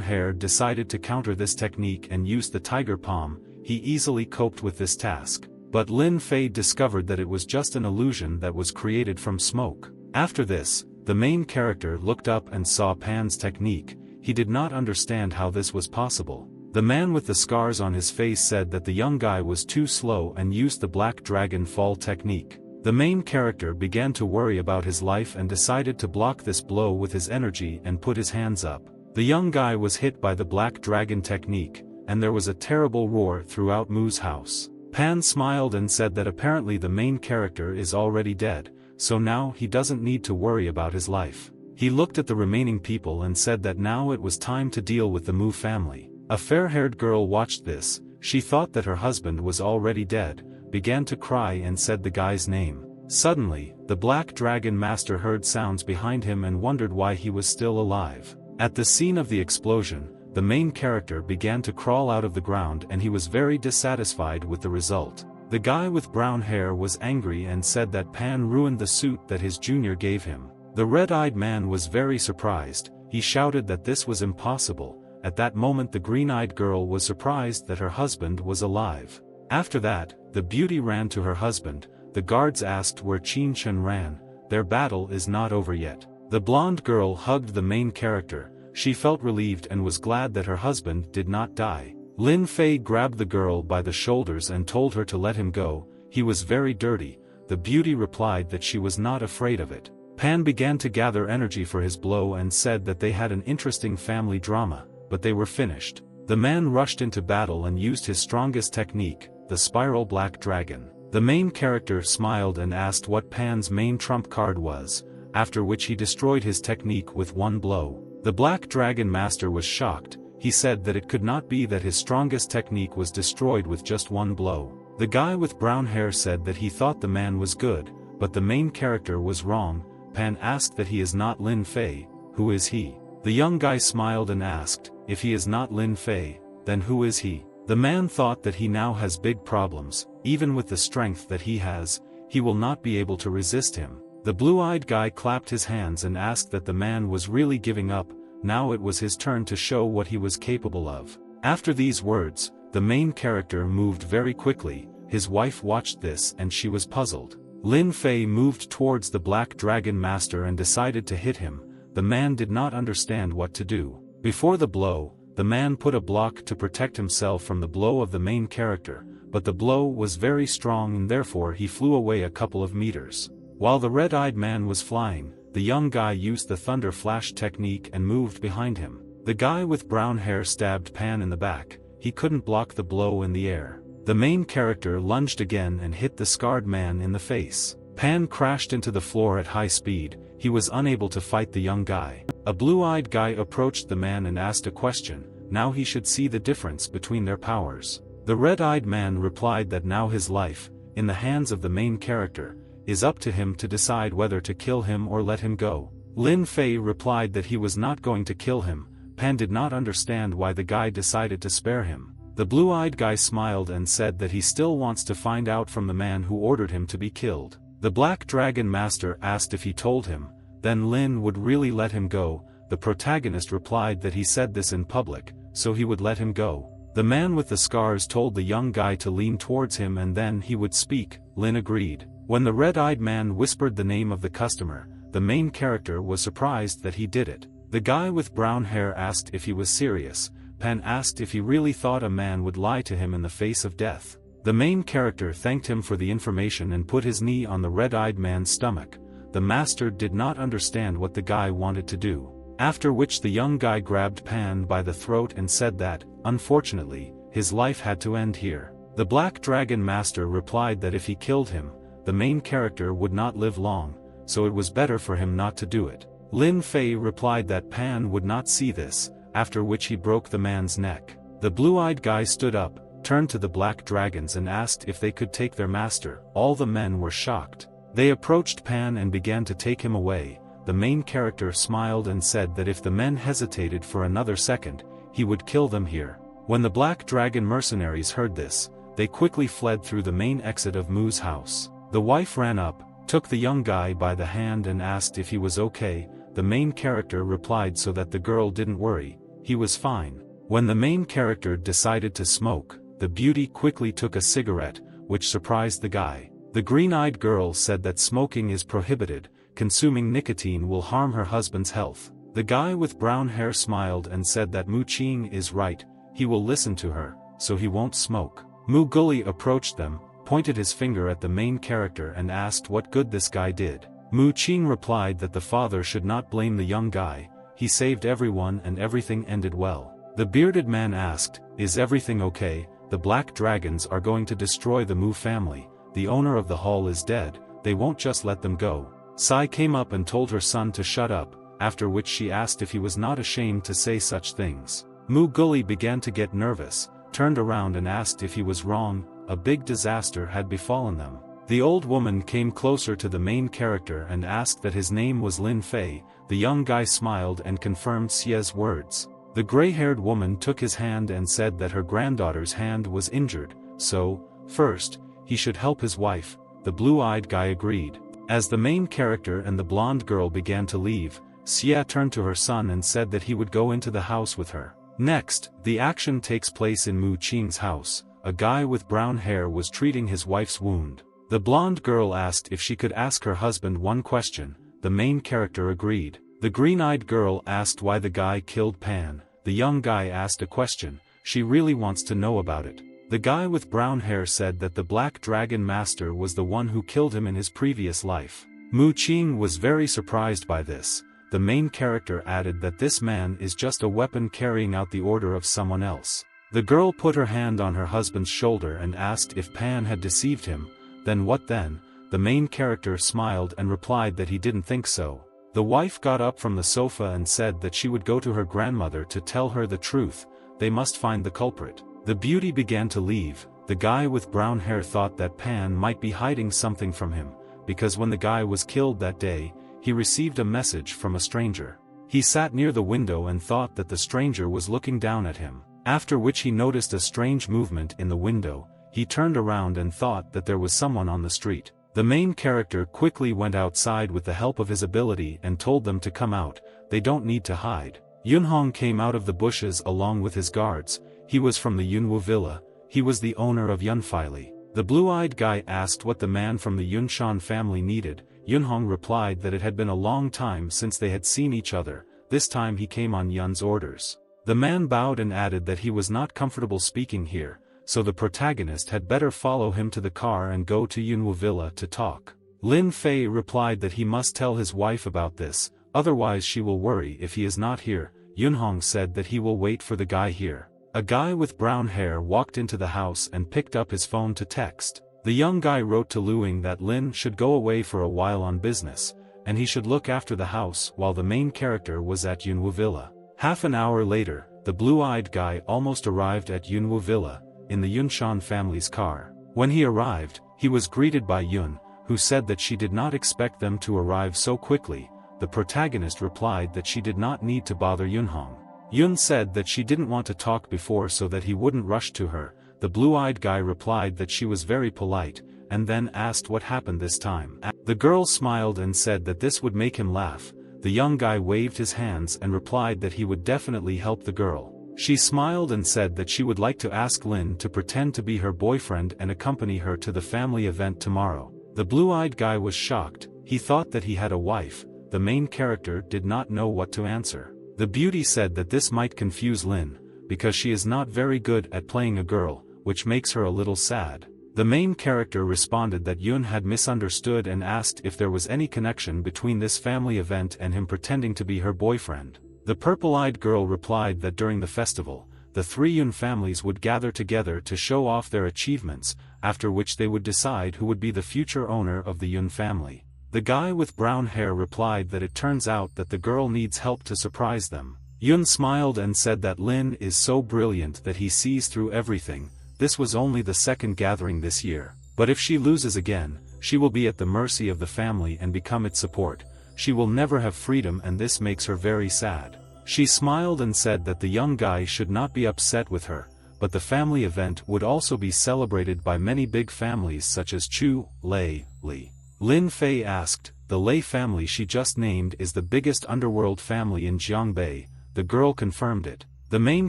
hair decided to counter this technique and used the tiger palm. He easily coped with this task. But Lin Fei discovered that it was just an illusion that was created from smoke. After this, the main character looked up and saw Pan's technique. He did not understand how this was possible. The man with the scars on his face said that the young guy was too slow and used the black dragon fall technique. The main character began to worry about his life and decided to block this blow with his energy and put his hands up. The young guy was hit by the black dragon technique, and there was a terrible roar throughout Mu's house. Pan smiled and said that apparently the main character is already dead, so now he doesn't need to worry about his life. He looked at the remaining people and said that now it was time to deal with the Mu family. A fair-haired girl watched this. She thought that her husband was already dead, began to cry and said the guy's name. Suddenly, the Black Dragon Master heard sounds behind him and wondered why he was still alive. At the scene of the explosion, the main character began to crawl out of the ground and he was very dissatisfied with the result. The guy with brown hair was angry and said that Pan ruined the suit that his junior gave him. The red-eyed man was very surprised. He shouted that this was impossible. At that moment the green-eyed girl was surprised that her husband was alive. After that, the beauty ran to her husband. The guards asked where Qin Chen ran. Their battle is not over yet. The blonde girl hugged the main character. She felt relieved and was glad that her husband did not die. Lin Fei grabbed the girl by the shoulders and told her to let him go. He was very dirty. The beauty replied that she was not afraid of it. Pan began to gather energy for his blow and said that they had an interesting family drama. But they were finished. The man rushed into battle and used his strongest technique, the Spiral Black Dragon. The main character smiled and asked what Pan's main trump card was, after which he destroyed his technique with one blow. The Black Dragon Master was shocked. He said that it could not be that his strongest technique was destroyed with just one blow. The guy with brown hair said that he thought the man was good, but the main character was wrong. Pan asked that he is not Lin Fei. Who is he? The young guy smiled and asked, if he is not Lin Fei, then who is he? The man thought that he now has big problems. Even with the strength that he has, he will not be able to resist him. The blue-eyed guy clapped his hands and asked that the man was really giving up. Now it was his turn to show what he was capable of. After these words, the main character moved very quickly. His wife watched this and she was puzzled. Lin Fei moved towards the Black Dragon Master and decided to hit him. The man did not understand what to do. Before the blow, the man put a block to protect himself from the blow of the main character, but the blow was very strong and therefore he flew away a couple of meters. While the red-eyed man was flying, the young guy used the Thunder Flash technique and moved behind him. The guy with brown hair stabbed Pan in the back. He couldn't block the blow in the air. The main character lunged again and hit the scarred man in the face. Pan crashed into the floor at high speed. He was unable to fight the young guy. A blue-eyed guy approached the man and asked a question. Now he should see the difference between their powers. The red-eyed man replied that now his life, in the hands of the main character, is up to him to decide whether to kill him or let him go. Lin Fei replied that he was not going to kill him. Pan did not understand why the guy decided to spare him. The blue-eyed guy smiled and said that he still wants to find out from the man who ordered him to be killed. The Black Dragon Master asked if he told him, then Lin would really let him go. The protagonist replied that he said this in public, so he would let him go. The man with the scars told the young guy to lean towards him and then he would speak. Lin agreed. When the red-eyed man whispered the name of the customer, the main character was surprised that he did it. The guy with brown hair asked if he was serious. Pan asked if he really thought a man would lie to him in the face of death. The main character thanked him for the information and put his knee on the red-eyed man's stomach. The master did not understand what the guy wanted to do. After which the young guy grabbed Pan by the throat and said that, unfortunately, his life had to end here. The Black Dragon Master replied that if he killed him, the main character would not live long, so it was better for him not to do it. Lin Fei replied that Pan would not see this, after which he broke the man's neck. The blue-eyed guy stood up, turned to the black dragons and asked if they could take their master. All the men were shocked. They approached Pan and began to take him away. The main character smiled and said that if the men hesitated for another second, he would kill them here. When the Black Dragon mercenaries heard this, they quickly fled through the main exit of Mu's house. The wife ran up, took the young guy by the hand and asked if he was okay. The main character replied so that the girl didn't worry, he was fine. When the main character decided to smoke, the beauty quickly took a cigarette, which surprised the guy. The green-eyed girl said that smoking is prohibited, consuming nicotine will harm her husband's health. The guy with brown hair smiled and said that Mu Qing is right, he will listen to her, so he won't smoke. Mu Guli approached them, pointed his finger at the main character and asked what good this guy did. Mu Qing replied that the father should not blame the young guy, he saved everyone and everything ended well. The bearded man asked, "Is everything okay? The black dragons are going to destroy the Mu family, the owner of the hall is dead, they won't just let them go." Sai came up and told her son to shut up, after which she asked if he was not ashamed to say such things. Mu Guli began to get nervous, turned around and asked if he was wrong. A big disaster had befallen them. The old woman came closer to the main character and asked that his name was Lin Fei. The young guy smiled and confirmed Xie's words. The gray-haired woman took his hand and said that her granddaughter's hand was injured, so, first, he should help his wife. The blue-eyed guy agreed. As the main character and the blonde girl began to leave, Xie turned to her son and said that he would go into the house with her. Next, the action takes place in Mu Qing's house. A guy with brown hair was treating his wife's wound. The blonde girl asked if she could ask her husband one question. The main character agreed. The green-eyed girl asked why the guy killed Pan. The young guy asked a question, she really wants to know about it. The guy with brown hair said that the Black Dragon Master was the one who killed him in his previous life. Mu Qing was very surprised by this. The main character added that this man is just a weapon carrying out the order of someone else. The girl put her hand on her husband's shoulder and asked if Pan had deceived him. Then what then? The main character smiled and replied that he didn't think so. The wife got up from the sofa and said that she would go to her grandmother to tell her the truth. They must find the culprit. The beauty began to leave. The guy with brown hair thought that Pan might be hiding something from him, because when the guy was killed that day, he received a message from a stranger. He sat near the window and thought that the stranger was looking down at him. After which he noticed a strange movement in the window. He turned around and thought that there was someone on the street. The main character quickly went outside with the help of his ability and told them to come out. They don't need to hide. Yunhong came out of the bushes along with his guards. He was from the Yunwu villa. He was the owner of Yunfili. The blue-eyed guy asked what the man from the Yunshan family needed. Yunhong replied that it had been a long time since they had seen each other. This time he came on Yun's orders. The man bowed and added that he was not comfortable speaking here, so the protagonist had better follow him to the car and go to Yunwu villa to talk. Lin Fei replied that he must tell his wife about this, otherwise she will worry if he is not here. Yunhong said that he will wait for the guy here. A guy with brown hair walked into the house and picked up his phone to text. The young guy wrote to Luing that Lin should go away for a while on business, and he should look after the house while the main character was at Yunwu villa. Half an hour later, the blue-eyed guy almost arrived at Yunwu villa, in the Yunshan family's car. When he arrived, he was greeted by Yun, who said that she did not expect them to arrive so quickly. The protagonist replied that she did not need to bother Yunhong. Yun said that she didn't want to talk before so that he wouldn't rush to her. The blue-eyed guy replied that she was very polite, and then asked what happened this time. The girl smiled and said that this would make him laugh. The young guy waved his hands and replied that he would definitely help the girl. She smiled and said that she would like to ask Lin to pretend to be her boyfriend and accompany her to the family event tomorrow. The blue-eyed guy was shocked. He thought that he had a wife. The main character did not know what to answer. The beauty said that this might confuse Lin, because she is not very good at playing a girl, which makes her a little sad. The main character responded that Yun had misunderstood and asked if there was any connection between this family event and him pretending to be her boyfriend. The purple-eyed girl replied that during the festival, the three Yun families would gather together to show off their achievements, after which they would decide who would be the future owner of the Yun family. The guy with brown hair replied that it turns out that the girl needs help to surprise them. Yun smiled and said that Lin is so brilliant that he sees through everything. This was only the second gathering this year, but if she loses again, she will be at the mercy of the family and become its support. She will never have freedom, and this makes her very sad. She smiled and said that the young guy should not be upset with her, but the family event would also be celebrated by many big families such as Chu, Lei, Li. Lin Fei asked, the Lei family she just named is the biggest underworld family in Jiangbei. The girl confirmed it. The main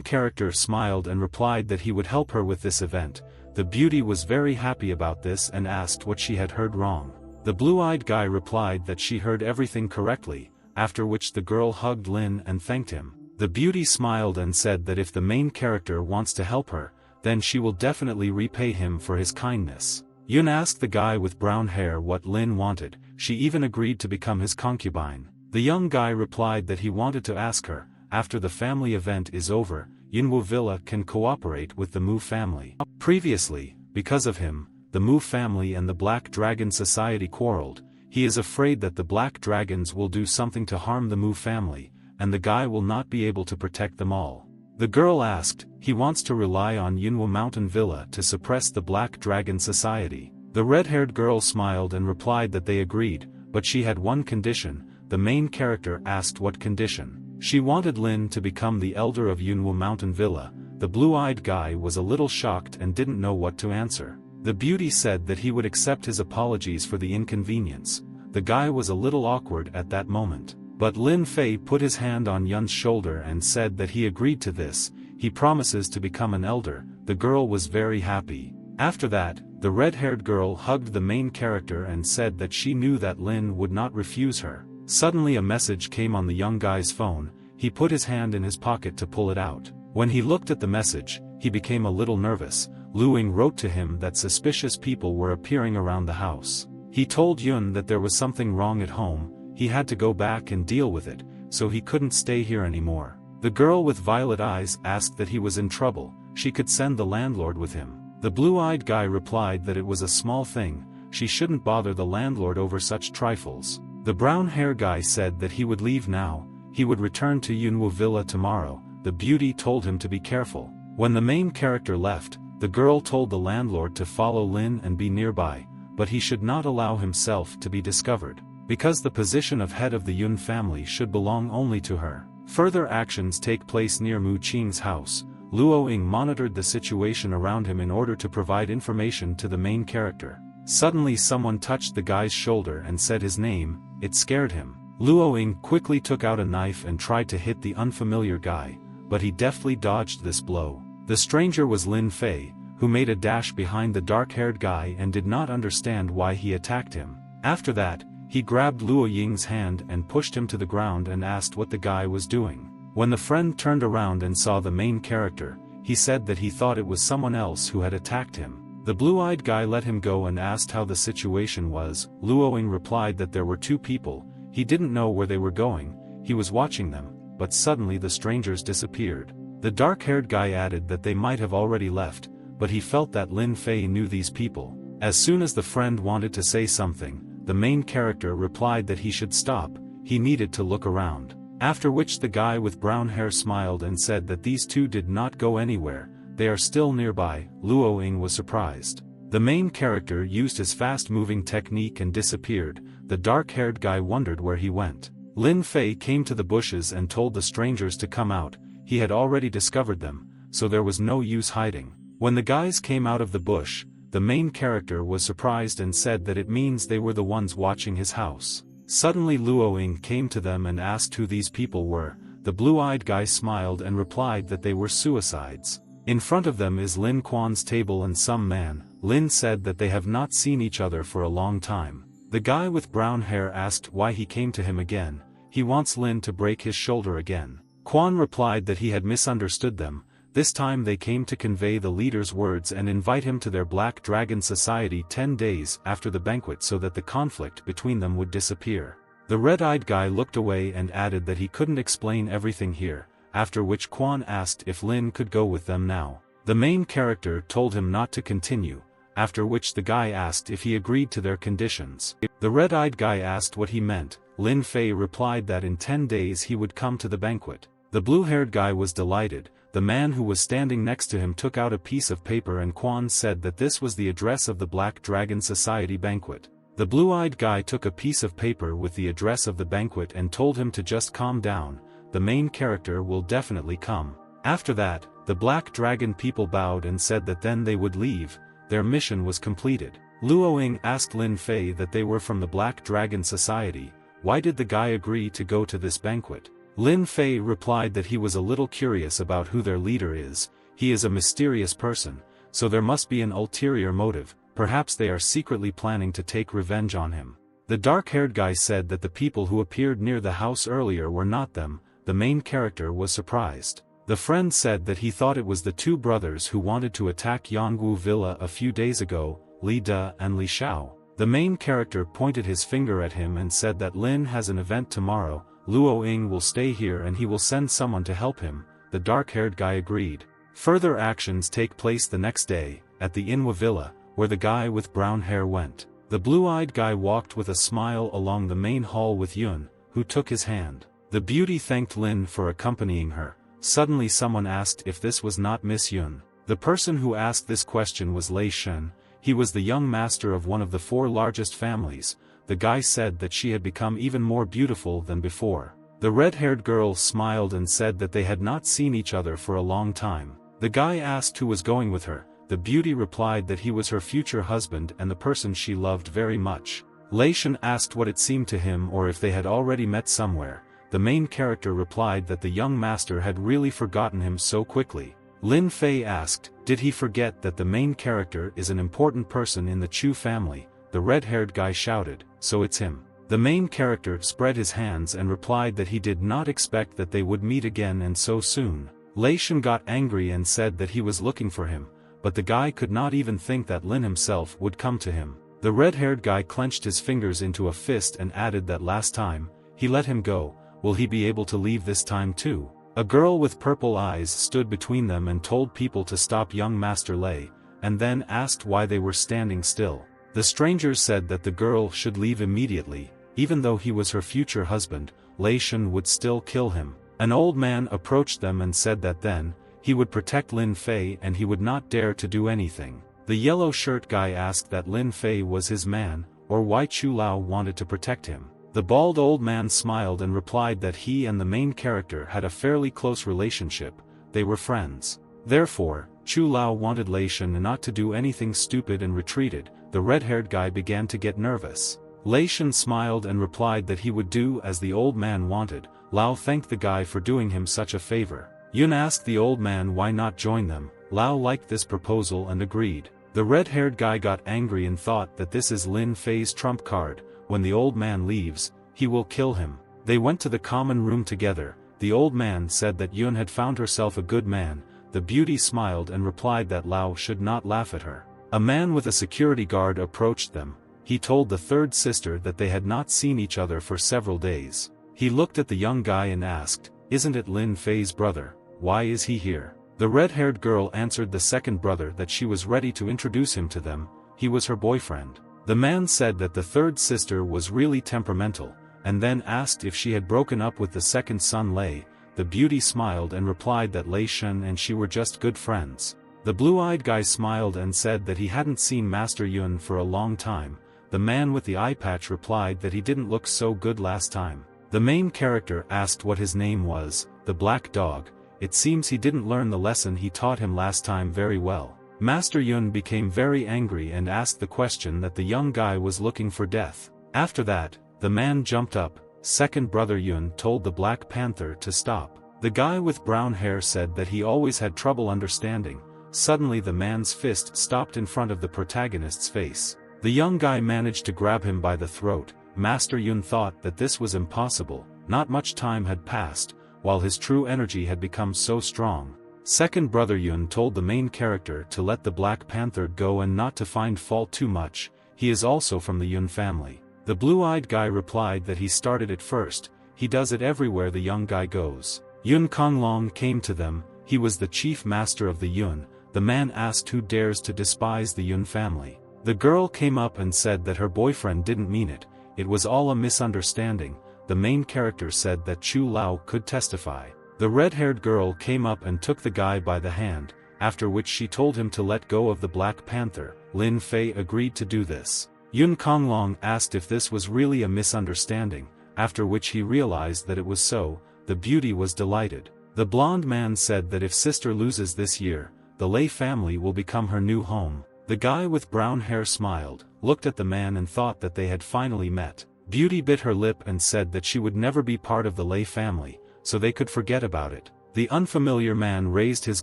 character smiled and replied that he would help her with this event. The beauty was very happy about this and asked what she had heard wrong. The blue-eyed guy replied that she heard everything correctly, after which the girl hugged Lin and thanked him. The beauty smiled and said that if the main character wants to help her, then she will definitely repay him for his kindness. Yun asked the guy with brown hair what Lin wanted. She even agreed to become his concubine. The young guy replied that he wanted to ask her, after the family event is over, Yunwu Villa can cooperate with the Mu family. Previously, because of him, the Mu family and the Black Dragon Society quarreled. He is afraid that the Black Dragons will do something to harm the Mu family, and the guy will not be able to protect them all. The girl asked, he wants to rely on Yunwu Mountain Villa to suppress the Black Dragon Society. The red-haired girl smiled and replied that they agreed, but she had one condition. The main character asked what condition. She wanted Lin to become the elder of Yunwu Mountain Villa. The blue-eyed guy was a little shocked and didn't know what to answer. The beauty said that he would accept his apologies for the inconvenience. The guy was a little awkward at that moment. But Lin Fei put his hand on Yun's shoulder and said that he agreed to this. He promises to become an elder. The girl was very happy. After that, the red-haired girl hugged the main character and said that she knew that Lin would not refuse her. Suddenly a message came on the young guy's phone. He put his hand in his pocket to pull it out. When he looked at the message, he became a little nervous. Lu Ying wrote to him that suspicious people were appearing around the house. He told Yun that there was something wrong at home. He had to go back and deal with it, so he couldn't stay here anymore. The girl with violet eyes asked that he was in trouble. She could send the landlord with him. The blue-eyed guy replied that it was a small thing. She shouldn't bother the landlord over such trifles. The brown-hair guy said that he would leave now. He would return to Yunwu Villa tomorrow. The beauty told him to be careful. When the main character left, the girl told the landlord to follow Lin and be nearby, but he should not allow himself to be discovered, because the position of head of the Yun family should belong only to her. Further actions take place near Mu Qing's house. Luo Ying monitored the situation around him in order to provide information to the main character. Suddenly someone touched the guy's shoulder and said his name. It scared him. Luo Ying quickly took out a knife and tried to hit the unfamiliar guy, but he deftly dodged this blow. The stranger was Lin Fei, who made a dash behind the dark-haired guy and did not understand why he attacked him. After that, he grabbed Luo Ying's hand and pushed him to the ground and asked what the guy was doing. When the friend turned around and saw the main character, he said that he thought it was someone else who had attacked him. The blue-eyed guy let him go and asked how the situation was. Luo Ying replied that there were two people. He didn't know where they were going. He was watching them, but suddenly the strangers disappeared. The dark-haired guy added that they might have already left, but he felt that Lin Fei knew these people. As soon as the friend wanted to say something, the main character replied that he should stop. He needed to look around. After which the guy with brown hair smiled and said that these two did not go anywhere. They are still nearby. Luo Ying was surprised. The main character used his fast-moving technique and disappeared. The dark-haired guy wondered where he went. Lin Fei came to the bushes and told the strangers to come out. He had already discovered them, so there was no use hiding. When the guys came out of the bush, the main character was surprised and said that it means they were the ones watching his house. Suddenly Luo Ying came to them and asked who these people were. The blue-eyed guy smiled and replied that they were suicides. In front of them is Lin Quan's table and some man. Lin said that they have not seen each other for a long time. The guy with brown hair asked why he came to him again. He wants Lin to break his shoulder again. Quan replied that he had misunderstood them. This time they came to convey the leader's words and invite him to their Black Dragon Society 10 days after the banquet so that the conflict between them would disappear. The red-eyed guy looked away and added that he couldn't explain everything here. after which Quan asked if Lin could go with them now. The main character told him not to continue, after which the guy asked if he agreed to their conditions. The red-eyed guy asked what he meant. Lin Fei replied that in 10 days he would come to the banquet. The blue-haired guy was delighted. The man who was standing next to him took out a piece of paper and Quan said that this was the address of the Black Dragon Society banquet. The blue-eyed guy took a piece of paper with the address of the banquet and told him to just calm down. The main character will definitely come. After that, the Black Dragon people bowed and said that then they would leave. Their mission was completed. Luo Ying asked Lin Fei that they were from the Black Dragon Society. Why did the guy agree to go to this banquet? Lin Fei replied that he was a little curious about who their leader is. He is a mysterious person, so there must be an ulterior motive. Perhaps they are secretly planning to take revenge on him. The dark-haired guy said that the people who appeared near the house earlier were not them. The main character was surprised. The friend said that he thought it was the two brothers who wanted to attack Yongwu Villa a few days ago, Li De and Li Xiao. The main character pointed his finger at him and said that Lin has an event tomorrow. Luo Ying will stay here and he will send someone to help him. The dark-haired guy agreed. Further actions take place the next day, at the Inwa Villa, where the guy with brown hair went. The blue-eyed guy walked with a smile along the main hall with Yun, who took his hand. The beauty thanked Lin for accompanying her. Suddenly someone asked if this was not Miss Yun. The person who asked this question was Lei Shen. He was the young master of one of the 4 largest families. The guy said that she had become even more beautiful than before. The red-haired girl smiled and said that they had not seen each other for a long time. The guy asked who was going with her. The beauty replied that he was her future husband and the person she loved very much. Lei Shen asked what it seemed to him or if they had already met somewhere. The main character replied that the young master had really forgotten him so quickly. Lin Fei asked, did he forget that the main character is an important person in the Chu family? The red-haired guy shouted, so it's him. The main character spread his hands and replied that he did not expect that they would meet again and so soon. Lei Shen got angry and said that he was looking for him, but the guy could not even think that Lin himself would come to him. The red-haired guy clenched his fingers into a fist and added that last time, he let him go. Will he be able to leave this time too? A girl with purple eyes stood between them and told people to stop young Master Lei, and then asked why they were standing still. The strangers said that the girl should leave immediately. Even though he was her future husband, Lei Shen would still kill him. An old man approached them and said that then, he would protect Lin Fei and he would not dare to do anything. The yellow shirt guy asked that Lin Fei was his man, or why Chu Lao wanted to protect him. The bald old man smiled and replied that he and the main character had a fairly close relationship. They were friends. Therefore, Chu Lao wanted Lei Shen not to do anything stupid and retreated. The red-haired guy began to get nervous. Lei Shen smiled and replied that he would do as the old man wanted. Lao thanked the guy for doing him such a favor. Yun asked the old man why not join them. Lao liked this proposal and agreed. The red-haired guy got angry and thought that this is Lin Fei's trump card. When the old man leaves, he will kill him. They went to the common room together. The old man said that Yun had found herself a good man. The beauty smiled and replied that Lao should not laugh at her. A man with a security guard approached them. He told the third sister that they had not seen each other for several days. He looked at the young guy and asked, isn't it Lin Fei's brother? Why is he here? The red-haired girl answered the second brother that she was ready to introduce him to them. He was her boyfriend. The man said that the third sister was really temperamental, and then asked if she had broken up with the second son Lei. The beauty smiled and replied that Lei Shen and she were just good friends. The blue-eyed guy smiled and said that he hadn't seen Master Yun for a long time. The man with the eye patch replied that he didn't look so good last time. The main character asked what his name was, the black dog. It seems he didn't learn the lesson he taught him last time very well. Master Yun became very angry and asked the question that the young guy was looking for death. After that, the man jumped up. Second brother Yun told the Black Panther to stop. The guy with brown hair said that he always had trouble understanding. Suddenly the man's fist stopped in front of the protagonist's face. The young guy managed to grab him by the throat. Master Yun thought that this was impossible. Not much time had passed, while his true energy had become so strong. Second brother Yun told the main character to let the Black Panther go and not to find fault too much. He is also from the Yun family. The blue-eyed guy replied that he started it first. He does it everywhere the young guy goes. Yun Konglong came to them. He was the chief master of the Yun. The man asked who dares to despise the Yun family. The girl came up and said that her boyfriend didn't mean it, it was all a misunderstanding. The main character said that Chu Lao could testify. The red-haired girl came up and took the guy by the hand, after which she told him to let go of the Black Panther. Lin Fei agreed to do this. Yun Konglong asked if this was really a misunderstanding, after which he realized that it was so. The beauty was delighted. The blonde man said that if sister loses this year, the Lei family will become her new home. The guy with brown hair smiled, looked at the man and thought that they had finally met. Beauty bit her lip and said that she would never be part of the Lei family, so they could forget about it. The unfamiliar man raised his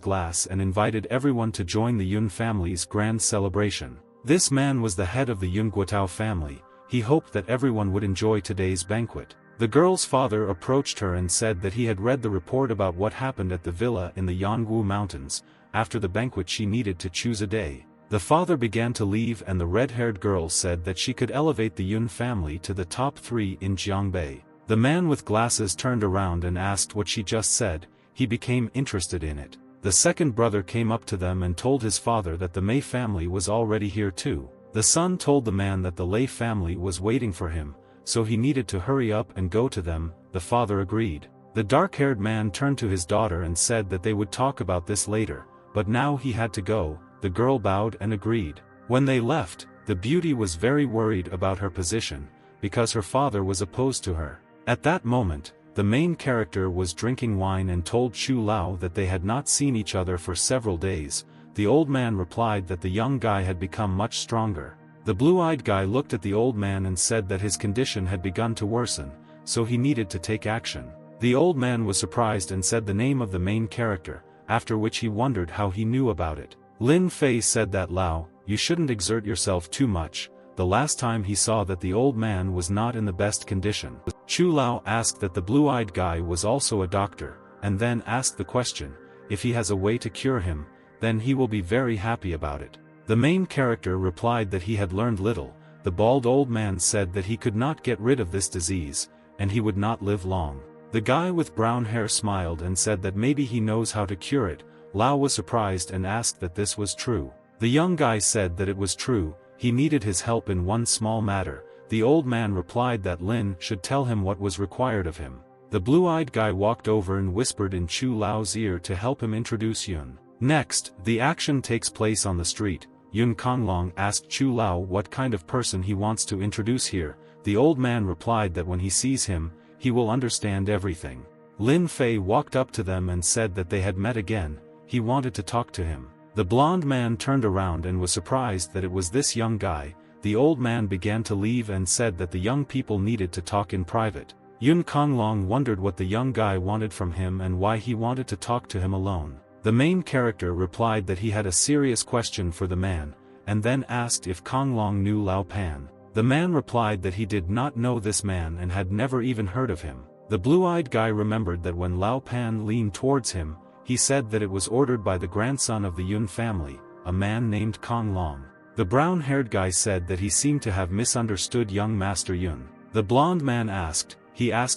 glass and invited everyone to join the Yun family's grand celebration. This man was the head of the Yun Guotao family. He hoped that everyone would enjoy today's banquet. The girl's father approached her and said that he had read the report about what happened at the villa in the Yangwu Mountains. After the banquet she needed to choose a day. The father began to leave and the red-haired girl said that she could elevate the Yun family to the top 3 in Jiangbei. The man with glasses turned around and asked what she just said. He became interested in it. The second brother came up to them and told his father that the Mei family was already here too. The son told the man that the Lei family was waiting for him, so he needed to hurry up and go to them. The father agreed. The dark-haired man turned to his daughter and said that they would talk about this later, but now he had to go. The girl bowed and agreed. When they left, the beauty was very worried about her position, because her father was opposed to her. At that moment, the main character was drinking wine and told Chu Lao that they had not seen each other for several days. The old man replied that the young guy had become much stronger. The blue-eyed guy looked at the old man and said that his condition had begun to worsen, so he needed to take action. The old man was surprised and said the name of the main character, after which he wondered how he knew about it. Lin Fei said that Lao, you shouldn't exert yourself too much. The last time he saw that the old man was not in the best condition. Chu Lao asked that the blue-eyed guy was also a doctor, and then asked the question, if he has a way to cure him, then he will be very happy about it. The main character replied that he had learned little. The bald old man said that he could not get rid of this disease, and he would not live long. The guy with brown hair smiled and said that maybe he knows how to cure it. Lao was surprised and asked that this was true. The young guy said that it was true. He needed his help in one small matter. The old man replied that Lin should tell him what was required of him. The blue-eyed guy walked over and whispered in Chu Lao's ear to help him introduce Yun. Next, the action takes place on the street. Yun Konglong asked Chu Lao what kind of person he wants to introduce here. The old man replied that when he sees him, he will understand everything. Lin Fei walked up to them and said that they had met again. He wanted to talk to him. The blonde man turned around and was surprised that it was this young guy. The old man began to leave and said that the young people needed to talk in private. Yun Konglong wondered what the young guy wanted from him and why he wanted to talk to him alone. The main character replied that he had a serious question for the man, and then asked if Konglong knew Lao Pan. The man replied that he did not know this man and had never even heard of him. The blue-eyed guy remembered that when Lao Pan leaned towards him, he said that it was ordered by the grandson of the Yun family, a man named Konglong. The brown-haired guy said that he seemed to have misunderstood young Master Yun. The blonde man asked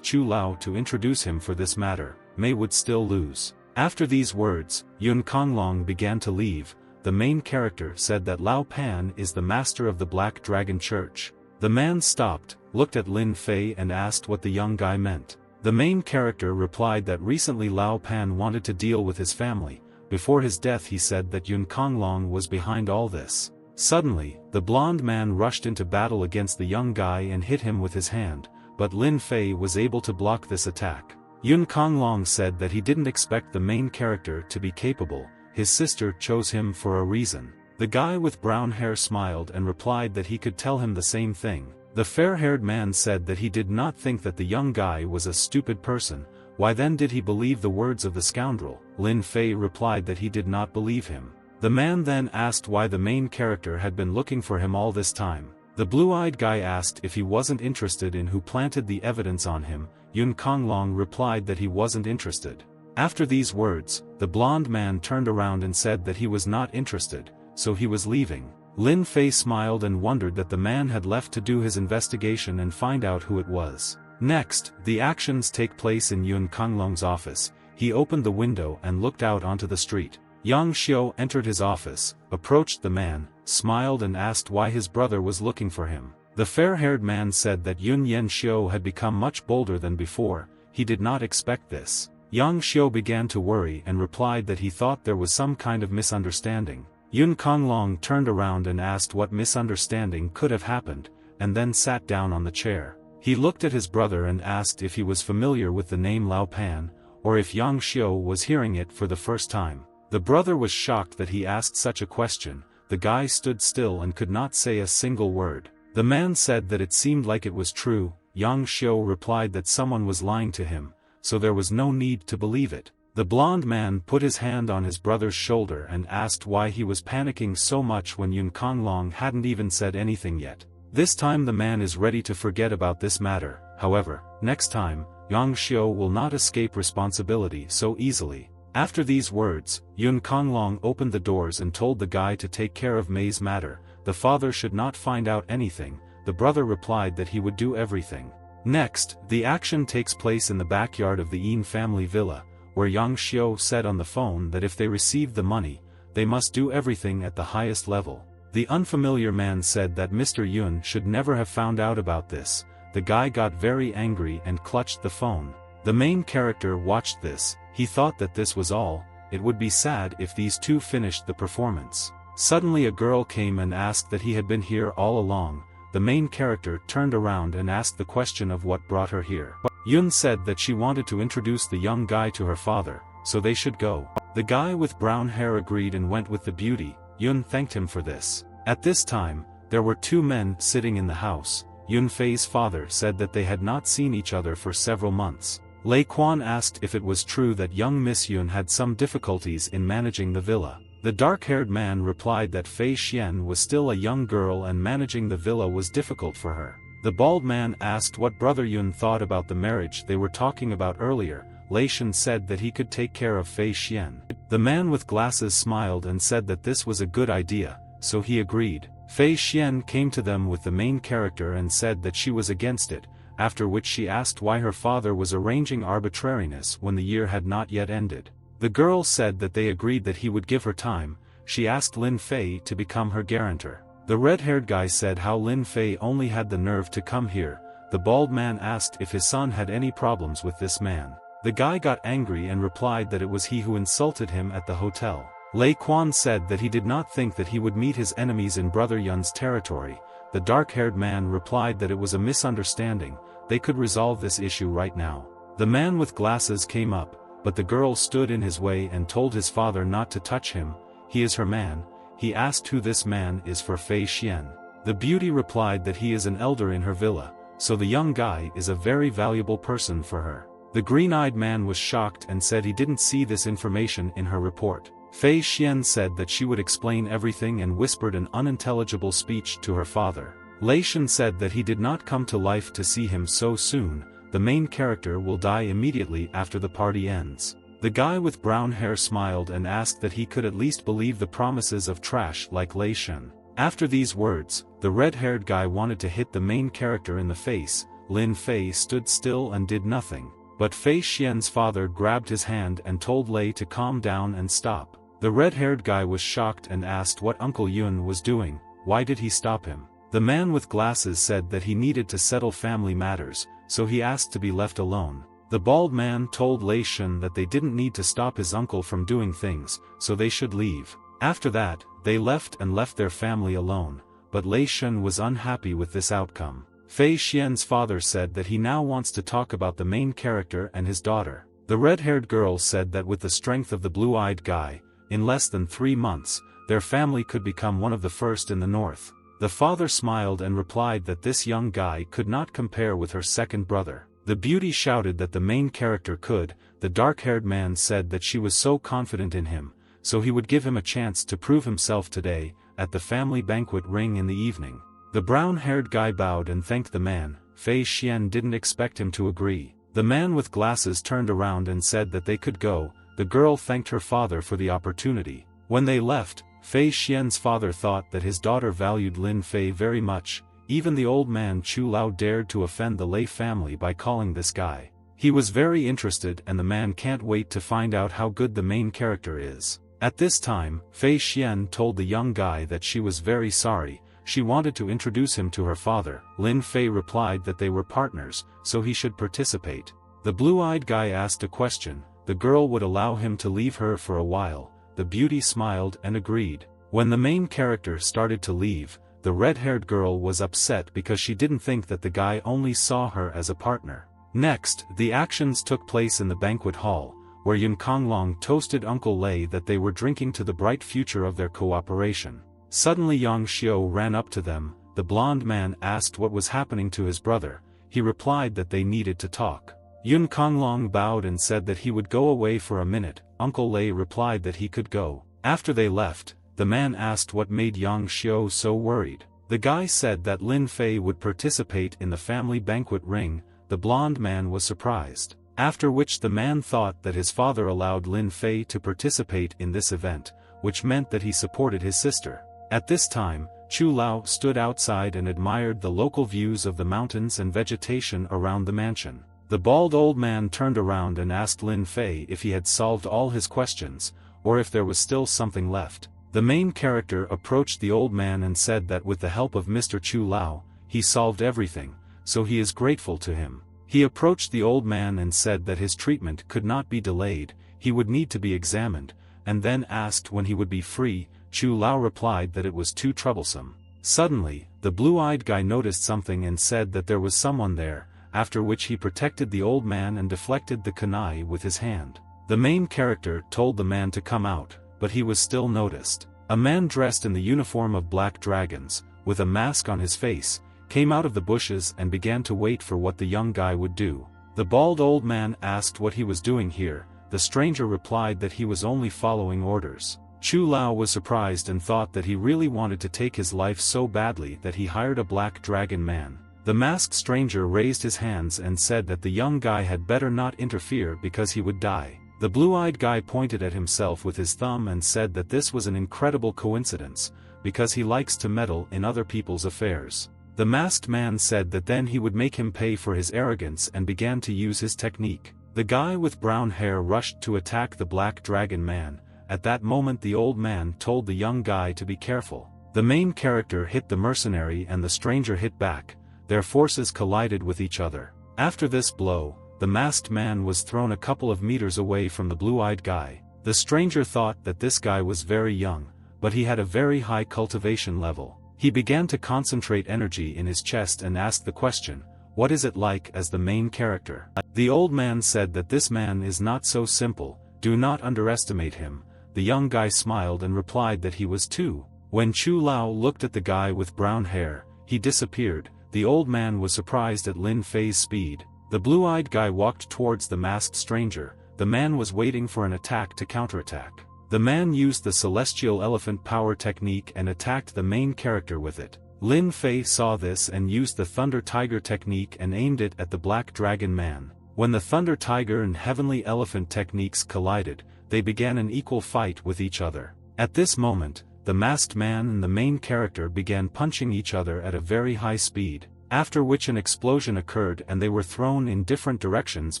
Chu Lao to introduce him for this matter. Mei would still lose. After these words, Yun Konglong began to leave. The main character said that Lao Pan is the master of the Black Dragon Church. The man stopped, looked at Lin Fei and asked what the young guy meant. The main character replied that recently Lao Pan wanted to deal with his family. Before his death he said that Yun Konglong was behind all this. Suddenly, the blonde man rushed into battle against the young guy and hit him with his hand, but Lin Fei was able to block this attack. Yun Konglong said that he didn't expect the main character to be capable. His sister chose him for a reason. The guy with brown hair smiled and replied that he could tell him the same thing. The fair-haired man said that he did not think that the young guy was a stupid person. Why then did he believe the words of the scoundrel? Lin Fei replied that he did not believe him. The man then asked why the main character had been looking for him all this time. The blue-eyed guy asked if he wasn't interested in who planted the evidence on him. Yun Konglong replied that he wasn't interested. After these words, the blonde man turned around and said that he was not interested, so he was leaving. Lin Fei smiled and wondered that the man had left to do his investigation and find out who it was. Next, the actions take place in Yun Konglong's office. he opened the window and looked out onto the street. Yang Xiu entered his office, approached the man, smiled and asked why his brother was looking for him. The fair-haired man said that Yun Yen Xiu had become much bolder than before. He did not expect this. Yang Xiu began to worry and replied that he thought there was some kind of misunderstanding. Yun Konglong turned around and asked what misunderstanding could have happened, and then sat down on the chair. He looked at his brother and asked if he was familiar with the name Lao Pan, or if Yang Xiu was hearing it for the first time. The brother was shocked that he asked such a question. The guy stood still and could not say a single word. The man said that it seemed like it was true. Yang Xiu replied that someone was lying to him, so there was no need to believe it. The blond man put his hand on his brother's shoulder and asked why he was panicking so much when Yun Konglong hadn't even said anything yet. This time the man is ready to forget about this matter. However, next time, Yang Xiu will not escape responsibility so easily. After these words, Yun Konglong opened the doors and told the guy to take care of May's matter. The father should not find out anything. The brother replied that he would do everything. Next, the action takes place in the backyard of the Yin family villa, where Yang Xiu said on the phone that if they received the money, they must do everything at the highest level. The unfamiliar man said that Mr. Yun should never have found out about this. The guy got very angry and clutched the phone. The main character watched this. He thought that this was all. It would be sad if these two finished the performance. Suddenly a girl came and asked that he had been here all along. The main character turned around and asked the question of what brought her here. Yun said that she wanted to introduce the young guy to her father, so they should go. The guy with brown hair agreed and went with the beauty. Yun thanked him for this. At this time, there were two men sitting in the house. Yun Fei's father said that they had not seen each other for several months. Lei Quan asked if it was true that young Miss Yun had some difficulties in managing the villa. The dark-haired man replied that Fei Xian was still a young girl and managing the villa was difficult for her. The bald man asked what Brother Yun thought about the marriage they were talking about earlier. Lei Shen said that he could take care of Fei Xian. The man with glasses smiled and said that this was a good idea, so he agreed. Fei Xian came to them with the main character and said that she was against it, after which she asked why her father was arranging arbitrariness when the year had not yet ended. The girl said that they agreed that he would give her time. She asked Lin Fei to become her guarantor. The red-haired guy said how Lin Fei only had the nerve to come here. The bald man asked if his son had any problems with this man. The guy got angry and replied that it was he who insulted him at the hotel. Lei Quan said that he did not think that he would meet his enemies in Brother Yun's territory. The dark-haired man replied that it was a misunderstanding. They could resolve this issue right now. The man with glasses came up, but the girl stood in his way and told his father not to touch him. He is her man. He asked who this man is for Fei Xian. The beauty replied that he is an elder in her villa, so the young guy is a very valuable person for her. The green-eyed man was shocked and said he didn't see this information in her report. Fei Xian said that she would explain everything and whispered an unintelligible speech to her father. Lei Shen said that he did not come to life to see him so soon. The main character will die immediately after the party ends. The guy with brown hair smiled and asked that he could at least believe the promises of trash like Lei Shen. After these words, the red-haired guy wanted to hit the main character in the face. Lin Fei stood still and did nothing, but Fei Xian's father grabbed his hand and told Lei to calm down and stop. The red-haired guy was shocked and asked what Uncle Yun was doing. Why did he stop him? The man with glasses said that he needed to settle family matters, so he asked to be left alone. The bald man told Lei Shen that they didn't need to stop his uncle from doing things, so they should leave. After that, they left and left their family alone, but Lei Shen was unhappy with this outcome. Fei Xian's father said that he now wants to talk about the main character and his daughter. The red-haired girl said that with the strength of the blue-eyed guy, in less than 3 months, their family could become one of the first in the north. The father smiled and replied that this young guy could not compare with her second brother. The beauty shouted that the main character could. The dark-haired man said that she was so confident in him, so he would give him a chance to prove himself today, at the family banquet ring in the evening. The brown-haired guy bowed and thanked the man. Fei Xian didn't expect him to agree. The man with glasses turned around and said that they could go. The girl thanked her father for the opportunity. When they left, Fei Xian's father thought that his daughter valued Lin Fei very much. Even the old man Chu Lao dared to offend the Lei family by calling this guy. He was very interested and the man can't wait to find out how good the main character is. At this time, Fei Xian told the young guy that she was very sorry, she wanted to introduce him to her father. Lin Fei replied that they were partners, so he should participate. The blue-eyed guy asked a question, the girl would allow him to leave her for a while, the beauty smiled and agreed. When the main character started to leave, the red-haired girl was upset because she didn't think that the guy only saw her as a partner. Next, the actions took place in the banquet hall, where Yun Konglong toasted Uncle Lei that they were drinking to the bright future of their cooperation. Suddenly Yang Xiu ran up to them, the blonde man asked what was happening to his brother, he replied that they needed to talk. Yun Konglong bowed and said that he would go away for a minute, Uncle Lei replied that he could go. After they left, the man asked what made Yang Xiu so worried. The guy said that Lin Fei would participate in the family banquet ring. The blonde man was surprised, after which the man thought that his father allowed Lin Fei to participate in this event, which meant that he supported his sister. At this time, Chu Lao stood outside and admired the local views of the mountains and vegetation around the mansion. The bald old man turned around and asked Lin Fei if he had solved all his questions, or if there was still something left. The main character approached the old man and said that with the help of Mr. Chu Lao, he solved everything, so he is grateful to him. He approached the old man and said that his treatment could not be delayed, he would need to be examined, and then asked when he would be free. Chu Lao replied that it was too troublesome. Suddenly, the blue-eyed guy noticed something and said that there was someone there, after which he protected the old man and deflected the kunai with his hand. The main character told the man to come out, but he was still noticed. A man dressed in the uniform of black dragons, with a mask on his face, came out of the bushes and began to wait for what the young guy would do. The bald old man asked what he was doing here, the stranger replied that he was only following orders. Chu Lao was surprised and thought that he really wanted to take his life so badly that he hired a black dragon man. The masked stranger raised his hands and said that the young guy had better not interfere because he would die. The blue-eyed guy pointed at himself with his thumb and said that this was an incredible coincidence, because he likes to meddle in other people's affairs. The masked man said that then he would make him pay for his arrogance and began to use his technique. The guy with brown hair rushed to attack the black dragon man. At that moment the old man told the young guy to be careful. The main character hit the mercenary and the stranger hit back. Their forces collided with each other. After this blow, the masked man was thrown a couple of meters away from the blue-eyed guy. The stranger thought that this guy was very young, but he had a very high cultivation level. He began to concentrate energy in his chest and asked the question, "What is it like as the main character?" The old man said that this man is not so simple, do not underestimate him. The young guy smiled and replied that he was too. When Chu Lao looked at the guy with brown hair, he disappeared. The old man was surprised at Lin Fei's speed. The blue-eyed guy walked towards the masked stranger. The man was waiting for an attack to counterattack. The man used the celestial elephant power technique and attacked the main character with it. Lin Fei saw this and used the thunder tiger technique and aimed it at the black dragon man. When the thunder tiger and heavenly elephant techniques collided, they began an equal fight with each other. At this moment, the masked man and the main character began punching each other at a very high speed, after which an explosion occurred and they were thrown in different directions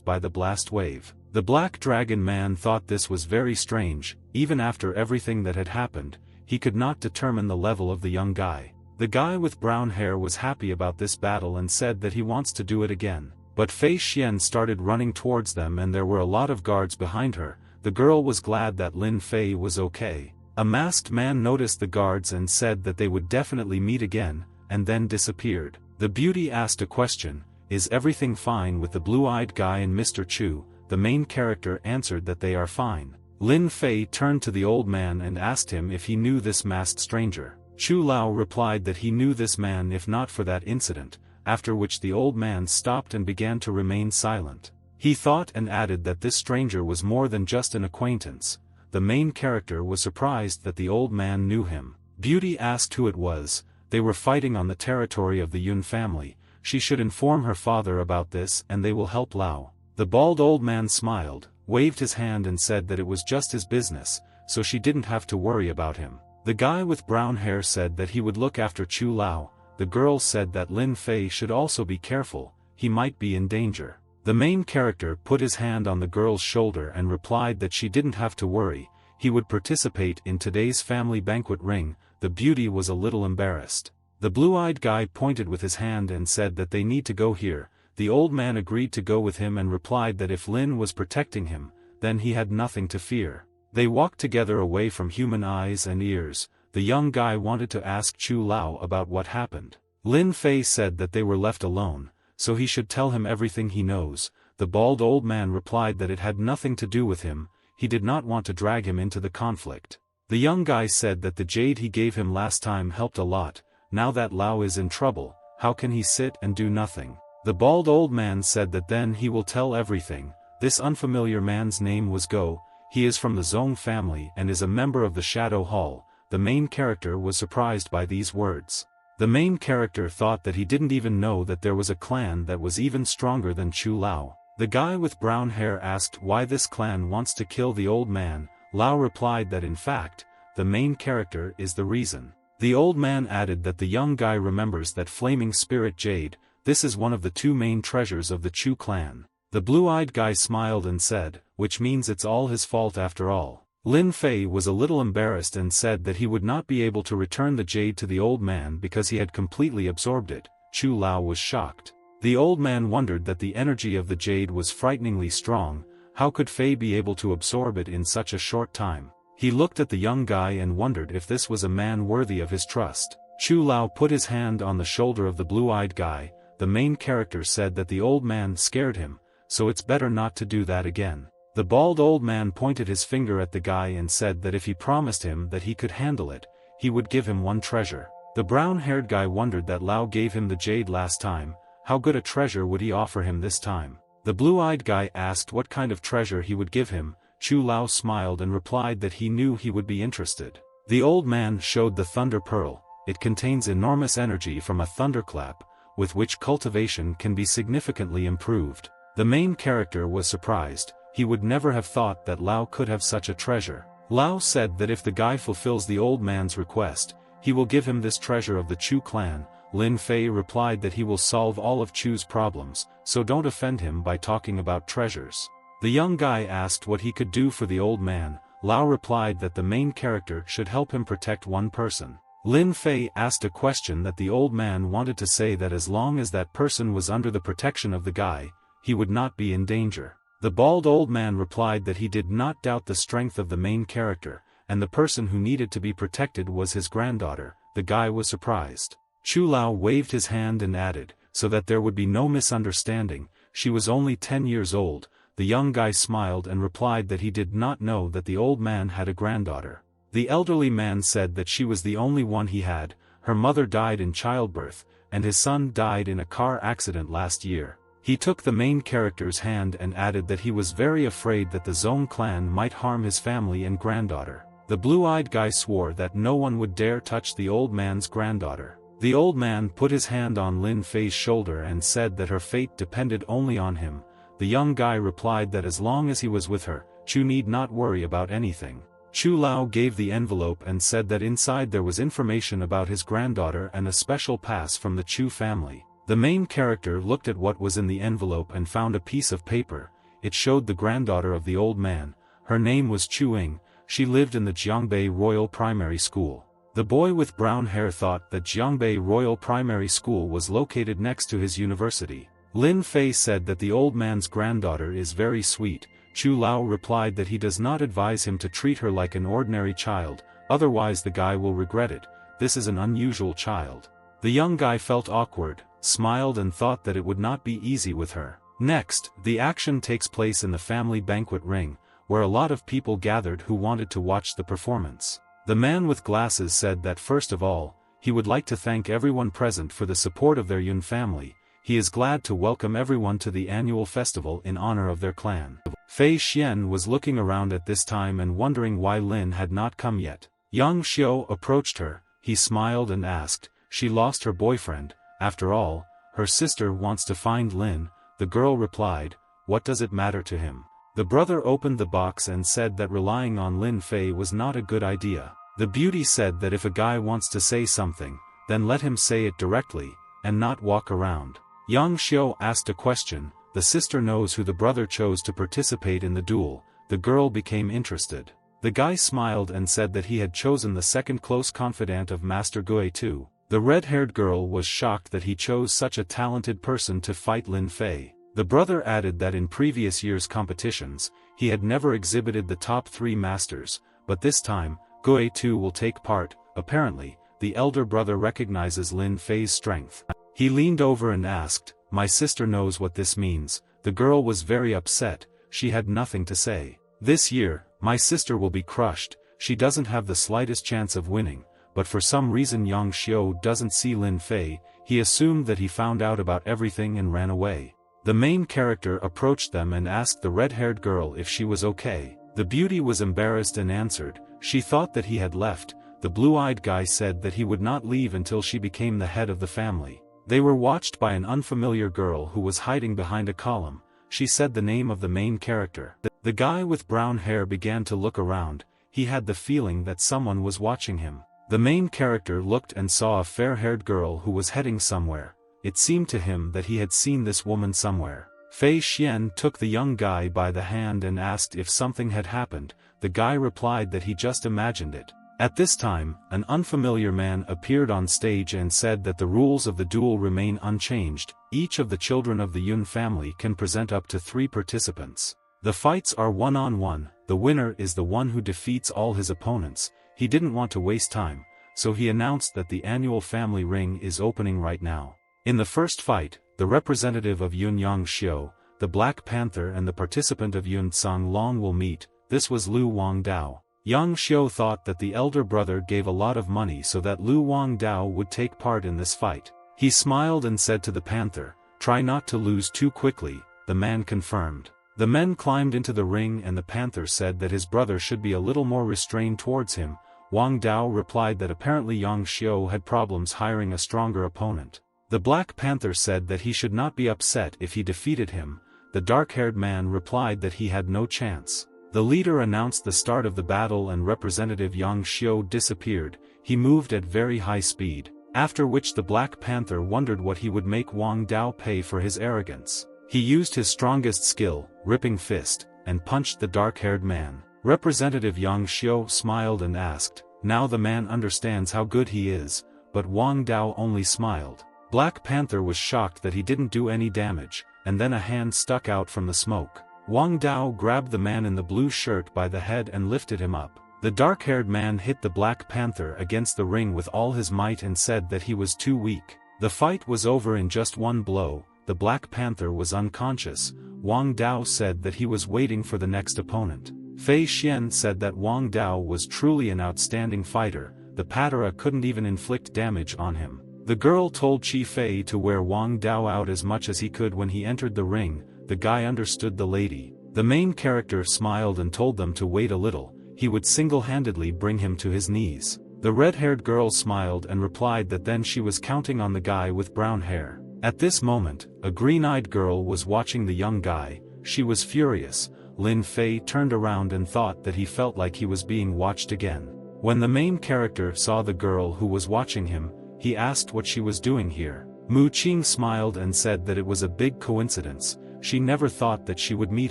by the blast wave. The black dragon man thought this was very strange. Even after everything that had happened, he could not determine the level of the young guy. The guy with brown hair was happy about this battle and said that he wants to do it again. But Fei Xian started running towards them and there were a lot of guards behind her. The girl was glad that Lin Fei was okay. A masked man noticed the guards and said that they would definitely meet again, and then disappeared. The beauty asked a question, "Is everything fine with the blue-eyed guy and Mr. Chu?" The main character answered that they are fine. Lin Fei turned to the old man and asked him if he knew this masked stranger. Chu Lao replied that he knew this man if not for that incident, after which the old man stopped and began to remain silent. He thought and added that this stranger was more than just an acquaintance. The main character was surprised that the old man knew him. Beauty asked who it was. They were fighting on the territory of the Yun family. She should inform her father about this and they will help Lao. The bald old man smiled, waved his hand and said that it was just his business, so she didn't have to worry about him. The guy with brown hair said that he would look after Chu Lao. The girl said that Lin Fei should also be careful, he might be in danger. The main character put his hand on the girl's shoulder and replied that she didn't have to worry, he would participate in today's family banquet ring. The beauty was a little embarrassed. The blue-eyed guy pointed with his hand and said that they need to go here. The old man agreed to go with him and replied that if Lin was protecting him, then he had nothing to fear. They walked together away from human eyes and ears. The young guy wanted to ask Chu Lao about what happened. Lin Fei said that they were left alone, so he should tell him everything he knows. The bald old man replied that it had nothing to do with him, he did not want to drag him into the conflict. The young guy said that the jade he gave him last time helped a lot. Now that Lao is in trouble, how can he sit and do nothing? The bald old man said that then he will tell everything. This unfamiliar man's name was Go, he is from the Zong family and is a member of the Shadow Hall. The main character was surprised by these words. The main character thought that he didn't even know that there was a clan that was even stronger than Chu Lao. The guy with brown hair asked why this clan wants to kill the old man. Lao replied that in fact, the main character is the reason. The old man added that the young guy remembers that flaming spirit jade, this is one of the two main treasures of the Chu clan. The blue-eyed guy smiled and said, which means it's all his fault after all. Lin Fei was a little embarrassed and said that he would not be able to return the jade to the old man because he had completely absorbed it. Chu Lao was shocked. The old man wondered that the energy of the jade was frighteningly strong. How could Fei be able to absorb it in such a short time? He looked at the young guy and wondered if this was a man worthy of his trust. Chu Lao put his hand on the shoulder of the blue-eyed guy. The main character said that the old man scared him, so it's better not to do that again. The bald old man pointed his finger at the guy and said that if he promised him that he could handle it, he would give him one treasure. The brown-haired guy wondered that Lao gave him the jade last time, how good a treasure would he offer him this time? The blue-eyed guy asked what kind of treasure he would give him. Chu Lao smiled and replied that he knew he would be interested. The old man showed the thunder pearl. It contains enormous energy from a thunderclap, with which cultivation can be significantly improved. The main character was surprised. He would never have thought that Lao could have such a treasure. Lao said that if the guy fulfills the old man's request, he will give him this treasure of the Chu clan. Lin Fei replied that he will solve all of Chu's problems, so don't offend him by talking about treasures. The young guy asked what he could do for the old man. Lao replied that the main character should help him protect one person. Lin Fei asked a question that the old man wanted to say that as long as that person was under the protection of the guy, he would not be in danger. The bald old man replied that he did not doubt the strength of the main character, and the person who needed to be protected was his granddaughter. The guy was surprised. Chu Lao waved his hand and added, so that there would be no misunderstanding, she was only 10 years old. The young guy smiled and replied that he did not know that the old man had a granddaughter. The elderly man said that she was the only one he had. Her mother died in childbirth, and his son died in a car accident last year. He took the main character's hand and added that he was very afraid that the Zong clan might harm his family and granddaughter. The blue-eyed guy swore that no one would dare touch the old man's granddaughter. The old man put his hand on Lin Fei's shoulder and said that her fate depended only on him. The young guy replied that as long as he was with her, Chu need not worry about anything. Chu Lao gave the envelope and said that inside there was information about his granddaughter and a special pass from the Chu family. The main character looked at what was in the envelope and found a piece of paper. It showed the granddaughter of the old man. Her name was Chu Ying. She lived in the Jiangbei Royal Primary School. The boy with brown hair thought that Jiangbei Royal Primary School was located next to his university. Lin Fei said that the old man's granddaughter is very sweet. Chu Lao replied that he does not advise him to treat her like an ordinary child, otherwise the guy will regret it. This is an unusual child. The young guy felt awkward, smiled and thought that it would not be easy with her. Next, the action takes place in the family banquet ring, where a lot of people gathered who wanted to watch the performance. The man with glasses said that first of all, he would like to thank everyone present for the support of their Yun family. He is glad to welcome everyone to the annual festival in honor of their clan. Fei Xian was looking around at this time and wondering why Lin had not come yet. Yang Xiao approached her, he smiled and asked, she lost her boyfriend, after all, her sister wants to find Lin. The girl replied, what does it matter to him? The brother opened the box and said that relying on Lin Fei was not a good idea. The beauty said that if a guy wants to say something, then let him say it directly, and not walk around. Yang Xiao asked a question, the sister knows who the brother chose to participate in the duel. The girl became interested. The guy smiled and said that he had chosen the second close confidant of Master Gue too. The red-haired girl was shocked that he chose such a talented person to fight Lin Fei. The brother added that in previous years' competitions, he had never exhibited the top 3 masters, but this time, Gue too will take part. Apparently, the elder brother recognizes Lin Fei's strength. He leaned over and asked, "My sister knows what this means." The girl was very upset, she had nothing to say. "This year, my sister will be crushed, she doesn't have the slightest chance of winning." But for some reason Yang Xiu doesn't see Lin Fei. He assumed that he found out about everything and ran away. The main character approached them and asked the red-haired girl if she was okay. The beauty was embarrassed and answered, she thought that he had left. The blue-eyed guy said that he would not leave until she became the head of the family. They were watched by an unfamiliar girl who was hiding behind a column. She said the name of the main character. The guy with brown hair began to look around. He had the feeling that someone was watching him. The main character looked and saw a fair-haired girl who was heading somewhere. It seemed to him that he had seen this woman somewhere. Fei Xian took the young guy by the hand and asked if something had happened. The guy replied that he just imagined it. At this time, an unfamiliar man appeared on stage and said that the rules of the duel remain unchanged. Each of the children of the Yun family can present up to 3 participants. The fights are one-on-one. The winner is the one who defeats all his opponents. He didn't want to waste time, so he announced that the annual family ring is opening right now. In the first fight, the representative of Yun Yang Xiu, the Black Panther and the participant of Yun Tsang Long will meet. This was Lu Wangdao. Yang Xiu thought that the elder brother gave a lot of money so that Lu Wangdao would take part in this fight. He smiled and said to the panther, "Try not to lose too quickly," the man confirmed. The men climbed into the ring and the panther said that his brother should be a little more restrained towards him. Wang Dao replied that apparently Yang Xiu had problems hiring a stronger opponent. The Black Panther said that he should not be upset if he defeated him. The dark-haired man replied that he had no chance. The leader announced the start of the battle and Representative Yang Xiu disappeared. He moved at very high speed, after which the Black Panther wondered what he would make Wang Dao pay for his arrogance. He used his strongest skill, Ripping Fist, and punched the dark-haired man. Representative Yang Xiu smiled and asked, "Now the man understands how good he is," but Wang Dao only smiled. Black Panther was shocked that he didn't do any damage, and then a hand stuck out from the smoke. Wang Dao grabbed the man in the blue shirt by the head and lifted him up. The dark-haired man hit the Black Panther against the ring with all his might and said that he was too weak. The fight was over in just one blow. The Black Panther was unconscious. Wang Dao said that he was waiting for the next opponent. Fei Xian said that Wang Dao was truly an outstanding fighter. The patera couldn't even inflict damage on him. The girl told Qi Fei to wear Wang Dao out as much as he could when he entered the ring. The guy understood the lady. The main character smiled and told them to wait a little. He would single-handedly bring him to his knees. The red-haired girl smiled and replied that then she was counting on the guy with brown hair. At this moment, a green-eyed girl was watching the young guy. She was furious. Lin Fei turned around and thought that he felt like he was being watched again. When the main character saw the girl who was watching him, he asked what she was doing here. Mu Qing smiled and said that it was a big coincidence. She never thought that she would meet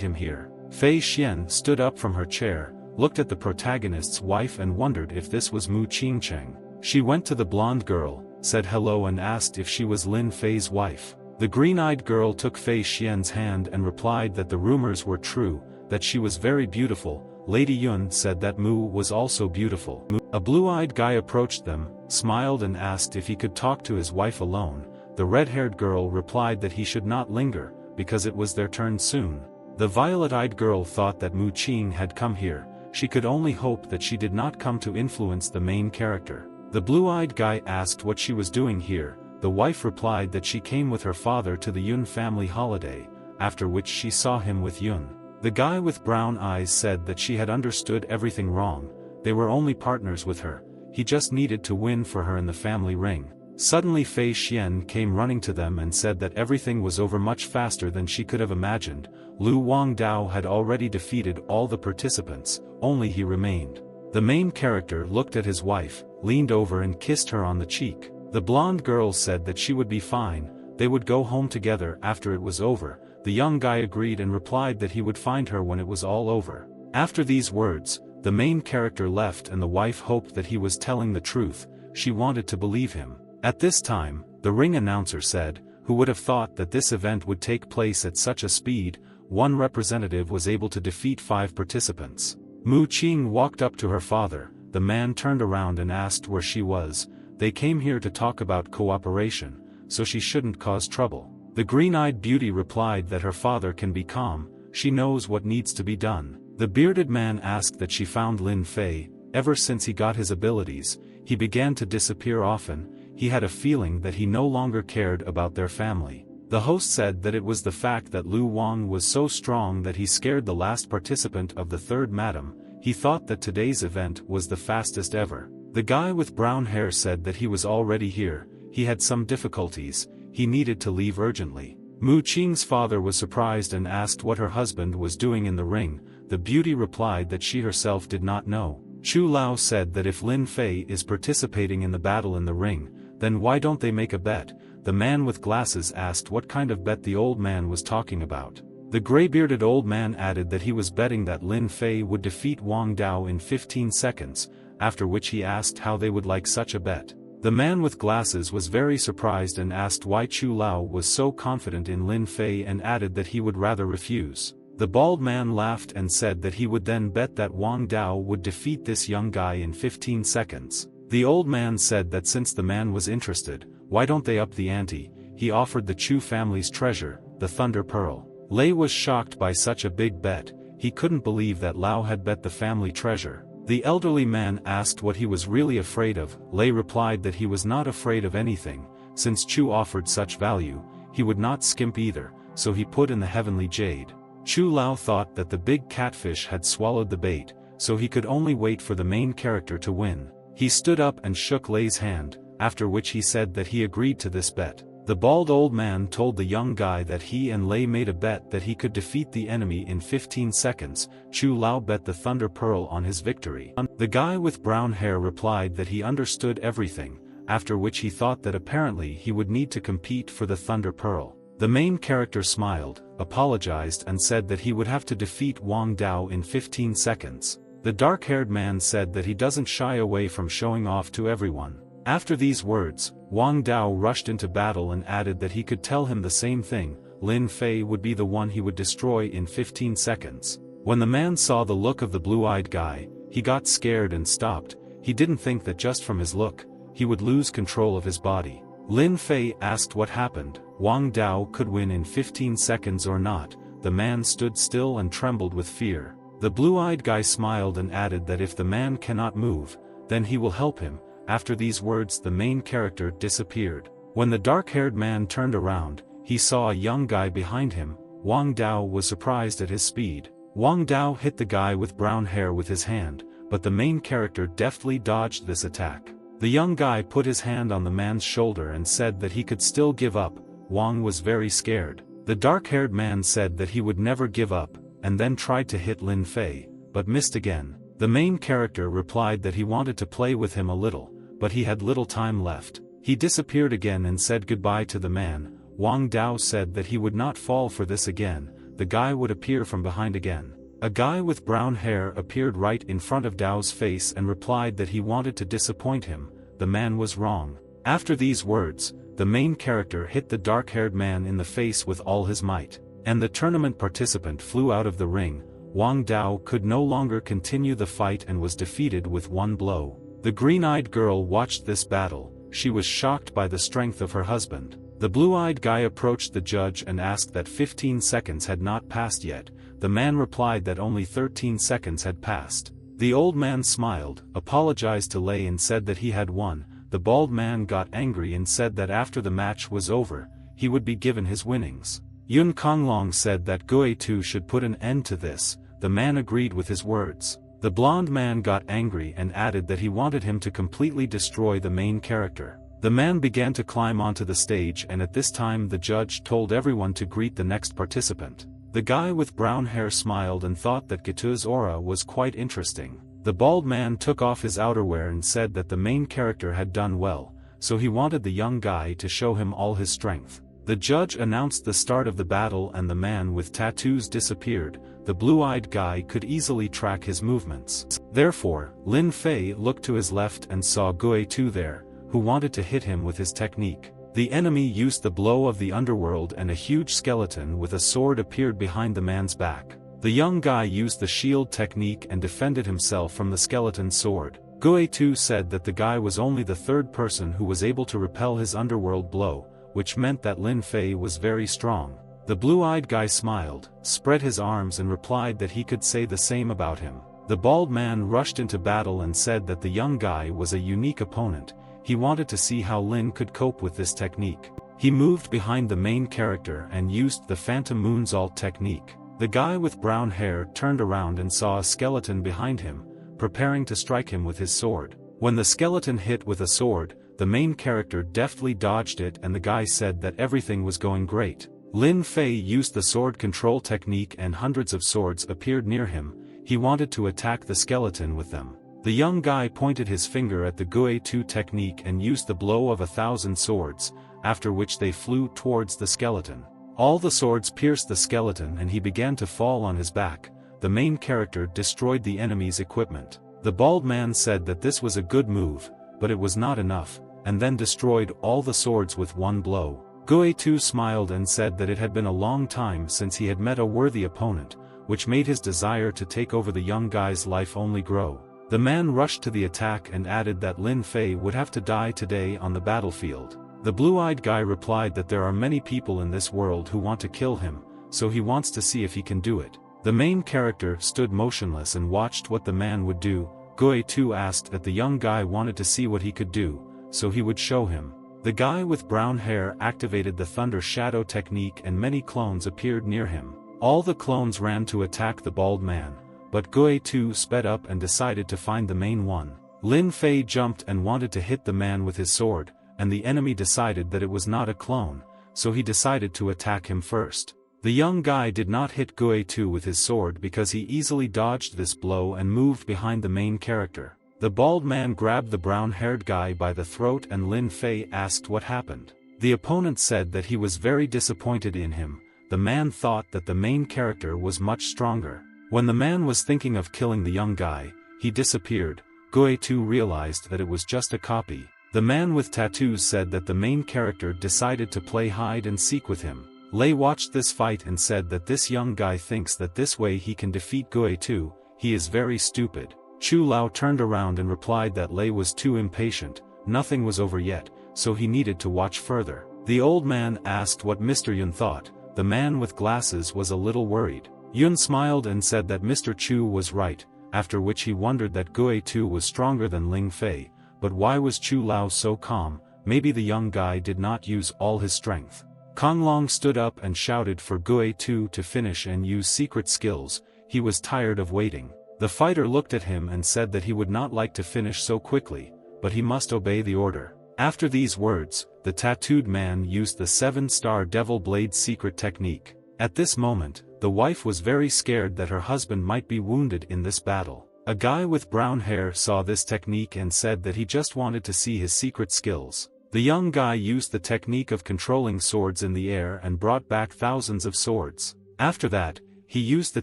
him here. Fei Xian stood up from her chair, looked at the protagonist's wife and wondered if this was Mu Qingcheng. She went to the blonde girl, said hello and asked if she was Lin Fei's wife. The green-eyed girl took Fei Xian's hand and replied that the rumors were true, that she was very beautiful. Lady Yun said that Mu was also beautiful. A blue-eyed guy approached them, smiled and asked if he could talk to his wife alone. The red-haired girl replied that he should not linger, because it was their turn soon. The violet-eyed girl thought that Mu Qing had come here. She could only hope that she did not come to influence the main character. The blue-eyed guy asked what she was doing here. The wife replied that she came with her father to the Yun family holiday, after which she saw him with Yun. The guy with brown eyes said that she had understood everything wrong. They were only partners with her. He just needed to win for her in the family ring. Suddenly Fei Xian came running to them and said that everything was over much faster than she could have imagined. Lu Wangdao had already defeated all the participants, only he remained. The main character looked at his wife, leaned over and kissed her on the cheek. The blonde girl said that she would be fine, they would go home together after it was over. the young guy agreed and replied that he would find her when it was all over. After these words, the main character left and the wife hoped that he was telling the truth. She wanted to believe him. At this time, the ring announcer said, "Who would have thought that this event would take place at such a speed?" One representative was able to defeat 5 participants. Mu Qing walked up to her father. The man turned around and asked where she was. They came here to talk about cooperation, so she shouldn't cause trouble. The green-eyed beauty replied that her father can be calm, she knows what needs to be done. The bearded man asked that she found Lin Fei. Ever since he got his abilities, he began to disappear often. He had a feeling that he no longer cared about their family. The host said that it was the fact that Lu Wang was so strong that he scared the last participant of the third madam. He thought that today's event was the fastest ever. The guy with brown hair said that he was already here, he had some difficulties, he needed to leave urgently. Mu Qing's father was surprised and asked what her husband was doing in the ring. The beauty replied that she herself did not know. Chu Lao said that if Lin Fei is participating in the battle in the ring, then why don't they make a bet? The man with glasses asked what kind of bet the old man was talking about. The gray-bearded old man added that he was betting that Lin Fei would defeat Wang Dao in 15 seconds, after which he asked how they would like such a bet. The man with glasses was very surprised and asked why Chu Lao was so confident in Lin Fei and added that he would rather refuse. The bald man laughed and said that he would then bet that Wang Dao would defeat this young guy in 15 seconds. The old man said that since the man was interested, why don't they up the ante? He offered the Chu family's treasure, the Thunder Pearl. Lei was shocked by such a big bet, he couldn't believe that Lao had bet the family treasure. The elderly man asked what he was really afraid of. Lei replied that he was not afraid of anything, since Chu offered such value, he would not skimp either, so he put in the heavenly jade. Chu Lao thought that the big catfish had swallowed the bait, so he could only wait for the main character to win. He stood up and shook Lei's hand, after which he said that he agreed to this bet. The bald old man told the young guy that he and Lei made a bet that he could defeat the enemy in 15 seconds. Chu Lao bet the Thunder Pearl on his victory. The guy with brown hair replied that he understood everything, after which he thought that apparently he would need to compete for the Thunder Pearl. The main character smiled, apologized and said that he would have to defeat Wang Dao in 15 seconds. The dark-haired man said that he doesn't shy away from showing off to everyone. After these words, Wang Dao rushed into battle and added that he could tell him the same thing, Lin Fei would be the one he would destroy in 15 seconds. When the man saw the look of the blue-eyed guy, he got scared and stopped. He didn't think that just from his look, he would lose control of his body. Lin Fei asked what happened, Wang Dao could win in 15 seconds or not. The man stood still and trembled with fear. The blue-eyed guy smiled and added that if the man cannot move, then he will help him. After these words the main character disappeared. When the dark-haired man turned around, he saw a young guy behind him. Wang Dao was surprised at his speed. Wang Dao hit the guy with brown hair with his hand, but the main character deftly dodged this attack. The young guy put his hand on the man's shoulder and said that he could still give up. Wang was very scared. The dark-haired man said that he would never give up, and then tried to hit Lin Fei, but missed again. The main character replied that he wanted to play with him a little, but he had little time left. He disappeared again and said goodbye to the man. Wang Dao said that he would not fall for this again. The guy would appear from behind again. A guy with brown hair appeared right in front of Dao's face and replied that he wanted to disappoint him. The man was wrong. After these words, the main character hit the dark-haired man in the face with all his might, and the tournament participant flew out of the ring. Wang Dao could no longer continue the fight and was defeated with one blow. The green-eyed girl watched this battle. She was shocked by the strength of her husband. The blue-eyed guy approached the judge and asked that 15 seconds had not passed yet. The man replied that only 13 seconds had passed. The old man smiled, apologized to Lei and said that he had won. The bald man got angry and said that after the match was over, he would be given his winnings. Yun Konglong said that Gui Tu should put an end to this. The man agreed with his words. The blonde man got angry and added that he wanted him to completely destroy the main character. The man began to climb onto the stage and at this time the judge told everyone to greet the next participant. The guy with brown hair smiled and thought that Gitu's aura was quite interesting. The bald man took off his outerwear and said that the main character had done well, so he wanted the young guy to show him all his strength. The judge announced the start of the battle and the man with tattoos disappeared. The blue-eyed guy could easily track his movements. Therefore, Lin Fei looked to his left and saw Guo there, who wanted to hit him with his technique. The enemy used the blow of the underworld and a huge skeleton with a sword appeared behind the man's back. The young guy used the shield technique and defended himself from the skeleton's sword. Guo said that the guy was only the third person who was able to repel his underworld blow, which meant that Lin Fei was very strong. The blue-eyed guy smiled, spread his arms and replied that he could say the same about him. The bald man rushed into battle and said that the young guy was a unique opponent. He wanted to see how Lin could cope with this technique. He moved behind the main character and used the Phantom Moonsault technique. The guy with brown hair turned around and saw a skeleton behind him, preparing to strike him with his sword. When the skeleton hit with a sword, the main character deftly dodged it and the guy said that everything was going great. Lin Fei used the sword control technique and hundreds of swords appeared near him. He wanted to attack the skeleton with them. The young guy pointed his finger at the Guo technique and used the blow of 1,000 swords, after which they flew towards the skeleton. All the swords pierced the skeleton and he began to fall on his back. The main character destroyed the enemy's equipment. The bald man said that this was a good move, but it was not enough, and then destroyed all the swords with one blow. Guo smiled and said that it had been a long time since he had met a worthy opponent, which made his desire to take over the young guy's life only grow. The man rushed to the attack and added that Lin Fei would have to die today on the battlefield. The blue-eyed guy replied that there are many people in this world who want to kill him, so he wants to see if he can do it. The main character stood motionless and watched what the man would do. Guo asked that the young guy wanted to see what he could do, so he would show him. The guy with brown hair activated the Thunder Shadow technique and many clones appeared near him. All the clones ran to attack the bald man, but Guo sped up and decided to find the main one. Lin Fei jumped and wanted to hit the man with his sword, and the enemy decided that it was not a clone, so he decided to attack him first. The young guy did not hit Guo with his sword because he easily dodged this blow and moved behind the main character. The bald man grabbed the brown-haired guy by the throat and Lin Fei asked what happened. The opponent said that he was very disappointed in him. The man thought that the main character was much stronger. When the man was thinking of killing the young guy, he disappeared. Guo realized that it was just a copy. The man with tattoos said that the main character decided to play hide and seek with him. Lei watched this fight and said that this young guy thinks that this way he can defeat Guo. He is very stupid. Chu Lao turned around and replied that Lei was too impatient, nothing was over yet, so he needed to watch further. The old man asked what Mr. Yun thought. The man with glasses was a little worried. Yun smiled and said that Mr. Chu was right, after which he wondered that Guo was stronger than Lin Fei, but why was Chu Lao so calm? Maybe the young guy did not use all his strength. Kong Long stood up and shouted for Guo to finish and use secret skills. He was tired of waiting. The fighter looked at him and said that he would not like to finish so quickly, but he must obey the order. After these words, the tattooed man used the 7-star Devil Blade secret technique. At this moment, the wife was very scared that her husband might be wounded in this battle. A guy with brown hair saw this technique and said that he just wanted to see his secret skills. The young guy used the technique of controlling swords in the air and brought back thousands of swords. After that, he used the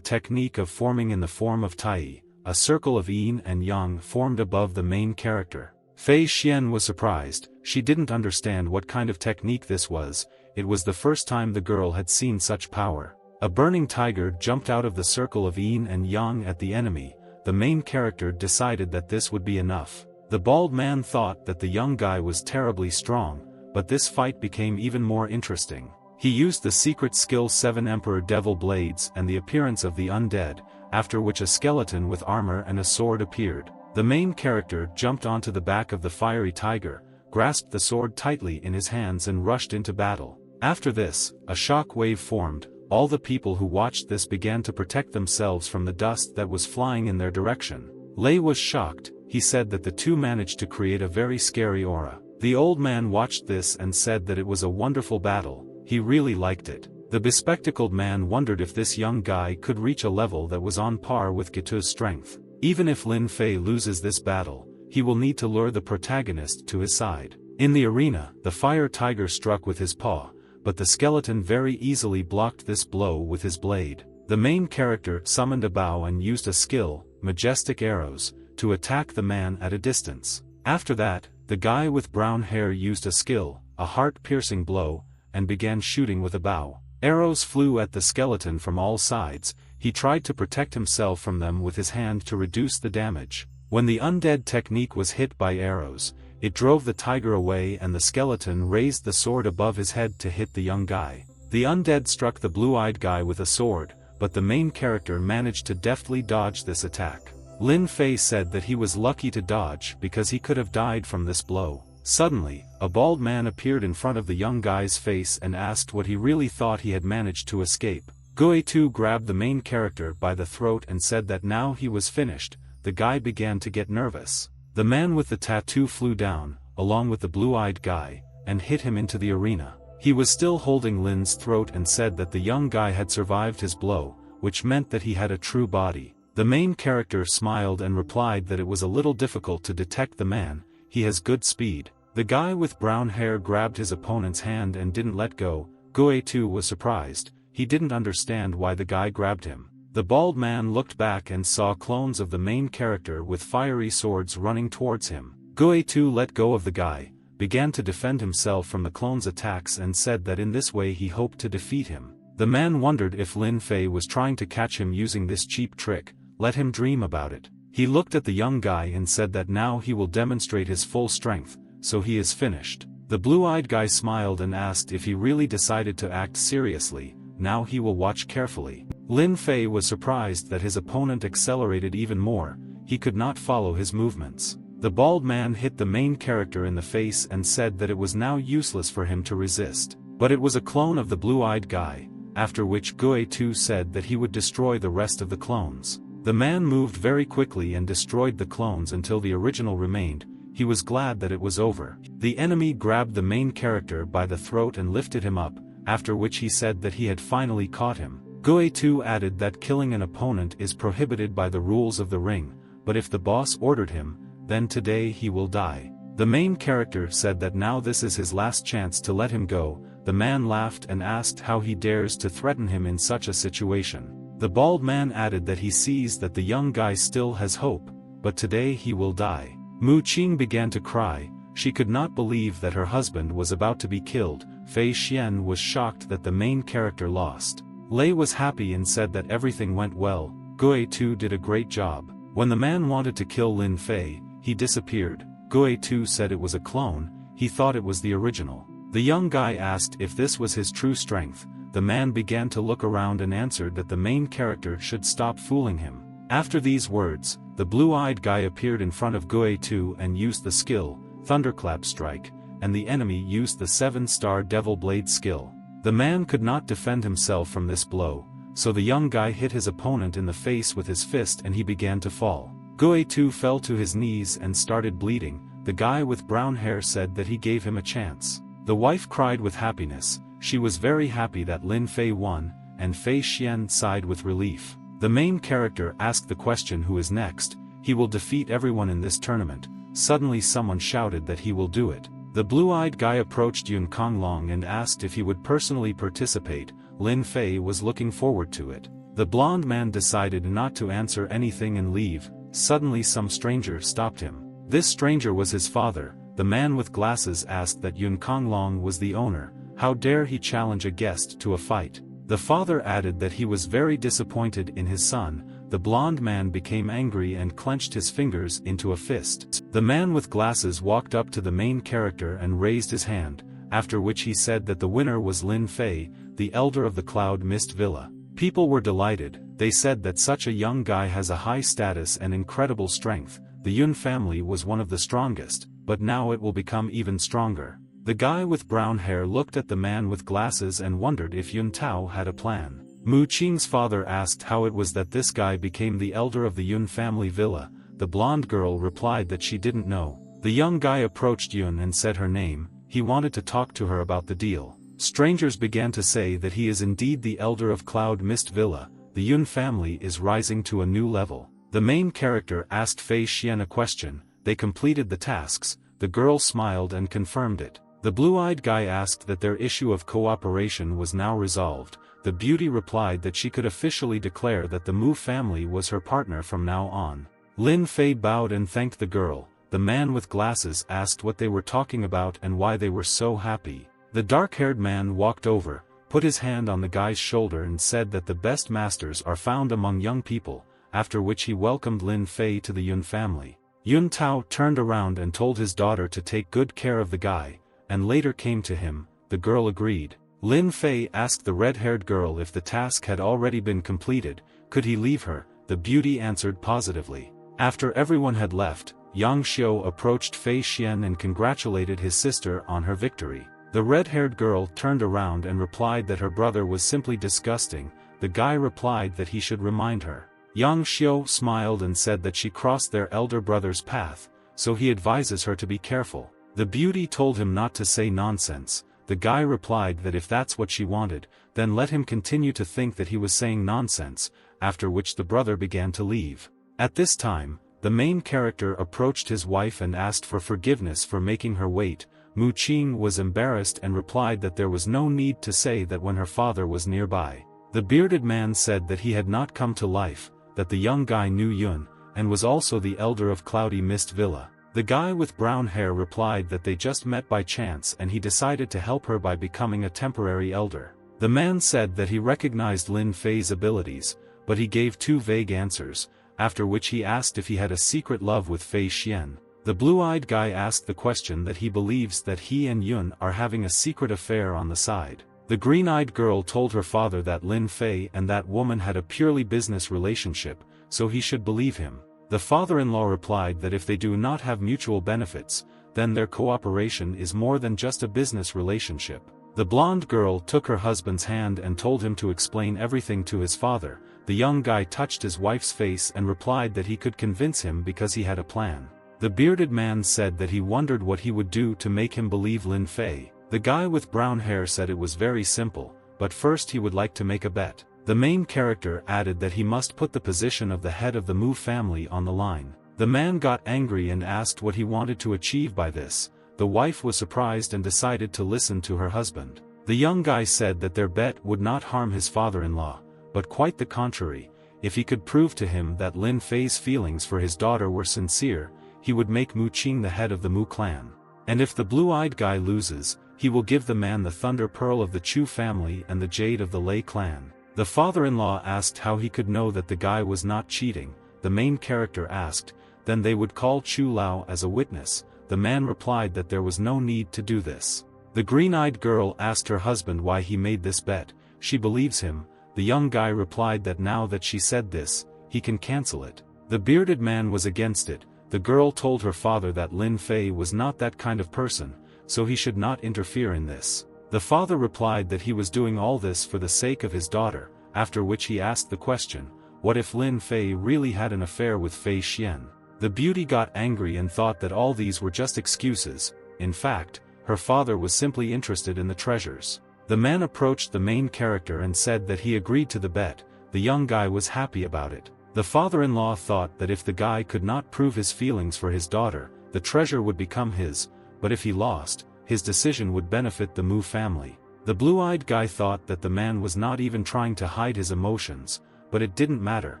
technique of forming in the form of Tai. A circle of yin and yang formed above the main character. Fei Xian was surprised. She didn't understand what kind of technique this was. It was the first time the girl had seen such power. A burning tiger jumped out of the circle of yin and yang at the enemy. The main character decided that this would be enough. The bald man thought that the young guy was terribly strong, but this fight became even more interesting. He used the secret skill 7 Emperor Devil Blades and the appearance of the undead, after which a skeleton with armor and a sword appeared. The main character jumped onto the back of the fiery tiger, grasped the sword tightly in his hands and rushed into battle. After this, a shock wave formed. All the people who watched this began to protect themselves from the dust that was flying in their direction. Lei was shocked. He said that the two managed to create a very scary aura. The old man watched this and said that it was a wonderful battle. He really liked it. The bespectacled man wondered if this young guy could reach a level that was on par with Gitu's strength. Even if Lin Fei loses this battle, he will need to lure the protagonist to his side. In the arena, the fire tiger struck with his paw, but the skeleton very easily blocked this blow with his blade. The main character summoned a bow and used a skill, majestic arrows, to attack the man at a distance. After that, the guy with brown hair used a skill, a heart-piercing blow, and began shooting with a bow. Arrows flew at the skeleton from all sides. He tried to protect himself from them with his hand to reduce the damage. When the undead technique was hit by arrows, it drove the tiger away and the skeleton raised the sword above his head to hit the young guy. The undead struck the blue-eyed guy with a sword, but the main character managed to deftly dodge this attack. Lin Fei said that he was lucky to dodge because he could have died from this blow. Suddenly, a bald man appeared in front of the young guy's face and asked what he really thought he had managed to escape. Guitu grabbed the main character by the throat and said that now he was finished. The guy began to get nervous. The man with the tattoo flew down, along with the blue-eyed guy, and hit him into the arena. He was still holding Lin's throat and said that the young guy had survived his blow, which meant that he had a true body. The main character smiled and replied that it was a little difficult to detect the man. He has good speed. The guy with brown hair grabbed his opponent's hand and didn't let go. Guitu was surprised. He didn't understand why the guy grabbed him. The bald man looked back and saw clones of the main character with fiery swords running towards him. Guitu let go of the guy, began to defend himself from the clone's attacks and said that in this way he hoped to defeat him. The man wondered if Lin Fei was trying to catch him using this cheap trick. Let him dream about it. He looked at the young guy and said that now he will demonstrate his full strength, so he is finished. The blue-eyed guy smiled and asked if he really decided to act seriously. Now he will watch carefully. Lin Fei was surprised that his opponent accelerated even more. He could not follow his movements. The bald man hit the main character in the face and said that it was now useless for him to resist. But it was a clone of the blue-eyed guy, after which Guitu said that he would destroy the rest of the clones. The man moved very quickly and destroyed the clones until the original remained. He was glad that it was over. The enemy grabbed the main character by the throat and lifted him up, after which he said that he had finally caught him. Guitu added that killing an opponent is prohibited by the rules of the ring, but if the boss ordered him, then today he will die. The main character said that now this is his last chance to let him go. The man laughed and asked how he dares to threaten him in such a situation. The bald man added that he sees that the young guy still has hope, but today he will die. Mu Qing began to cry. She could not believe that her husband was about to be killed. Fei Xian was shocked that the main character lost. Lei was happy and said that everything went well. Guitu did a great job. When the man wanted to kill Lin Fei, he disappeared. Guitu said it was a clone. He thought it was the original. The young guy asked if this was his true strength. The man began to look around and answered that the main character should stop fooling him. After these words, the blue-eyed guy appeared in front of Guitu and used the skill, Thunderclap Strike, and the enemy used the 7-star Devil Blade skill. The man could not defend himself from this blow, so the young guy hit his opponent in the face with his fist and he began to fall. Guitu fell to his knees and started bleeding. The guy with brown hair said that he gave him a chance. The wife cried with happiness. She was very happy that Lin Fei won, and Fei Xian sighed with relief. The main character asked the question who is next. He will defeat everyone in this tournament. Suddenly someone shouted that he will do it. The blue-eyed guy approached Yun Konglong and asked if he would personally participate. Lin Fei was looking forward to it. The blonde man decided not to answer anything and leave. Suddenly some stranger stopped him. This stranger was his father. The man with glasses asked that Yun Konglong was the owner. How dare he challenge a guest to a fight? The father added that he was very disappointed in his son. The blonde man became angry and clenched his fingers into a fist. The man with glasses walked up to the main character and raised his hand, after which he said that the winner was Lin Fei, the elder of the Cloud Mist Villa. People were delighted. They said that such a young guy has a high status and incredible strength. The Yun family was one of the strongest, but now it will become even stronger. The guy with brown hair looked at the man with glasses and wondered if Yun Tao had a plan. Mu Qing's father asked how it was that this guy became the elder of the Yun family villa. The blonde girl replied that she didn't know. The young guy approached Yun and said her name. He wanted to talk to her about the deal. Strangers began to say that he is indeed the elder of Cloud Mist Villa. The Yun family is rising to a new level. The main character asked Fei Xian a question. They completed the tasks. The girl smiled and confirmed it. The blue-eyed guy asked that their issue of cooperation was now resolved. The beauty replied that she could officially declare that the Mu family was her partner from now on. Lin Fei bowed and thanked the girl. The man with glasses asked what they were talking about and why they were so happy. The dark-haired man walked over, put his hand on the guy's shoulder and said that the best masters are found among young people, after which he welcomed Lin Fei to the Yun family. Yun Tao turned around and told his daughter to take good care of the guy, and later came to him. The girl agreed. Lin Fei asked the red-haired girl if the task had already been completed, could he leave her. The beauty answered positively. After everyone had left, Yang Xiu approached Fei Xian and congratulated his sister on her victory. The red-haired girl turned around and replied that her brother was simply disgusting. The guy replied that he should remind her. Yang Xiu smiled and said that she crossed their elder brother's path, so he advises her to be careful. The beauty told him not to say nonsense. The guy replied that if that's what she wanted, then let him continue to think that he was saying nonsense, after which the brother began to leave. At this time, the main character approached his wife and asked for forgiveness for making her wait. Mu Qing was embarrassed and replied that there was no need to say that when her father was nearby. The bearded man said that he had not come to life, that the young guy knew Yun, and was also the elder of Cloudy Mist Villa. The guy with brown hair replied that they just met by chance and he decided to help her by becoming a temporary elder. The man said that he recognized Lin Fei's abilities, but he gave two vague answers, after which he asked if he had a secret love with Fei Xian. The blue-eyed guy asked the question that he believes that he and Yun are having a secret affair on the side. The green-eyed girl told her father that Lin Fei and that woman had a purely business relationship, so he should believe him. The father-in-law replied that if they do not have mutual benefits, then their cooperation is more than just a business relationship. The blonde girl took her husband's hand and told him to explain everything to his father. The young guy touched his wife's face and replied that he could convince him because he had a plan. The bearded man said that he wondered what he would do to make him believe Lin Fei. The guy with brown hair said it was very simple, but first he would like to make a bet. The main character added that he must put the position of the head of the Mu family on the line. The man got angry and asked what he wanted to achieve by this. The wife was surprised and decided to listen to her husband. The young guy said that their bet would not harm his father-in-law, but quite the contrary. If he could prove to him that Lin Fei's feelings for his daughter were sincere, he would make Mu Qing the head of the Mu clan. And if the blue-eyed guy loses, he will give the man the Thunder Pearl of the Chu family and the Jade of the Lei clan. The father-in-law asked how he could know that the guy was not cheating. The main character asked, then they would call Chu Lao as a witness. The man replied that there was no need to do this. The green-eyed girl asked her husband why he made this bet. She believes him. The young guy replied that now that she said this, he can cancel it. The bearded man was against it. The girl told her father that Lin Fei was not that kind of person, so he should not interfere in this. The father replied that he was doing all this for the sake of his daughter, after which he asked the question, what if Lin Fei really had an affair with Fei Xian? The beauty got angry and thought that all these were just excuses. In fact, her father was simply interested in the treasures. The man approached the main character and said that he agreed to the bet. The young guy was happy about it. The father-in-law thought that if the guy could not prove his feelings for his daughter, the treasure would become his, but if he lost, his decision would benefit the Mu family. The blue-eyed guy thought that the man was not even trying to hide his emotions, but it didn't matter,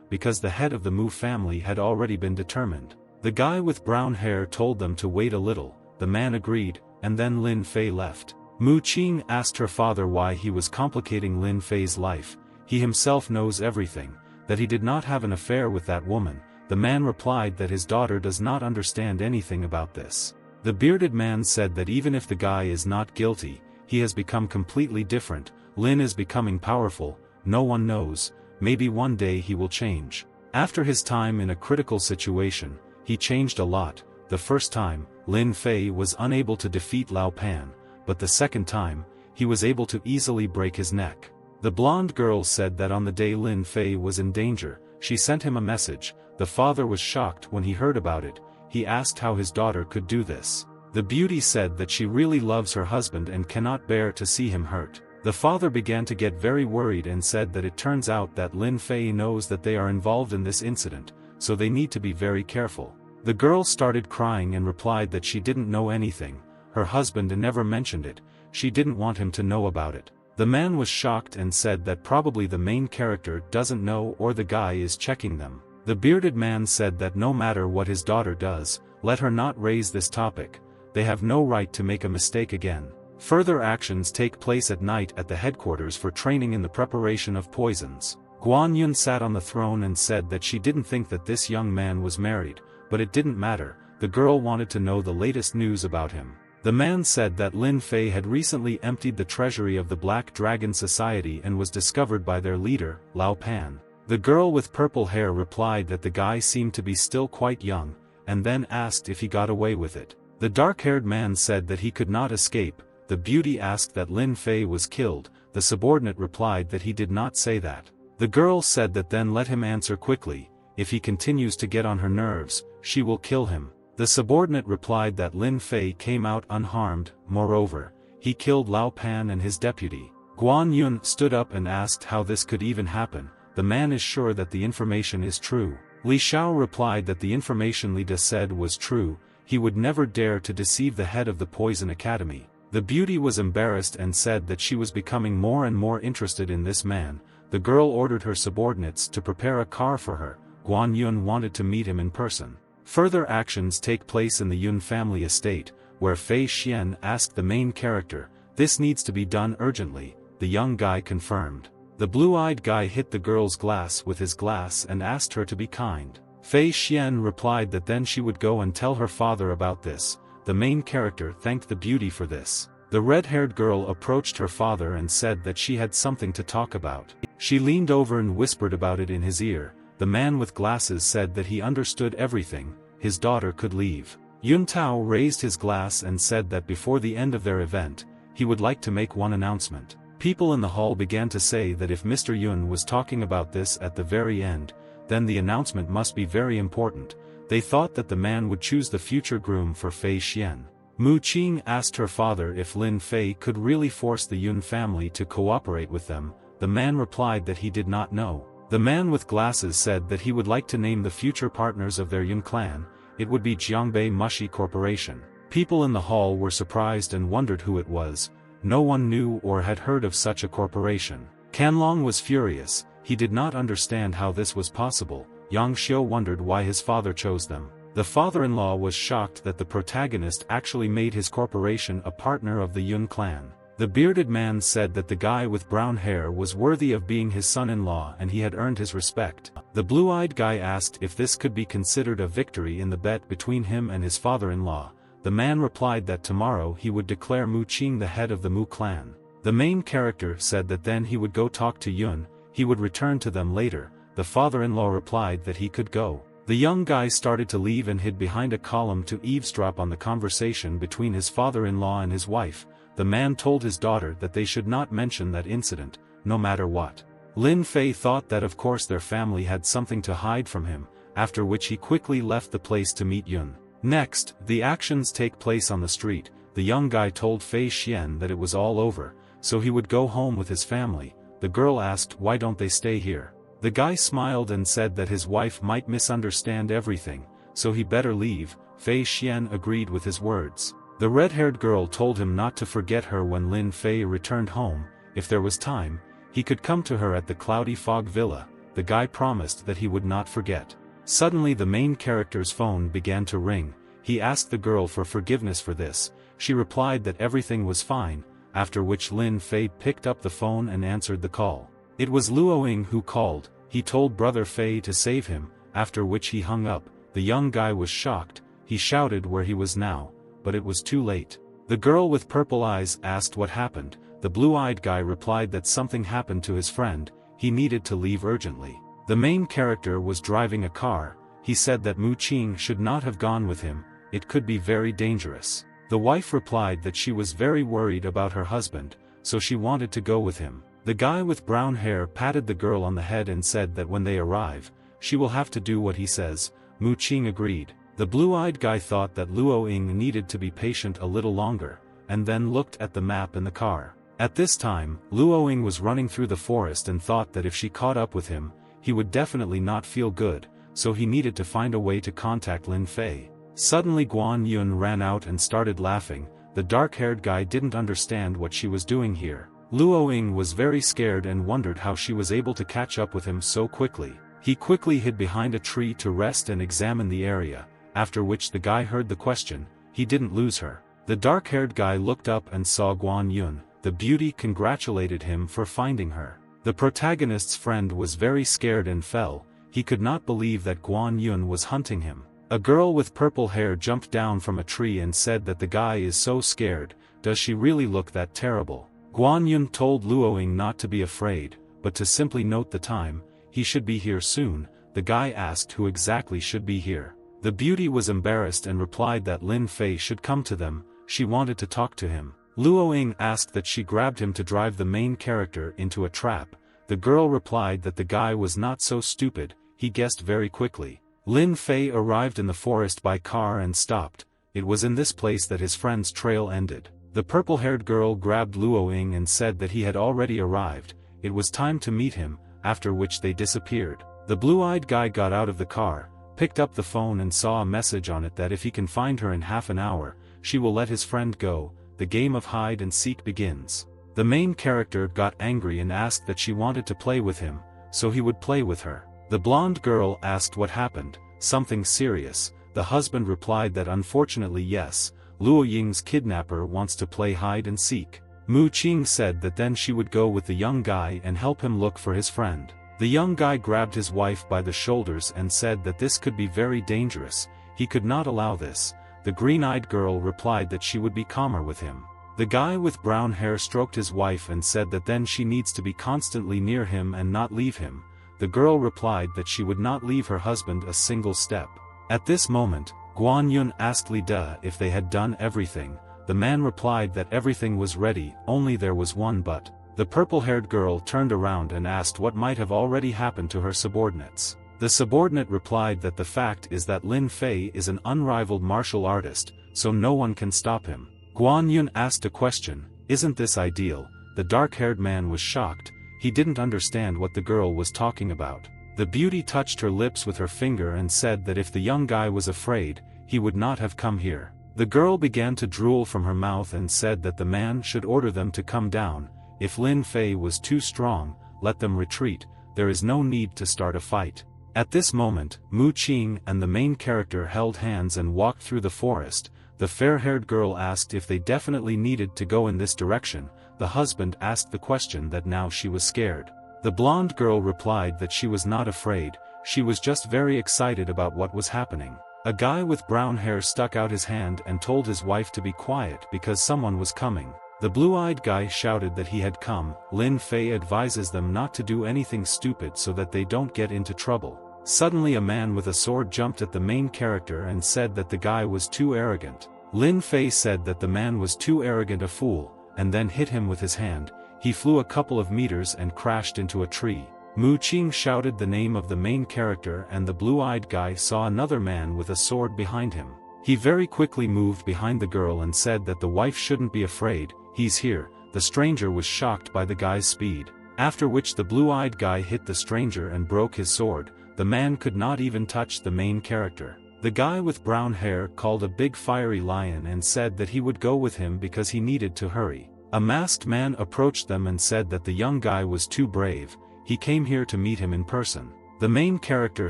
because the head of the Mu family had already been determined. The guy with brown hair told them to wait a little. The man agreed, and then Lin Fei left. Mu Qing asked her father why he was complicating Lin Fei's life. He himself knows everything, that he did not have an affair with that woman. The man replied that his daughter does not understand anything about this. The bearded man said that even if the guy is not guilty, he has become completely different. Lin is becoming powerful, no one knows, maybe one day he will change. After his time in a critical situation, he changed a lot. The first time, Lin Fei was unable to defeat Lao Pan, but the second time, he was able to easily break his neck. The blonde girl said that on the day Lin Fei was in danger, she sent him a message. The father was shocked when he heard about it. He asked how his daughter could do this. The beauty said that she really loves her husband and cannot bear to see him hurt. The father began to get very worried and said that it turns out that Lin Fei knows that they are involved in this incident, so they need to be very careful. The girl started crying and replied that she didn't know anything, her husband never mentioned it, she didn't want him to know about it. The man was shocked and said that probably the main character doesn't know or the guy is checking them. The bearded man said that no matter what his daughter does, let her not raise this topic, they have no right to make a mistake again. Further actions take place at night at the headquarters for training in the preparation of poisons. Guan Yun sat on the throne and said that she didn't think that this young man was married, but it didn't matter, the girl wanted to know the latest news about him. The man said that Lin Fei had recently emptied the treasury of the Black Dragon Society and was discovered by their leader, Lao Pan. The girl with purple hair replied that the guy seemed to be still quite young, and then asked if he got away with it. The dark-haired man said that he could not escape. The beauty asked that Lin Fei was killed, the subordinate replied that he did not say that. The girl said that then let him answer quickly, if he continues to get on her nerves, she will kill him. The subordinate replied that Lin Fei came out unharmed, moreover, he killed Lao Pan and his deputy. Guan Yun stood up and asked how this could even happen, the man is sure that the information is true. Li Xiao replied that the information Li Da said was true, he would never dare to deceive the head of the Poison Academy. The beauty was embarrassed and said that she was becoming more and more interested in this man. The girl ordered her subordinates to prepare a car for her. Guan Yun wanted to meet him in person. Further actions take place in the Yun family estate, where Fei Xian asked the main character, "This needs to be done urgently," the young guy confirmed. The blue-eyed guy hit the girl's glass with his glass and asked her to be kind. Fei Xian replied that then she would go and tell her father about this. The main character thanked the beauty for this. The red-haired girl approached her father and said that she had something to talk about. She leaned over and whispered about it in his ear. The man with glasses said that he understood everything, his daughter could leave. Yun Tao raised his glass and said that before the end of their event, he would like to make one announcement. People in the hall began to say that if Mr. Yun was talking about this at the very end, then the announcement must be very important. They thought that the man would choose the future groom for Fei Xian. Mu Qing asked her father if Lin Fei could really force the Yun family to cooperate with them. The man replied that he did not know. The man with glasses said that he would like to name the future partners of their Yun clan. It would be Jiangbei Mushi Corporation. People in the hall were surprised and wondered who it was. No one knew or had heard of such a corporation. Canlong was furious, he did not understand how this was possible. Yang Xiu wondered why his father chose them. The father-in-law was shocked that the protagonist actually made his corporation a partner of the Yun clan. The bearded man said that the guy with brown hair was worthy of being his son-in-law and he had earned his respect. The blue-eyed guy asked if this could be considered a victory in the bet between him and his father-in-law. The man replied that tomorrow he would declare Mu Qing the head of the Mu clan. The main character said that then he would go talk to Yun, he would return to them later. The father-in-law replied that he could go. The young guy started to leave and hid behind a column to eavesdrop on the conversation between his father-in-law and his wife. The man told his daughter that they should not mention that incident, no matter what. Lin Fei thought that of course their family had something to hide from him, after which he quickly left the place to meet Yun. Next, the actions take place on the street. The young guy told Fei Xian that it was all over, so he would go home with his family. The girl asked why don't they stay here. The guy smiled and said that his wife might misunderstand everything, so he better leave. Fei Xian agreed with his words. The red-haired girl told him not to forget her when Lin Fei returned home. If there was time, he could come to her at the Cloudy Fog Villa. The guy promised that he would not forget. Suddenly the main character's phone began to ring. He asked the girl for forgiveness for this. She replied that everything was fine, after which Lin Fei picked up the phone and answered the call. It was Luoying who called. He told brother Fei to save him, after which he hung up. The young guy was shocked. He shouted where he was now, but it was too late. The girl with purple eyes asked what happened. The blue-eyed guy replied that something happened to his friend, he needed to leave urgently. The main character was driving a car. He said that Mu Qing should not have gone with him, it could be very dangerous. The wife replied that she was very worried about her husband, so she wanted to go with him. The guy with brown hair patted the girl on the head and said that when they arrive, she will have to do what he says. Mu Qing agreed. The blue-eyed guy thought that Luoying needed to be patient a little longer, and then looked at the map in the car. At this time, Luoying was running through the forest and thought that if she caught up with him, he would definitely not feel good, so he needed to find a way to contact Lin Fei. Suddenly Guan Yun ran out and started laughing. the dark-haired guy didn't understand what she was doing here. Luo Ying was very scared and wondered how she was able to catch up with him so quickly. He quickly hid behind a tree to rest and examine the area, after which the guy heard the question. He didn't lose her. The dark-haired guy looked up and saw Guan Yun. The beauty congratulated him for finding her. The protagonist's friend was very scared and fell. He could not believe that Guan Yun was hunting him. A girl with purple hair jumped down from a tree and said that the guy is so scared. Does she really look that terrible? Guan Yun told Luo Ying not to be afraid, but to simply note the time. He should be here soon. The guy asked who exactly should be here. The beauty was embarrassed and replied that Lin Fei should come to them. She wanted to talk to him. Luo Ying asked that she grabbed him to drive the main character into a trap. The girl replied that the guy was not so stupid. He guessed very quickly. Lin Fei arrived in the forest by car and stopped. It was in this place that his friend's trail ended. The purple-haired girl grabbed Luo Ying and said that he had already arrived. It was time to meet him, after which they disappeared. The blue-eyed guy got out of the car, picked up the phone and saw a message on it that if he can find her in half an hour, she will let his friend go. The game of hide and seek begins. The main character got angry and asked that she wanted to play with him, so he would play with her. The blonde girl asked what happened. Something serious. The husband replied that unfortunately yes, Luo Ying's kidnapper wants to play hide and seek. Mu Qing said that then she would go with the young guy and help him look for his friend. The young guy grabbed his wife by the shoulders and said that this could be very dangerous. He could not allow this. The green-eyed girl replied that she would be calmer with him. The guy with brown hair stroked his wife and said that then she needs to be constantly near him and not leave him. The girl replied that she would not leave her husband a single step. At this moment, Guan Yun asked Li De if they had done everything. The man replied that everything was ready, only there was one but. The purple-haired girl turned around and asked what might have already happened to her subordinates. The subordinate replied that the fact is that Lin Fei is an unrivaled martial artist, so no one can stop him. Guan Yun asked a question, "Isn't this ideal?" The dark-haired man was shocked. He didn't understand what the girl was talking about. The beauty touched her lips with her finger and said that if the young guy was afraid, he would not have come here. The girl began to drool from her mouth and said that the man should order them to come down. If Lin Fei was too strong, let them retreat. There is no need to start a fight. At this moment, Mu Qing and the main character held hands and walked through the forest. The fair-haired girl asked if they definitely needed to go in this direction. The husband asked the question that now she was scared. The blonde girl replied that she was not afraid, she was just very excited about what was happening. A guy with brown hair stuck out his hand and told his wife to be quiet because someone was coming. The blue-eyed guy shouted that he had come. Lin Fei advises them not to do anything stupid so that they don't get into trouble. Suddenly a man with a sword jumped at the main character and said that the guy was too arrogant. Lin Fei said that the man was too arrogant a fool, and then hit him with his hand. He flew a couple of meters and crashed into a tree. Mu Qing shouted the name of the main character and the blue-eyed guy saw another man with a sword behind him. He very quickly moved behind the girl and said that the wife shouldn't be afraid, he's here. The stranger was shocked by the guy's speed. After which the blue-eyed guy hit the stranger and broke his sword. The man could not even touch the main character. The guy with brown hair called a big fiery lion and said that he would go with him because he needed to hurry. A masked man approached them and said that the young guy was too brave. He came here to meet him in person. The main character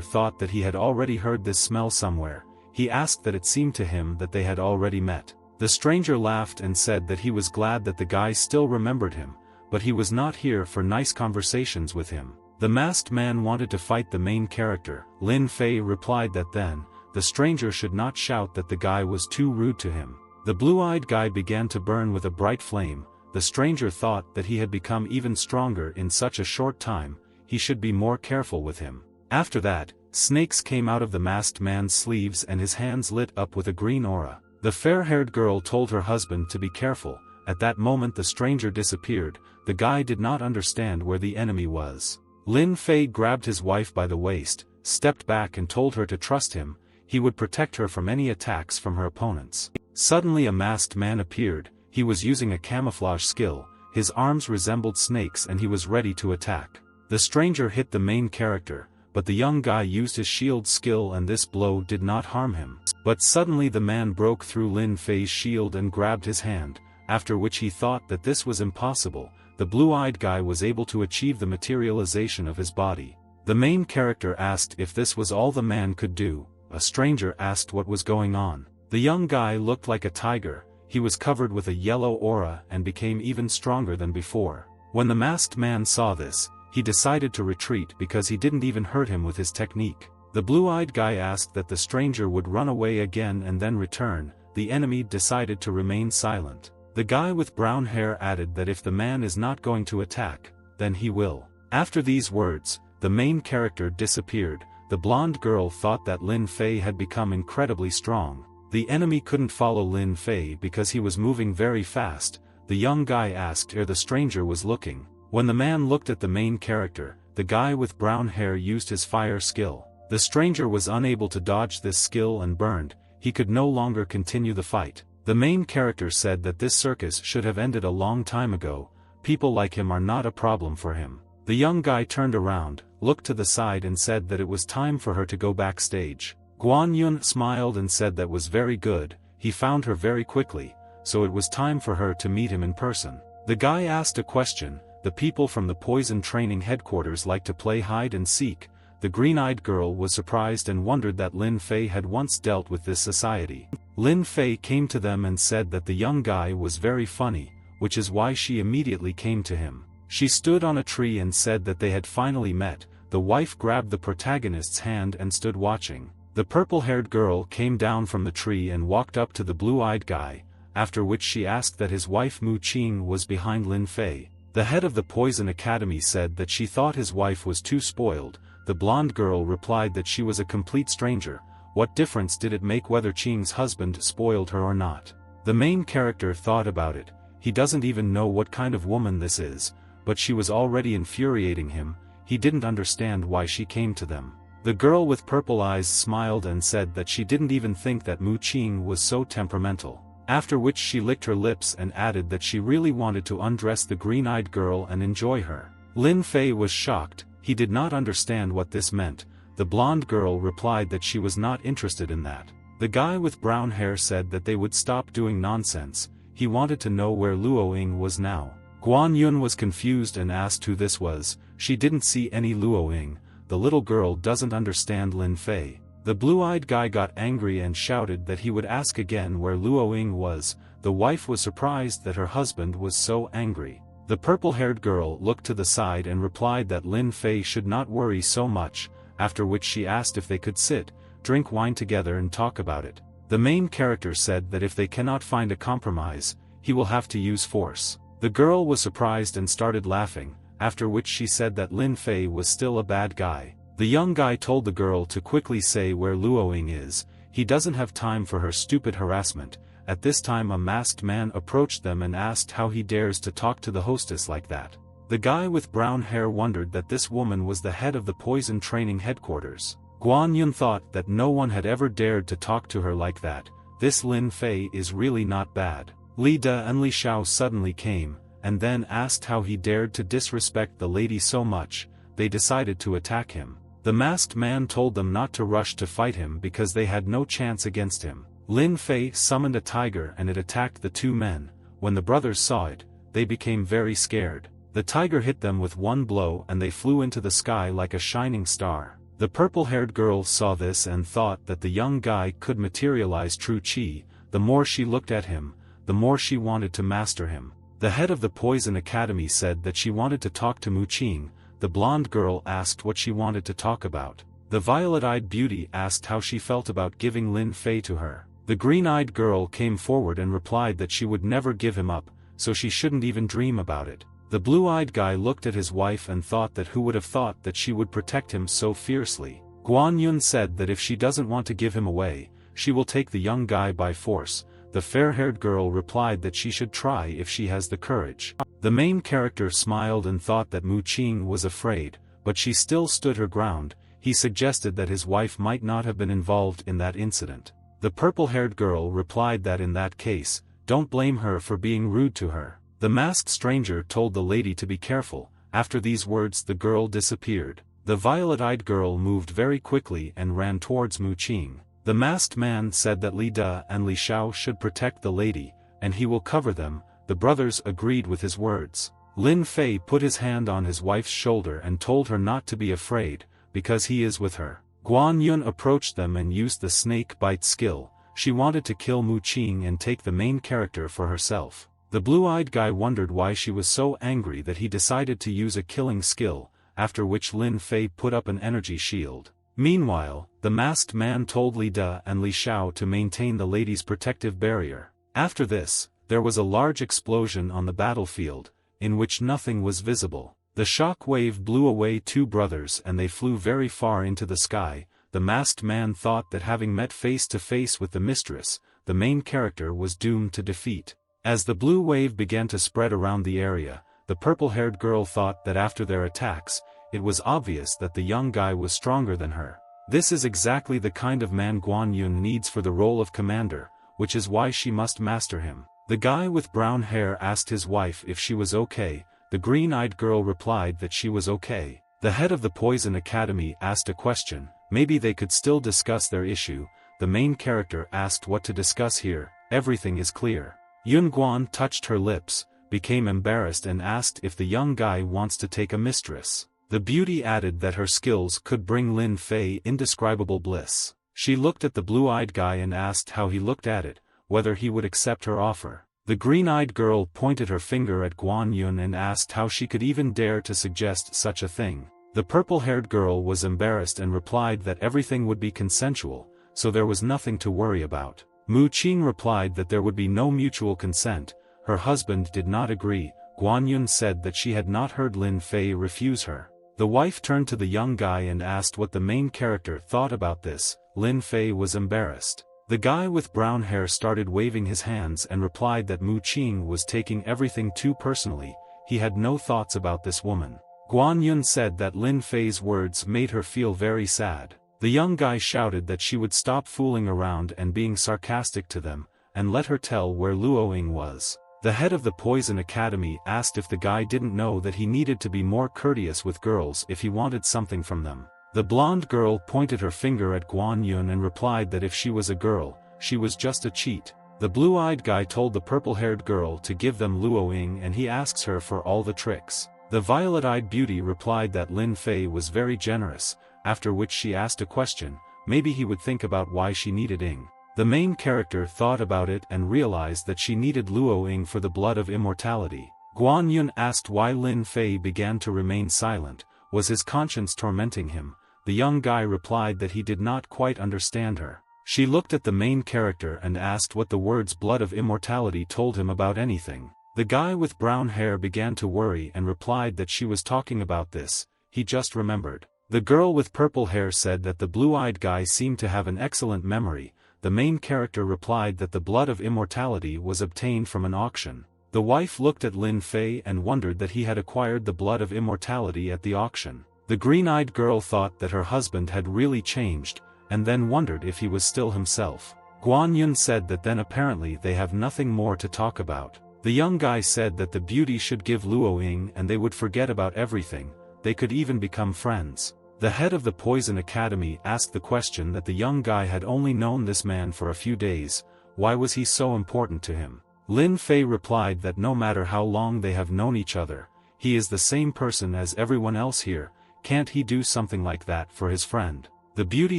thought that he had already heard this smell somewhere. He asked that it seemed to him that they had already met. The stranger laughed and said that he was glad that the guy still remembered him, but he was not here for nice conversations with him. The masked man wanted to fight the main character. Lin Fei replied that then, the stranger should not shout that the guy was too rude to him. The blue-eyed guy began to burn with a bright flame. The stranger thought that he had become even stronger in such a short time. He should be more careful with him. After that, snakes came out of the masked man's sleeves and his hands lit up with a green aura. The fair-haired girl told her husband to be careful. At that moment the stranger disappeared. The guy did not understand where the enemy was. Lin Fei grabbed his wife by the waist, stepped back and told her to trust him. He would protect her from any attacks from her opponents. Suddenly a masked man appeared. He was using a camouflage skill. His arms resembled snakes and he was ready to attack. The stranger hit the main character, but the young guy used his shield skill and this blow did not harm him. But suddenly the man broke through Lin Fei's shield and grabbed his hand, after which he thought that this was impossible. The blue-eyed guy was able to achieve the materialization of his body. The main character asked if this was all the man could do. A stranger asked what was going on. The young guy looked like a tiger. He was covered with a yellow aura and became even stronger than before. When the masked man saw this, he decided to retreat because he didn't even hurt him with his technique. The blue-eyed guy asked that the stranger would run away again and then return. The enemy decided to remain silent. The guy with brown hair added that if the man is not going to attack, then he will. After these words, the main character disappeared. The blonde girl thought that Lin Fei had become incredibly strong. The enemy couldn't follow Lin Fei because he was moving very fast. The young guy asked where the stranger was looking. When the man looked at the main character, the guy with brown hair used his fire skill. The stranger was unable to dodge this skill and burned. He could no longer continue the fight. The main character said that this circus should have ended a long time ago. People like him are not a problem for him. The young guy turned around, looked to the side and said that it was time for her to go backstage. Guan Yun smiled and said that was very good. He found her very quickly, so it was time for her to meet him in person. The guy asked a question. The people from the poison training headquarters like to play hide and seek. The green-eyed girl was surprised and wondered that Lin Fei had once dealt with this society. Lin Fei came to them and said that the young guy was very funny, which is why she immediately came to him. She stood on a tree and said that they had finally met. The wife grabbed the protagonist's hand and stood watching. The purple-haired girl came down from the tree and walked up to the blue-eyed guy, after which she asked that his wife Mu Qing was behind Lin Fei. The head of the Poison Academy said that she thought his wife was too spoiled. The blonde girl replied that she was a complete stranger. What difference did it make whether Qing's husband spoiled her or not? The main character thought about it. He doesn't even know what kind of woman this is, but she was already infuriating him. He didn't understand why she came to them. The girl with purple eyes smiled and said that she didn't even think that Mu Qing was so temperamental. After which she licked her lips and added that she really wanted to undress the green-eyed girl and enjoy her. Lin Fei was shocked. He did not understand what this meant. The blonde girl replied that she was not interested in that. The guy with brown hair said that they would stop doing nonsense. He wanted to know where Luo Ying was now. Guan Yun was confused and asked who this was. She didn't see any Luo Ying. The little girl doesn't understand Lin Fei. The blue-eyed guy got angry and shouted that he would ask again where Luo Ying was. The wife was surprised that her husband was so angry. The purple-haired girl looked to the side and replied that Lin Fei should not worry so much, after which she asked if they could sit, drink wine together and talk about it. The main character said that if they cannot find a compromise, he will have to use force. The girl was surprised and started laughing, after which she said that Lin Fei was still a bad guy. The young guy told the girl to quickly say where Luo Ying is. He doesn't have time for her stupid harassment. At this time a masked man approached them and asked how he dares to talk to the hostess like that. The guy with brown hair wondered that this woman was the head of the poison training headquarters. Guan Yun thought that no one had ever dared to talk to her like that. This Lin Fei is really not bad. Li De and Li Xiao suddenly came, and then asked how he dared to disrespect the lady so much. They decided to attack him. The masked man told them not to rush to fight him because they had no chance against him. Lin Fei summoned a tiger and it attacked the two men. When the brothers saw it, they became very scared. The tiger hit them with one blow and they flew into the sky like a shining star. The purple-haired girl saw this and thought that the young guy could materialize true qi. The more she looked at him, the more she wanted to master him. The head of the Poison Academy said that she wanted to talk to Mu Qing. The blonde girl asked what she wanted to talk about. The violet-eyed beauty asked how she felt about giving Lin Fei to her. The green-eyed girl came forward and replied that she would never give him up, so she shouldn't even dream about it. The blue-eyed guy looked at his wife and thought that who would have thought that she would protect him so fiercely. Guan Yun said that if she doesn't want to give him away, she will take the young guy by force. The fair-haired girl replied that she should try if she has the courage. The main character smiled and thought that Mu Qing was afraid, but she still stood her ground. He suggested that his wife might not have been involved in that incident. The purple-haired girl replied that in that case, don't blame her for being rude to her. The masked stranger told the lady to be careful. After these words the girl disappeared. The violet-eyed girl moved very quickly and ran towards Mu Qing. The masked man said that Li De and Li Xiao should protect the lady, and he will cover them. The brothers agreed with his words. Lin Fei put his hand on his wife's shoulder and told her not to be afraid, because he is with her. Guan Yun approached them and used the snake bite skill. She wanted to kill Mu Qing and take the main character for herself. The blue-eyed guy wondered why she was so angry that he decided to use a killing skill, after which Lin Fei put up an energy shield. Meanwhile, the masked man told Li De and Li Xiao to maintain the lady's protective barrier. After this, there was a large explosion on the battlefield, in which nothing was visible. The shock wave blew away two brothers and they flew very far into the sky. The masked man thought that having met face to face with the mistress, the main character was doomed to defeat. As the blue wave began to spread around the area, the purple-haired girl thought that after their attacks, it was obvious that the young guy was stronger than her. This is exactly the kind of man Guan Yun needs for the role of commander, which is why she must master him. The guy with brown hair asked his wife if she was okay. The green-eyed girl replied that she was okay. The head of the Poison Academy asked a question. Maybe they could still discuss their issue. The main character asked what to discuss here. Everything is clear. Yun Guan touched her lips, became embarrassed and asked if the young guy wants to take a mistress. The beauty added that her skills could bring Lin Fei indescribable bliss. She looked at the blue-eyed guy and asked how he looked at it, whether he would accept her offer. The green-eyed girl pointed her finger at Guan Yun and asked how she could even dare to suggest such a thing. The purple-haired girl was embarrassed and replied that everything would be consensual, so there was nothing to worry about. Mu Qing replied that there would be no mutual consent. Her husband did not agree. Guan Yun said that she had not heard Lin Fei refuse her. The wife turned to the young guy and asked what the main character thought about this. Lin Fei was embarrassed. The guy with brown hair started waving his hands and replied that Mu Qing was taking everything too personally. He had no thoughts about this woman. Guan Yun said that Lin Fei's words made her feel very sad. The young guy shouted that she would stop fooling around and being sarcastic to them, and let her tell where Luoying was. The head of the Poison Academy asked if the guy didn't know that he needed to be more courteous with girls if he wanted something from them. The blonde girl pointed her finger at Guan Yun and replied that if she was a girl, she was just a cheat. The blue-eyed guy told the purple-haired girl to give them Luoying and he asks her for all the tricks. The violet-eyed beauty replied that Lin Fei was very generous, after which she asked a question. Maybe he would think about why she needed Ing. The main character thought about it and realized that she needed Luoying for the blood of immortality. Guan Yun asked why Lin Fei began to remain silent. Was his conscience tormenting him? The young guy replied that he did not quite understand her. She looked at the main character and asked what the words blood of immortality told him about anything. The guy with brown hair began to worry and replied that she was talking about this. He just remembered. The girl with purple hair said that the blue-eyed guy seemed to have an excellent memory. The main character replied that the blood of immortality was obtained from an auction. The wife looked at Lin Fei and wondered that he had acquired the blood of immortality at the auction. The green-eyed girl thought that her husband had really changed, and then wondered if he was still himself. Guan Yun said that then apparently they have nothing more to talk about. The young guy said that the beauty should give Luoying and they would forget about everything. They could even become friends. The head of the Poison Academy asked the question that the young guy had only known this man for a few days. Why was he so important to him? Lin Fei replied that no matter how long they have known each other, he is the same person as everyone else here. Can't he do something like that for his friend? The beauty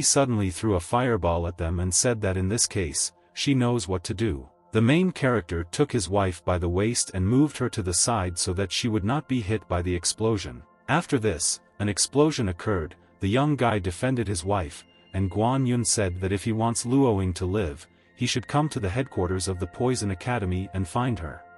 suddenly threw a fireball at them and said that in this case, she knows what to do. The main character took his wife by the waist and moved her to the side so that she would not be hit by the explosion. After this, an explosion occurred. The young guy defended his wife, and Guan Yun said that if he wants Luoying to live, he should come to the headquarters of the Poison Academy and find her.